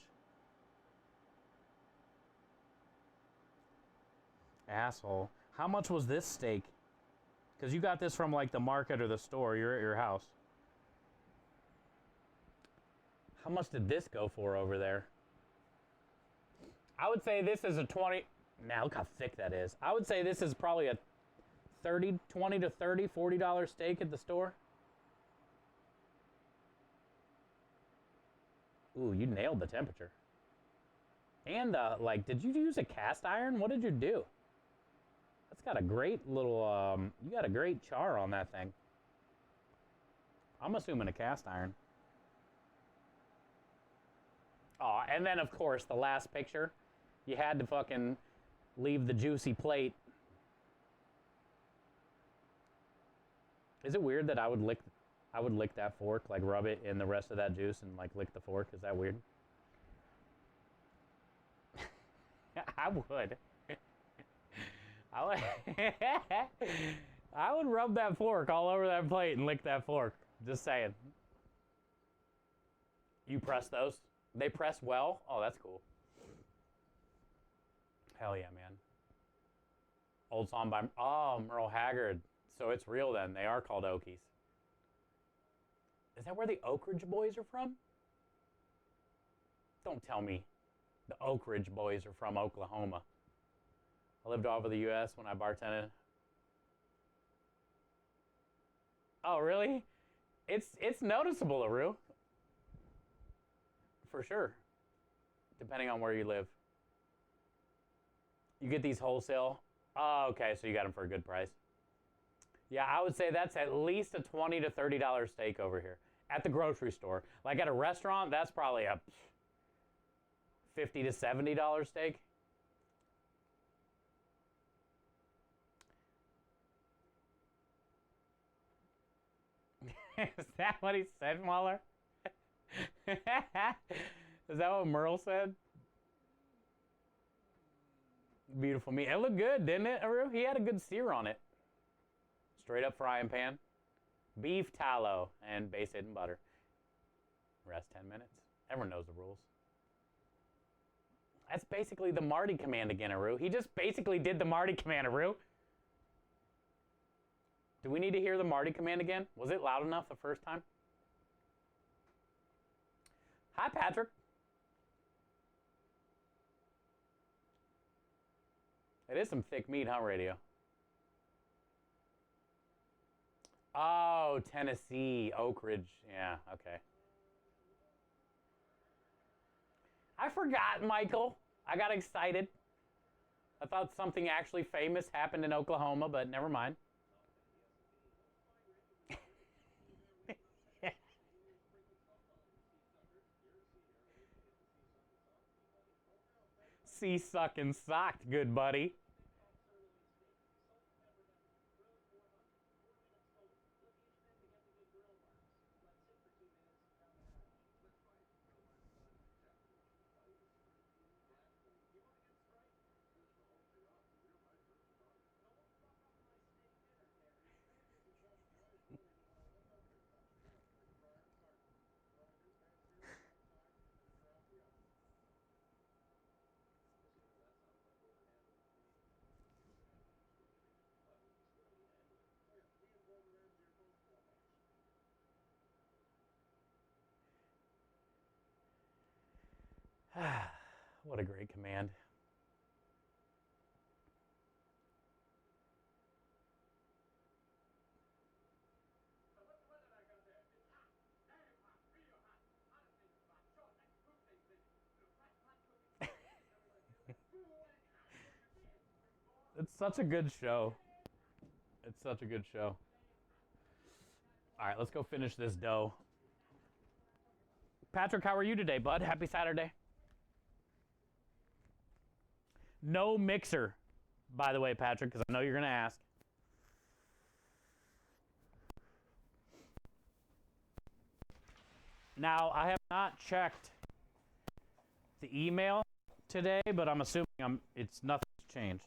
Asshole. How much was this steak? Because you got this from, like, the market or the store. You're at your house. How much did this go for over there? I would say this is a 20... Now, look how thick that is. I would say this is probably a $20 to $30, $40 steak at the store. Ooh, you nailed the temperature. And, like, did you use a cast iron? What did you do? That's got a great little, you got a great char on that thing. I'm assuming a cast iron. Oh, and then, of course, the last picture. You had to fucking leave the juicy plate. Is it weird that I would lick that fork, like rub it in the rest of that juice and like lick the fork? Is that weird? I would. I would rub that fork all over that plate and lick that fork. Just saying. You press those? They press well? Oh, that's cool. Hell yeah, man. Old song by Merle Haggard. So it's real then. They are called Okies. Is that where the Oak Ridge Boys are from? Don't tell me the Oak Ridge Boys are from Oklahoma. I lived all over the U.S. when I bartended. Oh, really? It's noticeable, Aru. For sure. Depending on where you live. You get these wholesale. Oh, okay, so you got them for a good price. Yeah, I would say that's at least a $20 to $30 steak over here. At the grocery store. Like at a restaurant, that's probably a $50 to $70 steak. Is that what he said, Muller? Is that what Merle said? Beautiful meat. It looked good, didn't it, Aru? He had a good sear on it. Straight up frying pan. Beef tallow and base it in butter. Rest 10 minutes. Everyone knows the rules. That's basically the Marty command again, Aru. He just basically did the Marty command, Aru. Do we need to hear the Marty command again? Was it loud enough the first time? Hi, Patrick. It is some thick meat, huh, radio? Oh, Tennessee, Oak Ridge. Yeah, okay. I forgot, Michael. I got excited. I thought something actually famous happened in Oklahoma, but never mind. See sucking socked, good buddy. What a great command. It's such a good show. It's such a good show. All right, let's go finish this dough. Patrick, how are you today, bud? Happy Saturday. No mixer, by the way, Patrick, because I know you're going to ask. Now, I have not checked the email today, but I'm assuming nothing's changed.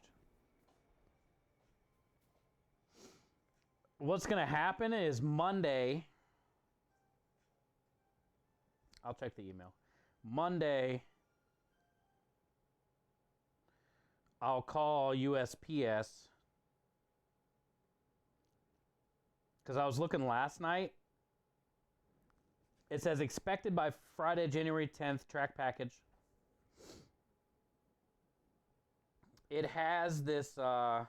What's going to happen is Monday, I'll check the email. Monday, I'll call USPS because I was looking last night. It says expected by Friday, January 10th, track package. It has this, and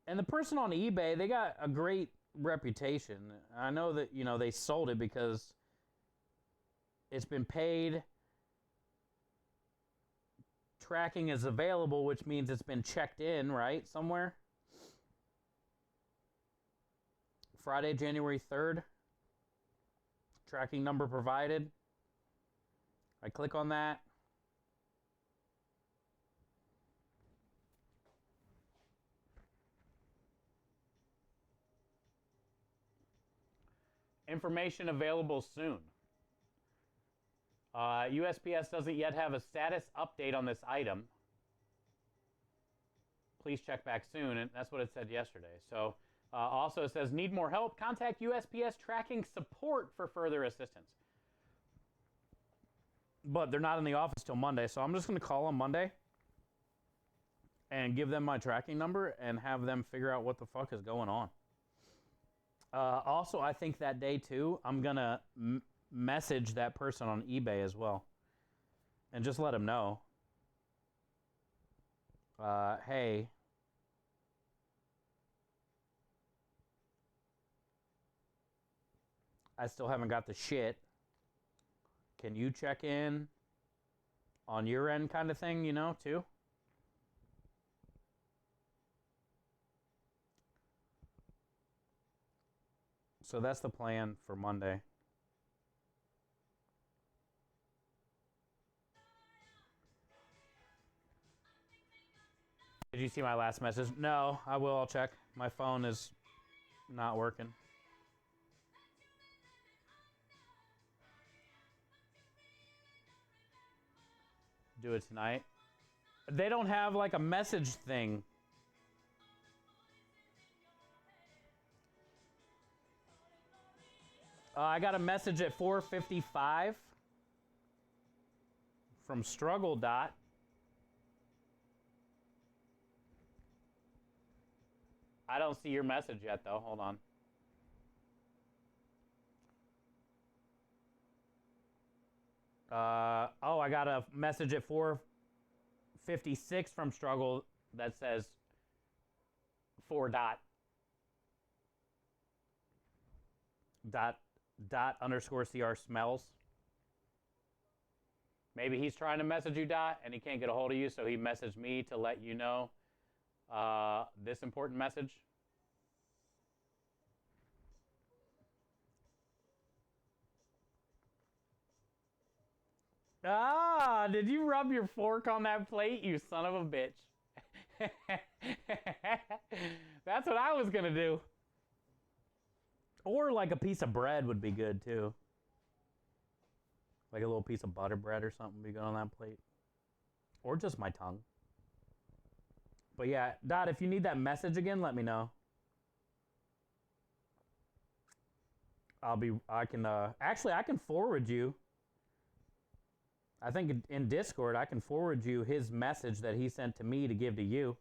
the person on eBay, they got a great reputation. I know that, they sold it because it's been paid. Tracking is available, which means it's been checked in, right, somewhere. Friday, January 3rd. Tracking number provided. I click on that. Information available soon. USPS doesn't yet have a status update on this item. Please check back soon, and that's what it said yesterday. So also it says, need more help? Contact USPS tracking support for further assistance. But they're not in the office till Monday, so I'm just going to call them Monday and give them my tracking number and have them figure out what the fuck is going on. Also, I think that day, too, I'm going to message that person on eBay as well and just let them know, hey, I still haven't got the shit. Can you check in on your end kind of thing, too? So that's the plan for Monday. Did you see my last message? No, I will. I'll check. My phone is not working. Do it tonight. They don't have like a message thing. I got a message at 4:55 from Struggle Dot. I don't see your message yet, though. Hold on. Oh, I got a message at 4:56 from Struggle that says 4 dot underscore CR smells. Maybe he's trying to message you, Dot, and he can't get a hold of you, so he messaged me to let you know this important message. Ah, did you rub your fork on that plate, you son of a bitch? That's what I was gonna do. Or like a piece of bread would be good too. Like a little piece of butter bread or something would be good on that plate. Or just my tongue. But yeah, Dot, if you need that message again, let me know. I can forward you. I think in Discord, I can forward you his message that he sent to me to give to you.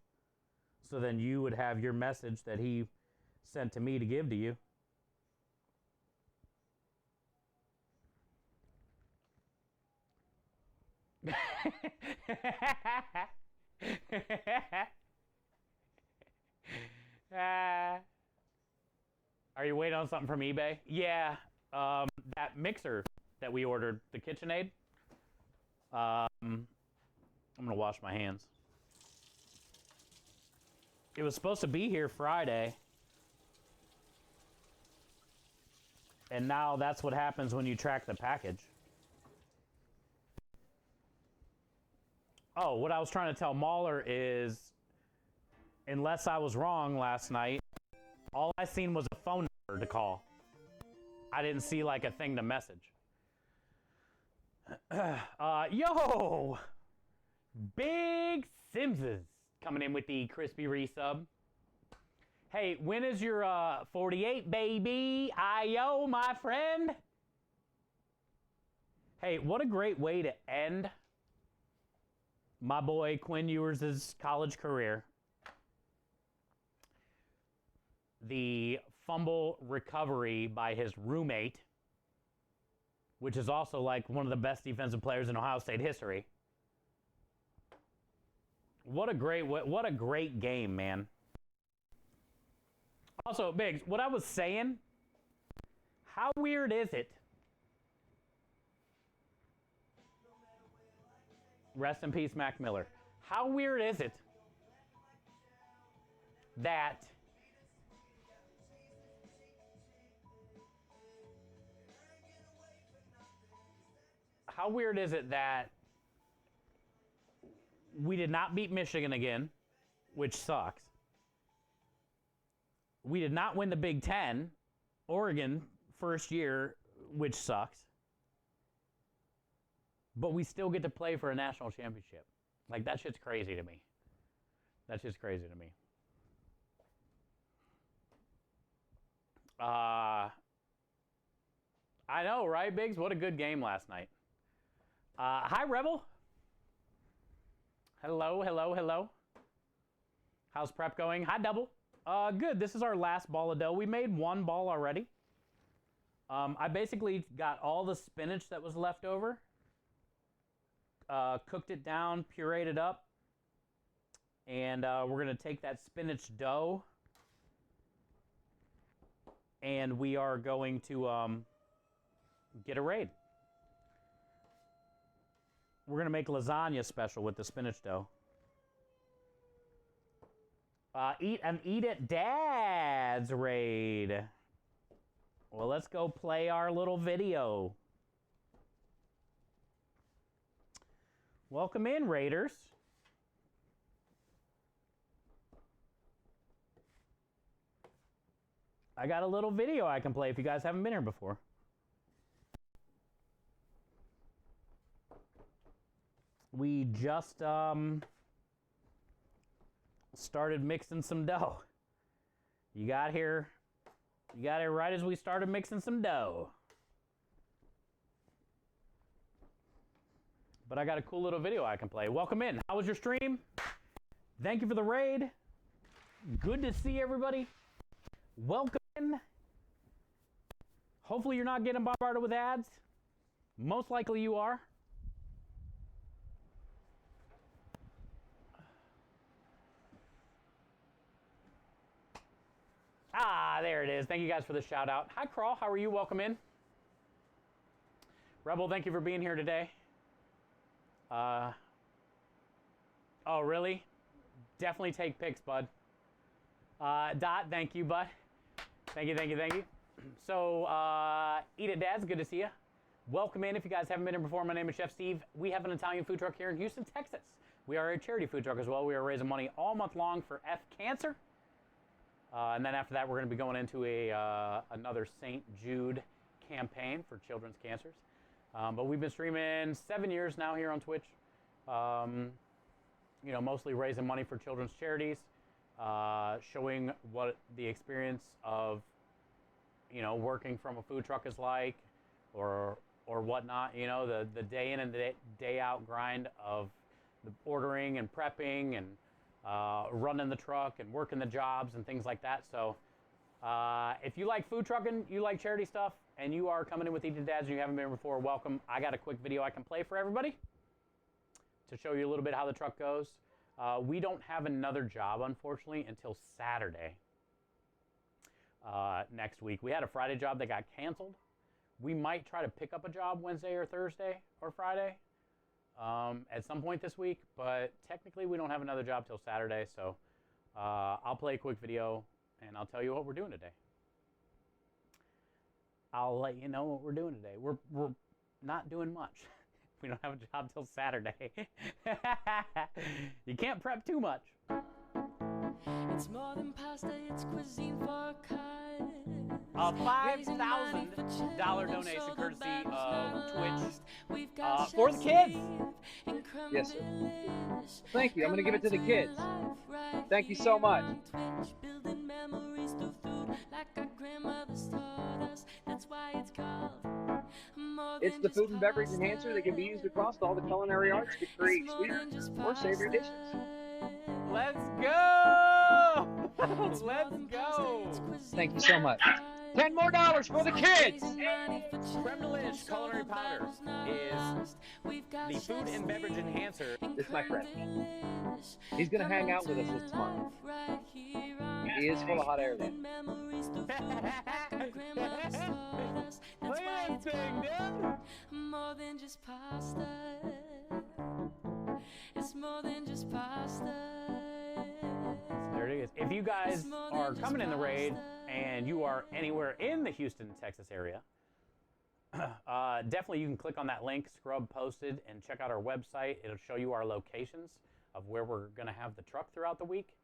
So then you would have your message that he sent to me to give to you. Are you waiting on something from eBay? Yeah, that mixer that we ordered, the KitchenAid. I'm gonna wash my hands. It was supposed to be here Friday. And now that's what happens when you track the package. Oh, what I was trying to tell Mahler is, unless I was wrong last night, all I seen was a phone number to call. I didn't see like a thing to message. Yo! Big Simses coming in with the crispy resub. Hey, when is your 48, baby? Ayo, my friend. Hey, what a great way to end my boy Quinn Ewers' college career. The fumble recovery by his roommate, which is also like one of the best defensive players in Ohio State history. What a great game, man. Also, Biggs, what I was saying, how weird is it? Rest in peace, Mac Miller. How weird is it that we did not beat Michigan again, which sucks. We did not win the Big Ten, Oregon, first year, which sucks. But we still get to play for a national championship. Like, that shit's crazy to me. That's just crazy to me. I know, right, Biggs? What a good game last night. Hi, Rebel. Hello. How's prep going? Hi, Double. Good. This is our last ball of dough. We made one ball already. I basically got all the spinach that was left over, cooked it down, pureed it up, and we're going to take that spinach dough, and we are going to get a raid. We're going to make lasagna special with the spinach dough. Eat it Dad's raid. Well, let's go play our little video. Welcome in, Raiders. I got a little video I can play if you guys haven't been here before. We just started mixing some dough. You got here right as we started mixing some dough. but I got a cool little video I can play. Welcome in. How was your stream? Thank you for the raid. Good to see everybody. Welcome in. Hopefully you're not getting bombarded with ads. Most likely you are. Ah, there it is. Thank you guys for the shout out. Hi, Crawl. How are you? Welcome in. Rebel, thank you for being here today. Oh, really? Definitely take pics, bud. Dot, thank you, bud. Thank you, thank you, thank you. So, Eat It Dads, good to see you. Welcome in. If you guys haven't been here before, my name is Chef Steve. We have an Italian food truck here in Houston, Texas. We are a charity food truck as well. We are raising money all month long for F Cancer. And then after that, we're going to be going into another St. Jude campaign for children's cancers. But we've been streaming 7 years now here on Twitch. You know, mostly raising money for children's charities, showing what the experience of, you know, working from a food truck is like, or whatnot. You know, the day in and day out grind of the ordering and prepping and running the truck and working the jobs and things like that. So if you like food trucking, you like charity stuff, and you are coming in with Eat It Dads and you haven't been here before, welcome. I got a quick video I can play for everybody to show you a little bit how the truck goes. We don't have another job, unfortunately, until Saturday next week. We had a Friday job that got canceled. We might try to pick up a job Wednesday or Thursday or Friday at some point this week, but technically we don't have another job till Saturday, so I'll play a quick video and I'll tell you what we're doing today. I'll let you know what we're doing today. We're not doing much. We don't have a job till Saturday. You can't prep too much. It's more than pasta, it's cuisine for a cut. A $5,000 donation courtesy of Twitch for the kids. Yes, sir. Thank you. I'm going to give it to the kids. Thank you so much. It's the food and beverage enhancer that can be used across all the culinary arts to create sweeter or savory dishes. Let's go! Let's go! Thank you so much. $10 more for the kids! Creme Delish Culinary Powder is the food and beverage enhancer. This is my friend. He's going to hang out with us this month. He is full of hot air, though. Look at this thing, dude! More than just pasta. It's more than just pasta. There it is. If you guys are coming in the raid and you are anywhere in the Houston, Texas area, definitely you can click on that link, Scrub posted, and check out our website. It'll show you our locations of where we're going to have the truck throughout the week.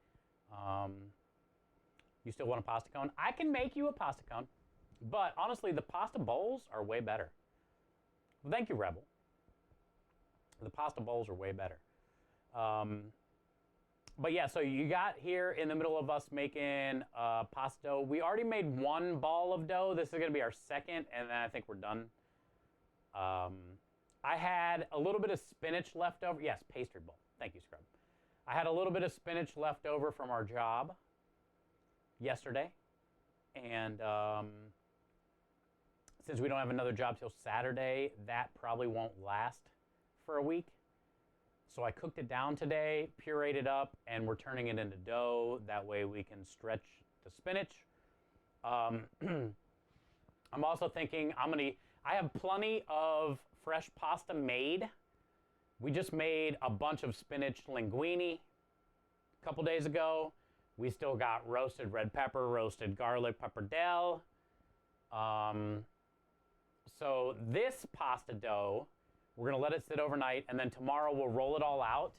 You still want a pasta cone? I can make you a pasta cone, but honestly, the pasta bowls are way better. Well, thank you, Rebel. The pasta bowls are way better. But yeah, so you got here in the middle of us making pasta dough. We already made one ball of dough. This is going to be our second, and then I think we're done. I had a little bit of spinach left over. Yes, pastry bowl. Thank you, Scrub. I had a little bit of spinach left over from our job yesterday. And since we don't have another job till Saturday, that probably won't last for a week. So I cooked it down today, pureed it up, and we're turning it into dough. That way we can stretch the spinach. I'm also thinking I have plenty of fresh pasta made. We just made a bunch of spinach linguine a couple days ago. We still got roasted red pepper, roasted garlic, pappardelle. So this pasta dough, we're going to let it sit overnight, and then tomorrow we'll roll it all out,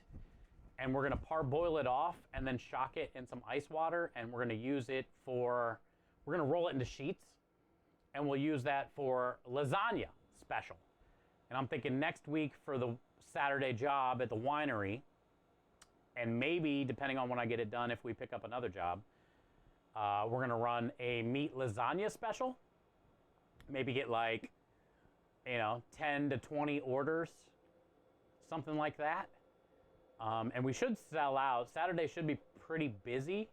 and we're going to parboil it off and then shock it in some ice water, and we're going to use it for, we're going to roll it into sheets, and we'll use that for lasagna special. And I'm thinking next week for the Saturday job at the winery, and maybe, depending on when I get it done, if we pick up another job, we're going to run a meat lasagna special. Maybe get like, 10 to 20 orders. something like that. And we should sell out. Saturday should be pretty busy.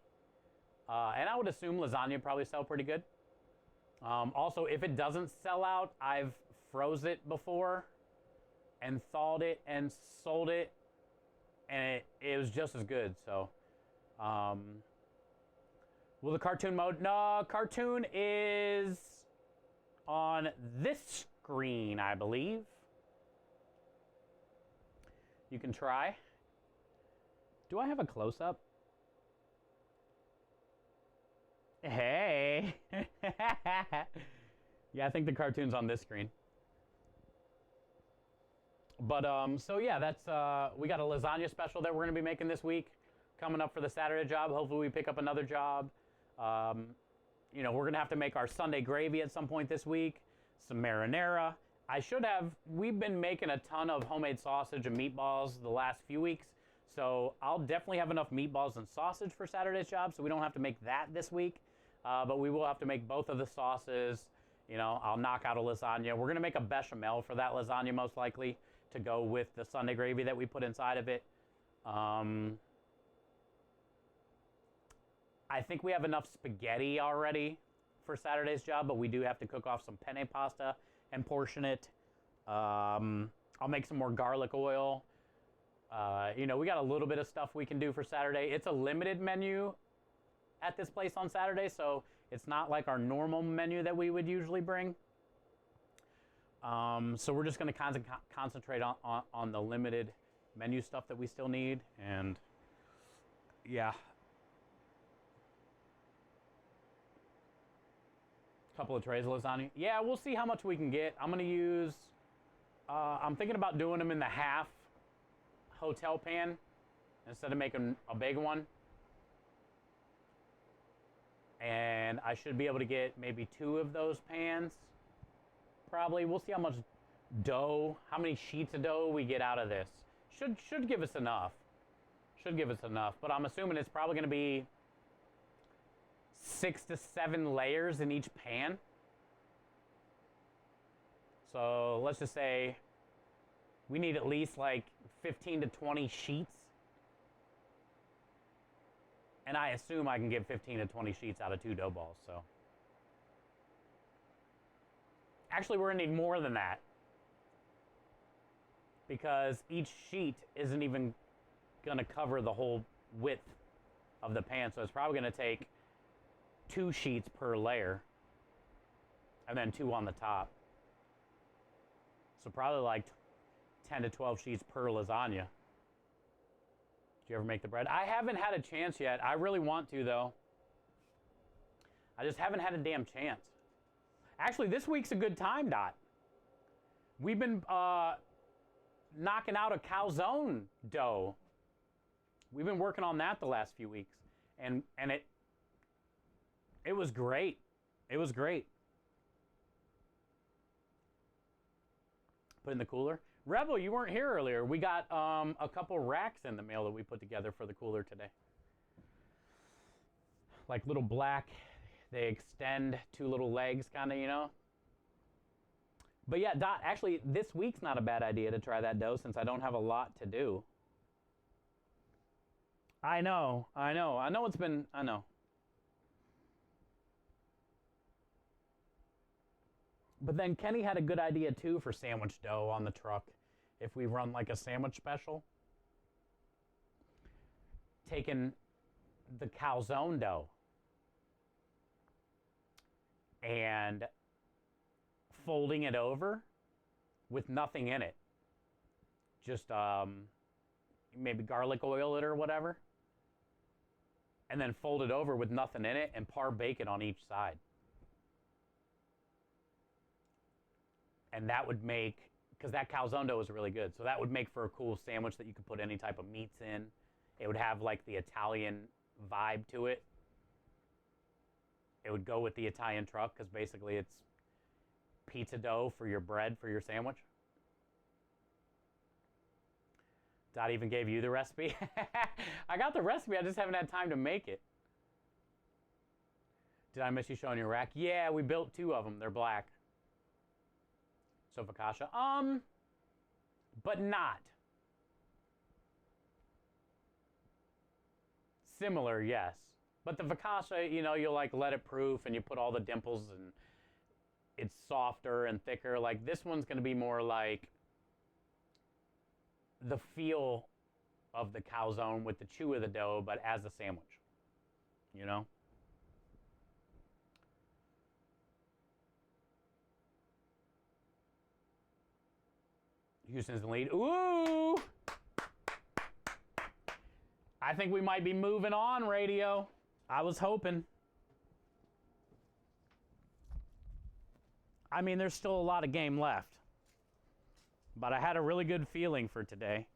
And I would assume lasagna probably sell pretty good. Also, if it doesn't sell out, I've froze it before and thawed it and sold it, and it was just as good. So, will the cartoon mode? No, cartoon is on this screen, I believe. You can try. Do I have a close-up? Hey. Yeah, I think the cartoon's on this screen. But, so yeah, that's, we got a lasagna special that we're going to be making this week coming up for the Saturday job. Hopefully we pick up another job. You know, we're going to have to make our Sunday gravy at some point this week, some marinara. We've been making a ton of homemade sausage and meatballs the last few weeks. So I'll definitely have enough meatballs and sausage for Saturday's job, so we don't have to make that this week. But we will have to make both of the sauces. You know, I'll knock out a lasagna. We're going to make a bechamel for that lasagna most likely to go with the Sunday gravy that we put inside of it. I think we have enough spaghetti already for Saturday's job, but we do have to cook off some penne pasta and portion it. I'll make some more garlic oil. You know, we got a little bit of stuff we can do for Saturday. It's a limited menu at this place on Saturday, so it's not like our normal menu that we would usually bring. So we're just going to concentrate on the limited menu stuff that we still need, and yeah. Couple of trays of lasagna. Yeah, we'll see how much we can get. I'm going to use, I'm thinking about doing them in the half hotel pan instead of making a big one. And I should be able to get maybe 2 of those pans. Probably. We'll see how much dough, how many sheets of dough we get out of this. Should give us enough. Should give us enough. But I'm assuming it's probably going to be 6 to 7 layers in each pan. So let's just say we need at least like 15 to 20 sheets. And I assume I can get 15 to 20 sheets out of 2 dough balls, so. Actually, we're gonna need more than that, because each sheet isn't even gonna cover the whole width of the pan, so it's probably gonna take 2 sheets per layer, and then 2 on the top. So probably like 10 to 12 sheets per lasagna. Did you ever make the bread? I haven't had a chance yet. I really want to, though. I just haven't had a damn chance. Actually, this week's a good time, Dot. We've been knocking out a calzone dough. We've been working on that the last few weeks, and it was great. It was great. Put in the cooler. Rebel, you weren't here earlier. We got a couple racks in the mail that we put together for the cooler today. Like little black, they extend 2 little legs, kind of, you know. But yeah, Dot, actually, this week's not a bad idea to try that dough since I don't have a lot to do. I know it's been, I know. But then Kenny had a good idea too for sandwich dough on the truck. If we run like a sandwich special, taking the calzone dough and folding it over with nothing in it. Just maybe garlic oil it or whatever. And then fold it over with nothing in it and par bacon on each side. And that would make, because that calzone dough is really good, so that would make for a cool sandwich that you could put any type of meats in. It would have like the Italian vibe to it. It would go with the Italian truck because basically it's pizza dough for your bread for your sandwich. Dot even gave you the recipe. I got the recipe, I just haven't had time to make it. Did I miss you showing your rack? Yeah, we built 2 of them. They're black. So Fakasha, but not. Similar, yes. But the focaccia, you know, you'll like let it proof and you put all the dimples and it's softer and thicker. Like this one's going to be more like the feel of the calzone with the chew of the dough, but as a sandwich, you know? Houston's in the lead. Ooh! I think we might be moving on, radio. I was hoping. I mean, there's still a lot of game left. But I had a really good feeling for today.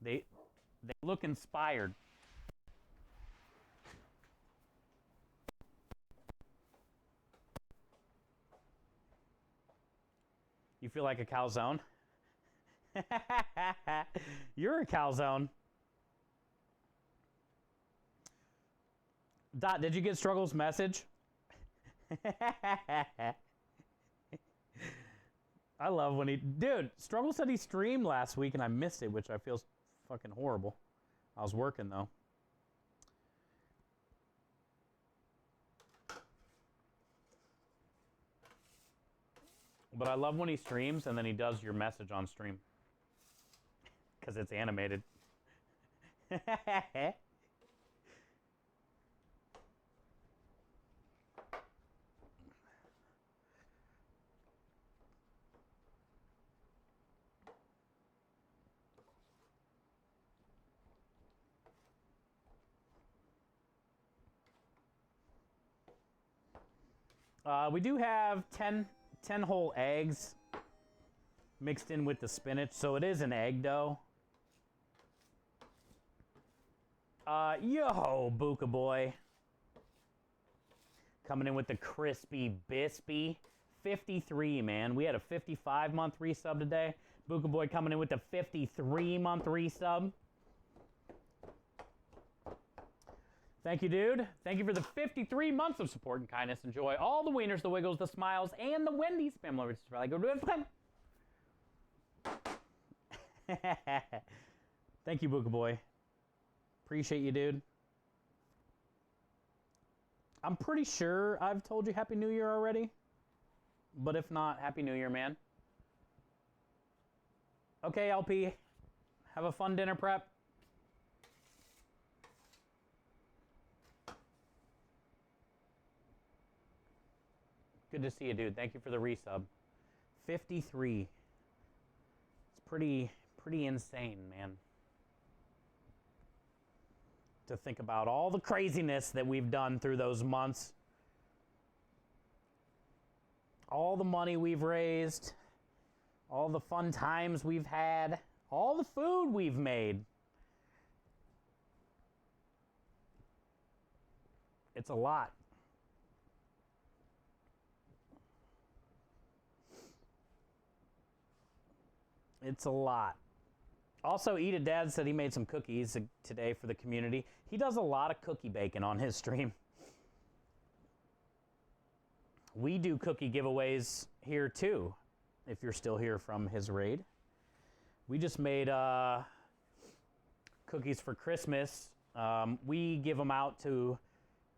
They look inspired. You feel like a calzone? You're a calzone. Dot, did you get Struggle's message? I love when he... Dude, Struggle said he streamed last week and I missed it, which I feel fucking horrible. I was working, though. But I love when he streams and then he does your message on stream. Because it's animated. We do have 10 whole eggs mixed in with the spinach, so it is an egg dough. Yo, Buka Boy. Coming in with the crispy bispy. 53, man. We had a 55-month resub today. Buka Boy coming in with the 53-month resub. Thank you, dude. Thank you for the 53 months of support and kindness and joy. All the wieners, the wiggles, the smiles, and the Wendy's. Spam lovers. Probably go do it. Thank you, Buka Boy. Appreciate you, dude. I'm pretty sure I've told you Happy New Year already. But if not, Happy New Year, man. Okay, LP. Have a fun dinner prep. Good to see you, dude. Thank you for the resub. 53. It's pretty insane, man. To think about all the craziness that we've done through those months. All the money we've raised. All the fun times we've had. All the food we've made. It's a lot. It's a lot. Also, Eat It Dad said he made some cookies today for the community. He does a lot of cookie baking on his stream. We do cookie giveaways here too, if you're still here from his raid. We just made cookies for Christmas. We give them out to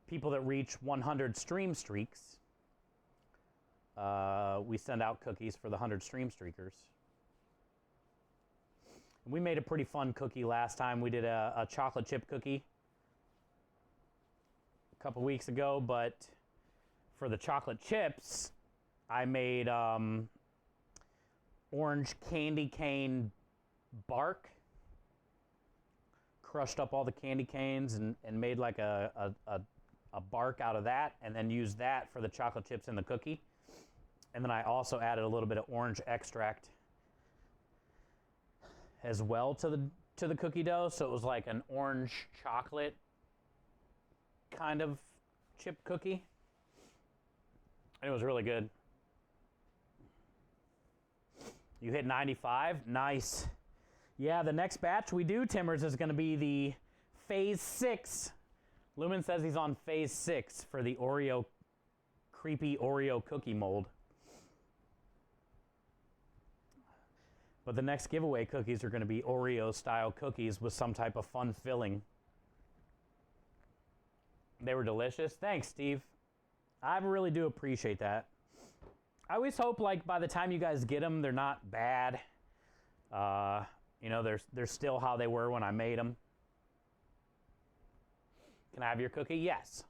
people that reach 100 stream streaks. We send out cookies for the 100 stream streakers. We made a pretty fun cookie last time. We did a chocolate chip cookie a couple weeks ago, but for the chocolate chips, I made orange candy cane bark. Crushed up all the candy canes and made like a bark out of that, and then used that for the chocolate chips in the cookie. And then I also added a little bit of orange extract as well to the cookie dough, so it was like an orange chocolate kind of chip cookie. And it was really good. You hit 95? Nice. Yeah, the next batch we do, Timbers, is going to be the Phase 6. Lumen says he's on Phase 6 for the creepy Oreo cookie mold. But the next giveaway cookies are going to be Oreo-style cookies with some type of fun filling. They were delicious. Thanks, Steve. I really do appreciate that. I always hope, like, by the time you guys get them, they're not bad. You know, they're still how they were when I made them. Can I have your cookie? Yes.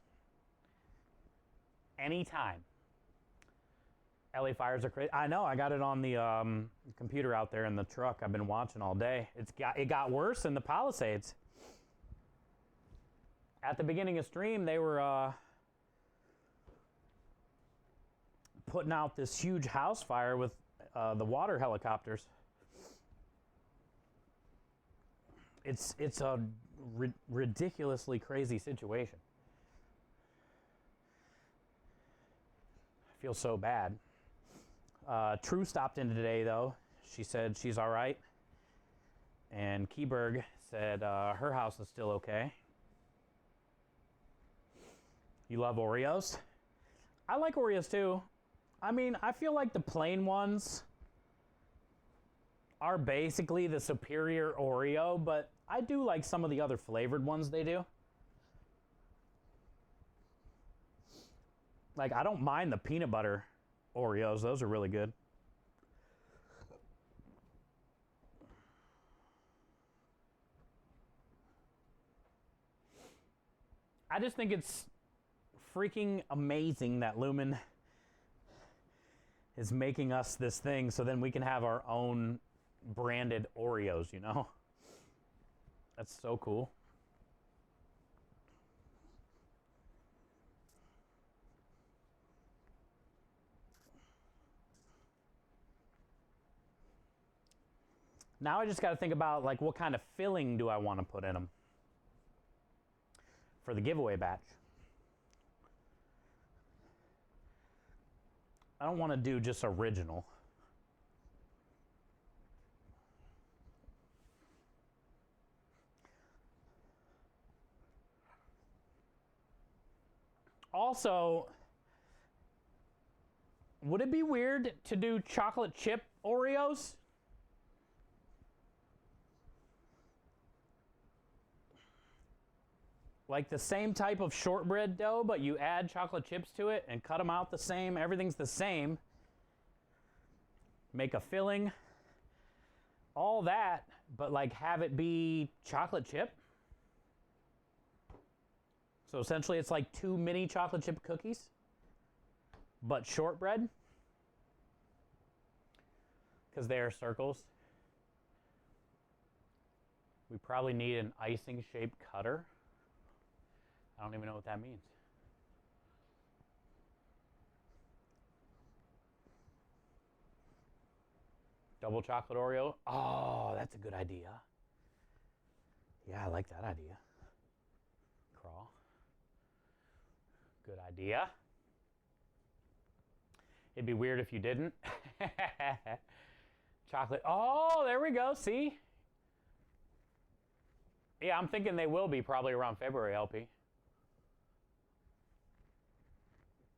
Anytime. LA fires are crazy. I know. I got it on the computer out there in the truck. I've been watching all day. It got worse in the Palisades. At the beginning of stream, they were putting out this huge house fire with the water helicopters. It's a ridiculously crazy situation. I feel so bad. True stopped in today, though. She said she's all right. And Keyberg said her house is still okay. You love Oreos? I like Oreos, too. I mean, I feel like the plain ones are basically the superior Oreo, but I do like some of the other flavored ones they do. Like, I don't mind the peanut butter Oreos. Those are really good. I just think it's freaking amazing that Lumen is making us this thing so then we can have our own branded Oreos, you know? That's so cool. Now I just got to think about, like, what kind of filling do I want to put in them for the giveaway batch. I don't want to do just original. Also, would it be weird to do chocolate chip Oreos? Like the same type of shortbread dough, but you add chocolate chips to it and cut them out the same. Everything's the same. Make a filling. All that, but like have it be chocolate chip. So essentially it's like 2 mini chocolate chip cookies, but shortbread. Because they are circles. We probably need an icing shaped cutter. I don't even know what that means. Double chocolate Oreo. Oh, that's a good idea. Yeah, I like that idea. Crawl. Good idea. It'd be weird if you didn't. Chocolate. Oh, there we go. See? Yeah, I'm thinking they will be probably around February, LP.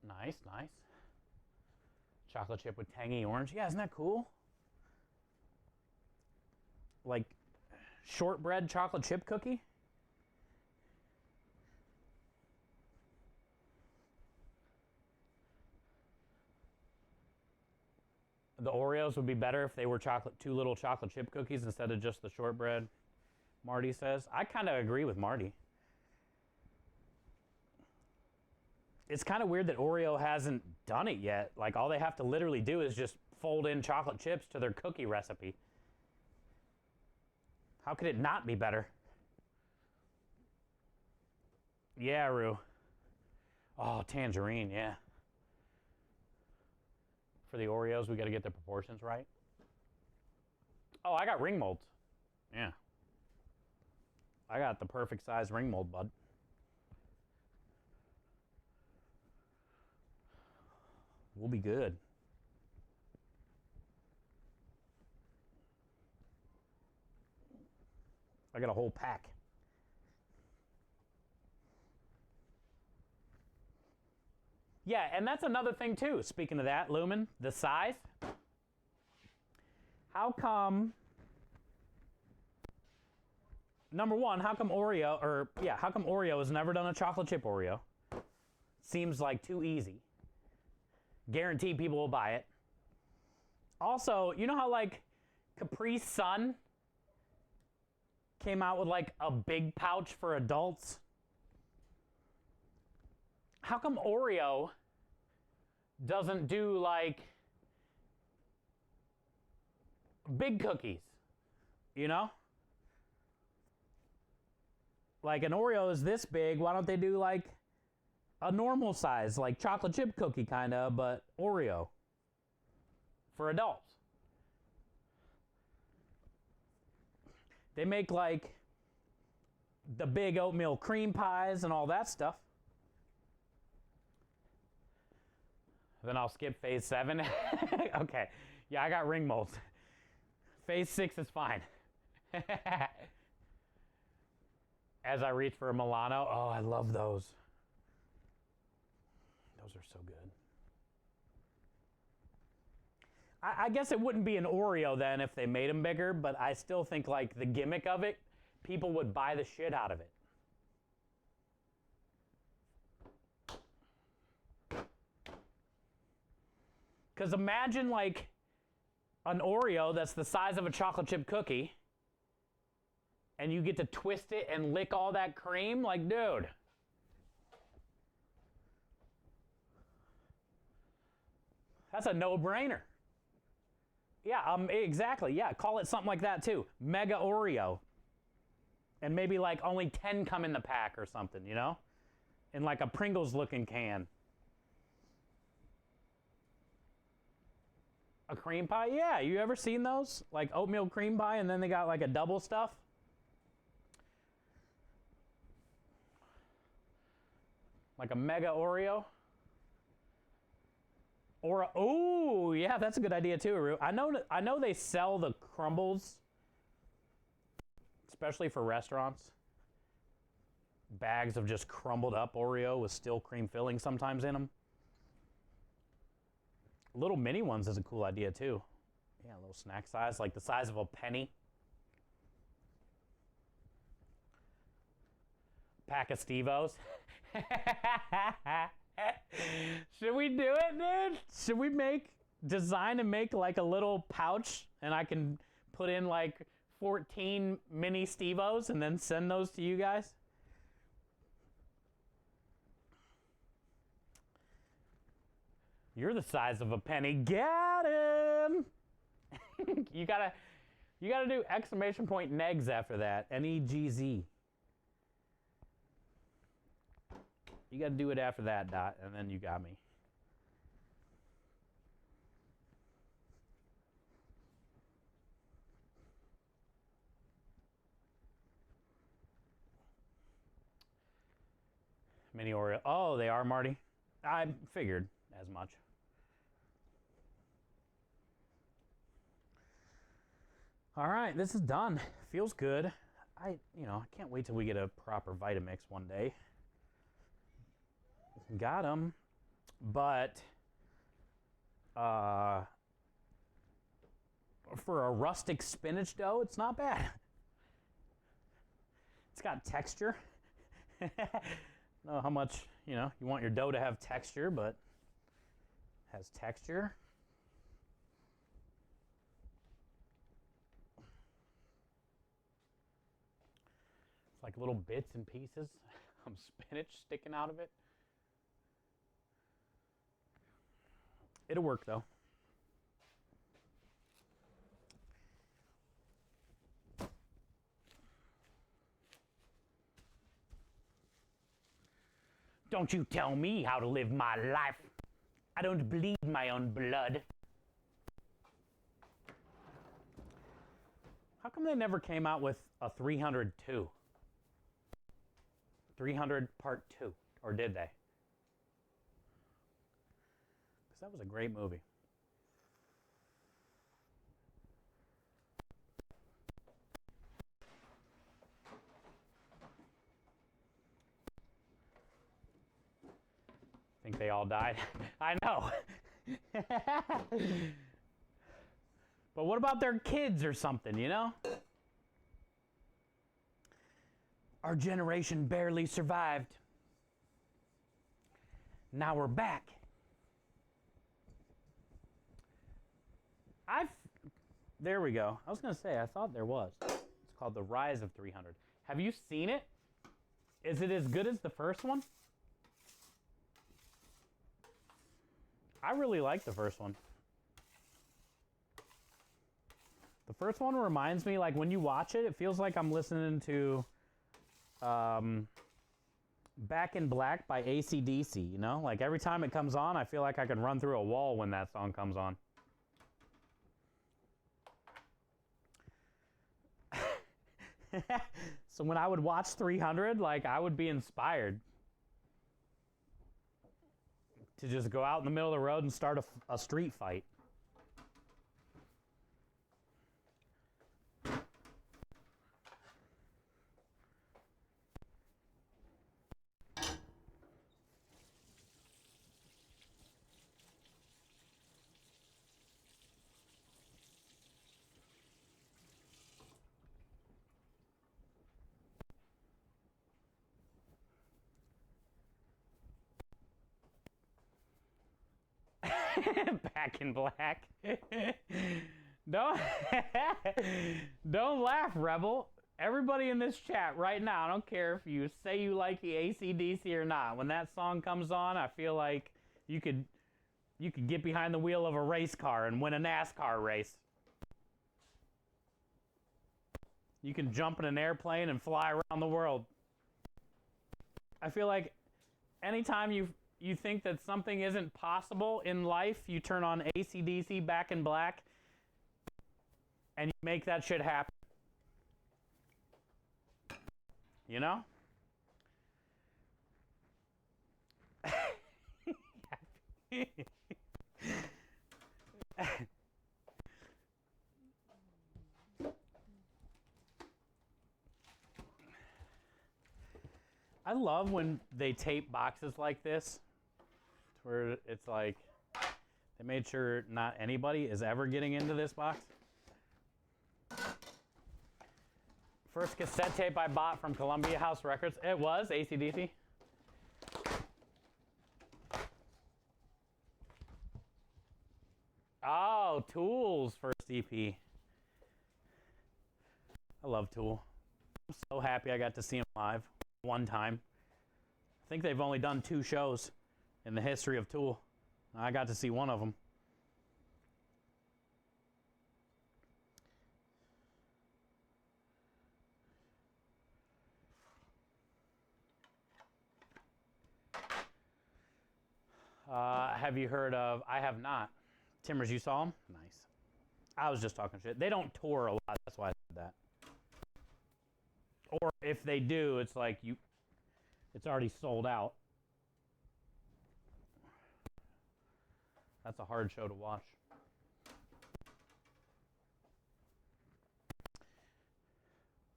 Nice, nice. Chocolate chip with tangy orange. Yeah, isn't that cool? Like shortbread chocolate chip cookie. The Oreos would be better if they were 2 little chocolate chip cookies instead of just the shortbread, Marty says. I kind of agree with Marty. It's kind of weird that Oreo hasn't done it yet. Like, all they have to literally do is just fold in chocolate chips to their cookie recipe. How could it not be better? Yeah, Rue. Oh, tangerine, yeah. For the Oreos, we got to get the proportions right. Oh, I got ring molds. Yeah. I got the perfect size ring mold, bud. We'll be good. I got a whole pack. Yeah, and that's another thing too. Speaking of that, Lumen, the size. How come, number one, how come Oreo has never done a chocolate chip Oreo? Seems like too easy. Guaranteed people will buy it. Also, you know how like Capri Sun came out with like a big pouch for adults? How come Oreo doesn't do like big cookies, you know? Like an Oreo is this big, why don't they do like a normal size, like chocolate chip cookie kind of, but Oreo for adults? They make like the big oatmeal cream pies and all that stuff. Then I'll skip phase 7. Okay, yeah, I got ring molds. Phase 6 is fine. As I reach for a Milano, oh, I love those. Those are so good. I guess it wouldn't be an Oreo then if they made them bigger, but I still think like the gimmick of it, people would buy the shit out of it. Because imagine like an Oreo that's the size of a chocolate chip cookie, and you get to twist it and lick all that cream. Like, dude. That's a no-brainer. Yeah, exactly. Yeah, call it something like that too. Mega Oreo. And maybe like only 10 come in the pack or something, you know? In like a Pringles-looking can. A cream pie? Yeah, you ever seen those? Like oatmeal cream pie and then they got like a double stuff? Like a mega Oreo? Or oh, yeah, that's a good idea too, Aru. I know they sell the crumbles, especially for restaurants. Bags of just crumbled up Oreo with still cream filling sometimes in them. Little mini ones is a cool idea too. Yeah, a little snack size, like the size of a penny. Pack of Steve-O's. Should we do it, dude? Should we design and make like a little pouch and I can put in like 14 mini Steve-O's and then send those to you guys? You're the size of a penny. Get him! You gotta do exclamation point negs after that. N-E-G-Z. You gotta do it after that, Dot, and then you got me. Mini Oreo. Oh, they are, Marty. I figured as much. All right, this is done. Feels good. I can't wait till we get a proper Vitamix one day. Got them, but for a rustic spinach dough, it's not bad. It's got texture. I don't know how much, you want your dough to have texture, but it has texture. It's like little bits and pieces of spinach sticking out of it. It'll work though. Don't you tell me how to live my life. I don't bleed my own blood. How come they never came out with a 302? 300 Part 2, or did they? That was a great movie. Think they all died? I know. But what about their kids or something, you know? Our generation barely survived. Now we're back. There we go. I was going to say, I thought there was. It's called The Rise of 300. Have you seen it? Is it as good as the first one? I really like the first one. The first one reminds me, like, when you watch it, it feels like I'm listening to Back in Black by AC/DC, you know? Like, every time it comes on, I feel like I can run through a wall when that song comes on. So when I would watch 300, like, I would be inspired to just go out in the middle of the road and start a street fight. Back in Black. Don't don't laugh, Rebel. Everybody in this chat right now, I don't care if you say you like the AC/DC or not. When that song comes on, I feel like you could get behind the wheel of a race car and win a NASCAR race. You can jump in an airplane and fly around the world. I feel like anytime you think that something isn't possible in life, you turn on AC/DC Back in Black and you make that shit happen. You know? I love when they tape boxes like this, where it's like they made sure not anybody is ever getting into this box. First cassette tape I bought from Columbia House Records, it was AC/DC. Oh, Tool's first EP. I love Tool. I'm so happy I got to see him live one time. I think they've only done 2 shows in the history of Tool. I got to see one of them. Have you heard of, I have not. Timbers, you saw him? Nice. I was just talking shit. They don't tour a lot, that's why I said that. Or if they do, it's like it's already sold out. That's a hard show to watch.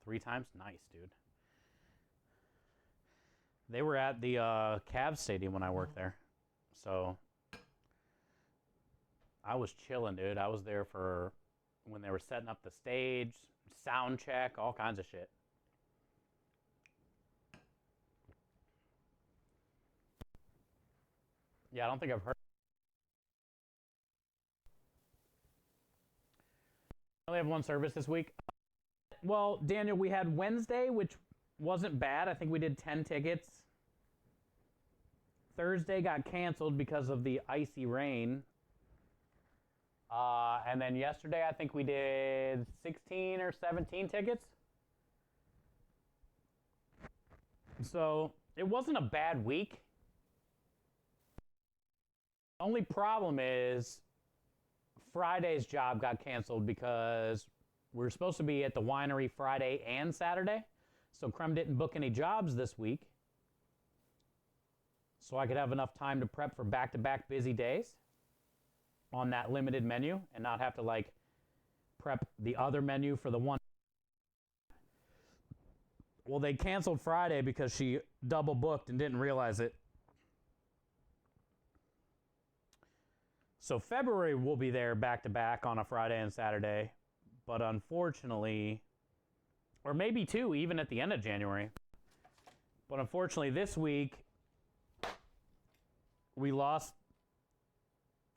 Three times? Nice, dude. They were at the Cavs Stadium when I worked there. So I was chilling, dude. I was there for when they were setting up the stage, sound check, all kinds of shit. Yeah, I don't think I've heard. I only have one service this week. Well, Daniel, we had Wednesday, which wasn't bad. I think we did 10 tickets. Thursday got canceled because of the icy rain. And then yesterday, I think we did 16 or 17 tickets. So it wasn't a bad week. Only problem is Friday's job got canceled because we were supposed to be at the winery Friday and Saturday. So Creme didn't book any jobs this week. So I could have enough time to prep for back-to-back busy days on that limited menu and not have to like prep the other menu for the one. Well, they canceled Friday because she double booked and didn't realize it. So February will be there back to back on a Friday and Saturday, but unfortunately, or maybe two, even at the end of January. But unfortunately, this week we lost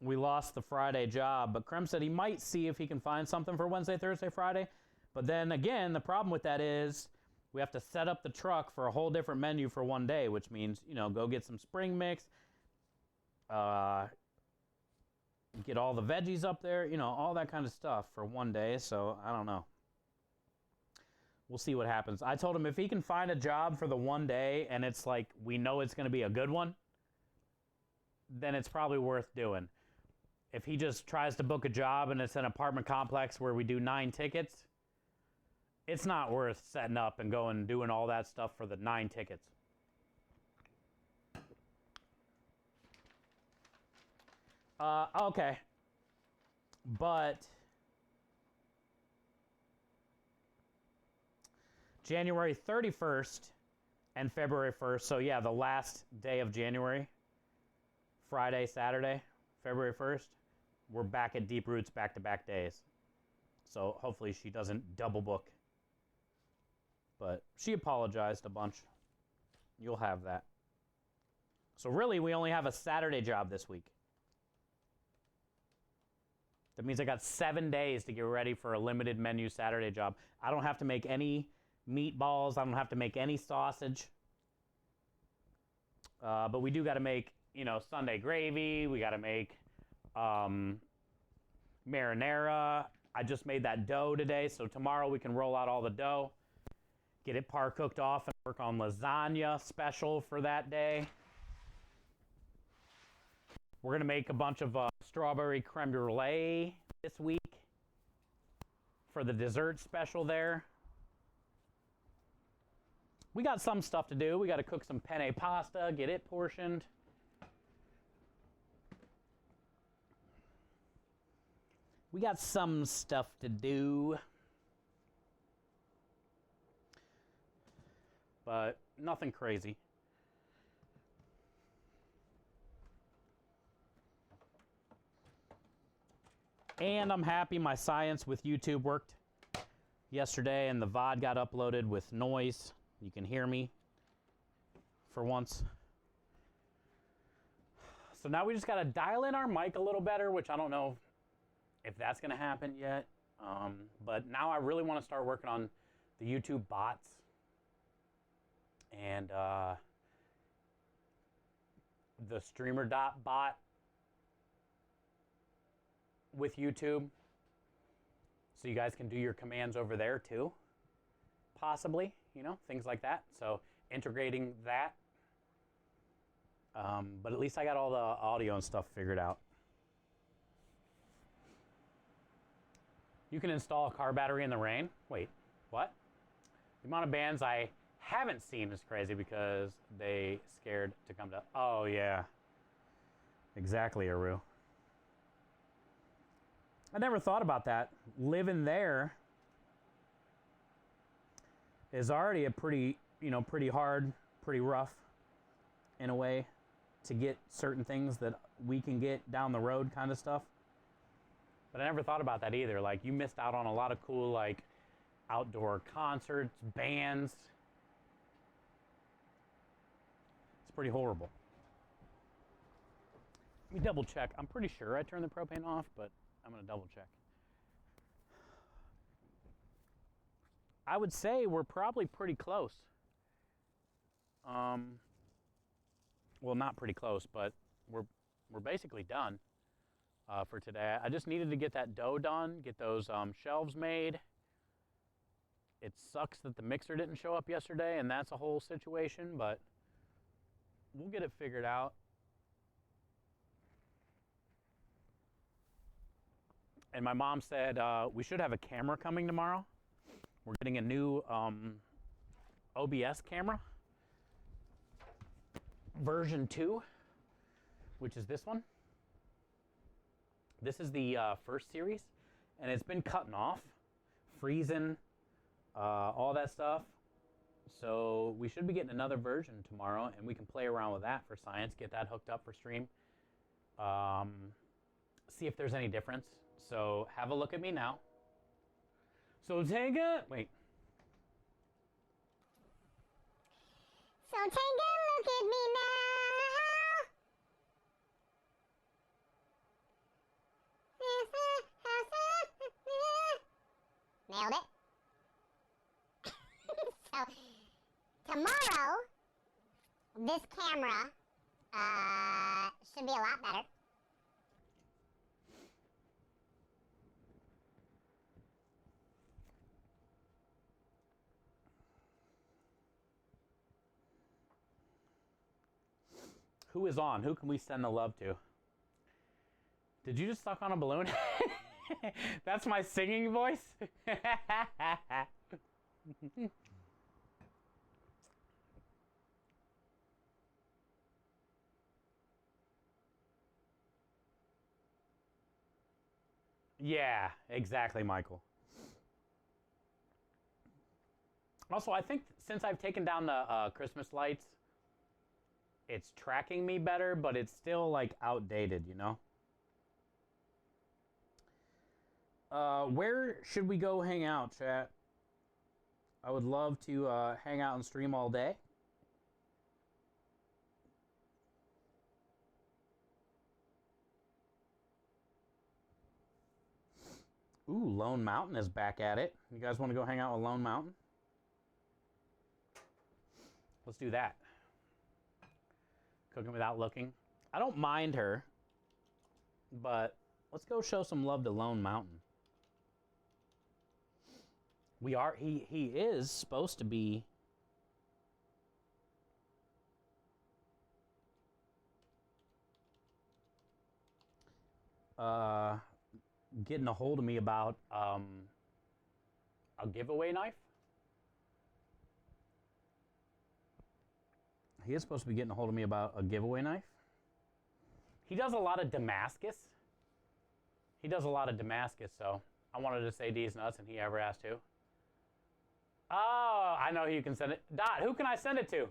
the Friday job. But Krem said he might see if he can find something for Wednesday, Thursday, Friday. But then again, the problem with that is we have to set up the truck for a whole different menu for one day, which means, go get some spring mix, get all the veggies up there, all that kind of stuff for one day. So I don't know. We'll see what happens. I told him if he can find a job for the one day and it's like we know it's going to be a good one, then it's probably worth doing. If he just tries to book a job and it's an apartment complex where we do 9 tickets, it's not worth setting up and going and doing all that stuff for the 9 tickets. Okay. But January 31st and February 1st, so yeah, the last day of January, Friday, Saturday, February 1st, we're back at Deep Roots back-to-back days. So hopefully she doesn't double book. But she apologized a bunch. You'll have that. So really, we only have a Saturday job this week. That means I got 7 days to get ready for a limited menu Saturday job. I don't have to make any meatballs. I don't have to make any sausage. But we do got to make, Sunday gravy. We got to make marinara. I just made that dough today, so tomorrow we can roll out all the dough, get it par cooked off, and work on lasagna special for that day. We're going to make a bunch of strawberry creme brulee this week for the dessert special there. We got some stuff to do. We got to cook some penne pasta, get it portioned. We got some stuff to do. But nothing crazy. And I'm happy my science with YouTube worked yesterday and the VOD got uploaded with noise. You can hear me for once. So now we just got to dial in our mic a little better, which I don't know if that's going to happen yet. But now I really want to start working on the YouTube bots. And the streamer.bot with YouTube. So you guys can do your commands over there too. Possibly, things like that. So integrating that. But at least I got all the audio and stuff figured out. You can install a car battery in the rain. Wait, what? The amount of bands I haven't seen is crazy because they scared to come to. Oh, yeah. Exactly, Aru. I never thought about that. Living there is already a pretty hard, pretty rough in a way to get certain things that we can get down the road kind of stuff. But I never thought about that either. Like, you missed out on a lot of cool, like, outdoor concerts, bands. It's pretty horrible. Let me double check. I'm pretty sure I turned the propane off, but I'm going to double check. I would say we're probably pretty close. Well, not pretty close, but we're basically done for today. I just needed to get that dough done, get those shelves made. It sucks that the mixer didn't show up yesterday, and that's a whole situation, but we'll get it figured out. And my mom said we should have a camera coming tomorrow. We're getting a new OBS camera, version 2, which is this one. This is the first series, and it's been cutting off, freezing, all that stuff. So we should be getting another version tomorrow, and we can play around with that for science, get that hooked up for stream. see if there's any difference. So have a look at me now. So take a, wait. So take a look at me now. Nailed it. So tomorrow, this camera should be a lot better. Who is on? Who can we send the love to? Did you just suck on a balloon? That's my singing voice? Yeah, exactly, Michael. Also, I think since I've taken down the Christmas lights, it's tracking me better, but it's still like outdated, you know? Where should we go hang out, chat? I would love to hang out and stream all day. Ooh, Lone Mountain is back at it. You guys want to go hang out with Lone Mountain? Let's do that. Cooking without looking. I don't mind her, but let's go show some love to Lone Mountain. He is supposed to be getting a hold of me about a giveaway knife. He is supposed to be getting a hold of me about a giveaway knife. He does a lot of Damascus. So I wanted to say D's nuts, and he ever asked to. Oh, I know who you can send it. Dot, who can I send it to?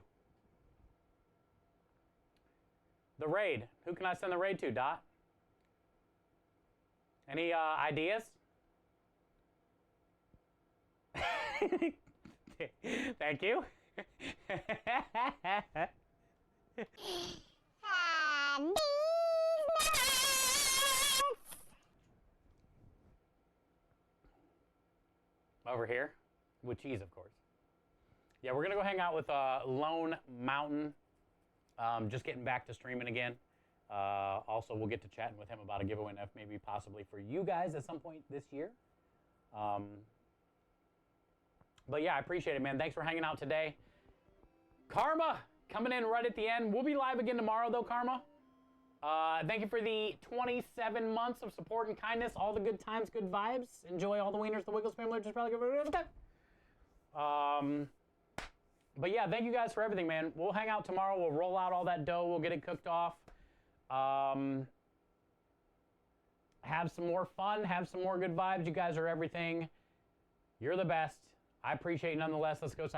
The raid. Who can I send the raid to, Dot? Any ideas? Thank you. Over here, with cheese, of course. Yeah, we're gonna go hang out with Lone Mountain. Just getting back to streaming again. Also, we'll get to chatting with him about a giveaway knife, maybe possibly for you guys at some point this year. But yeah, I appreciate it, man. Thanks for hanging out today. Karma coming in right at the end. We'll be live again tomorrow, though, Karma. Thank you for the 27 months of support and kindness. All the good times, good vibes. Enjoy all the wieners, the Wiggles family. Just probably give it but yeah, thank you guys for everything, man. We'll hang out tomorrow. We'll roll out all that dough. We'll get it cooked off. Have some more fun. Have some more good vibes. You guys are everything. You're the best. I appreciate you nonetheless. Let's go.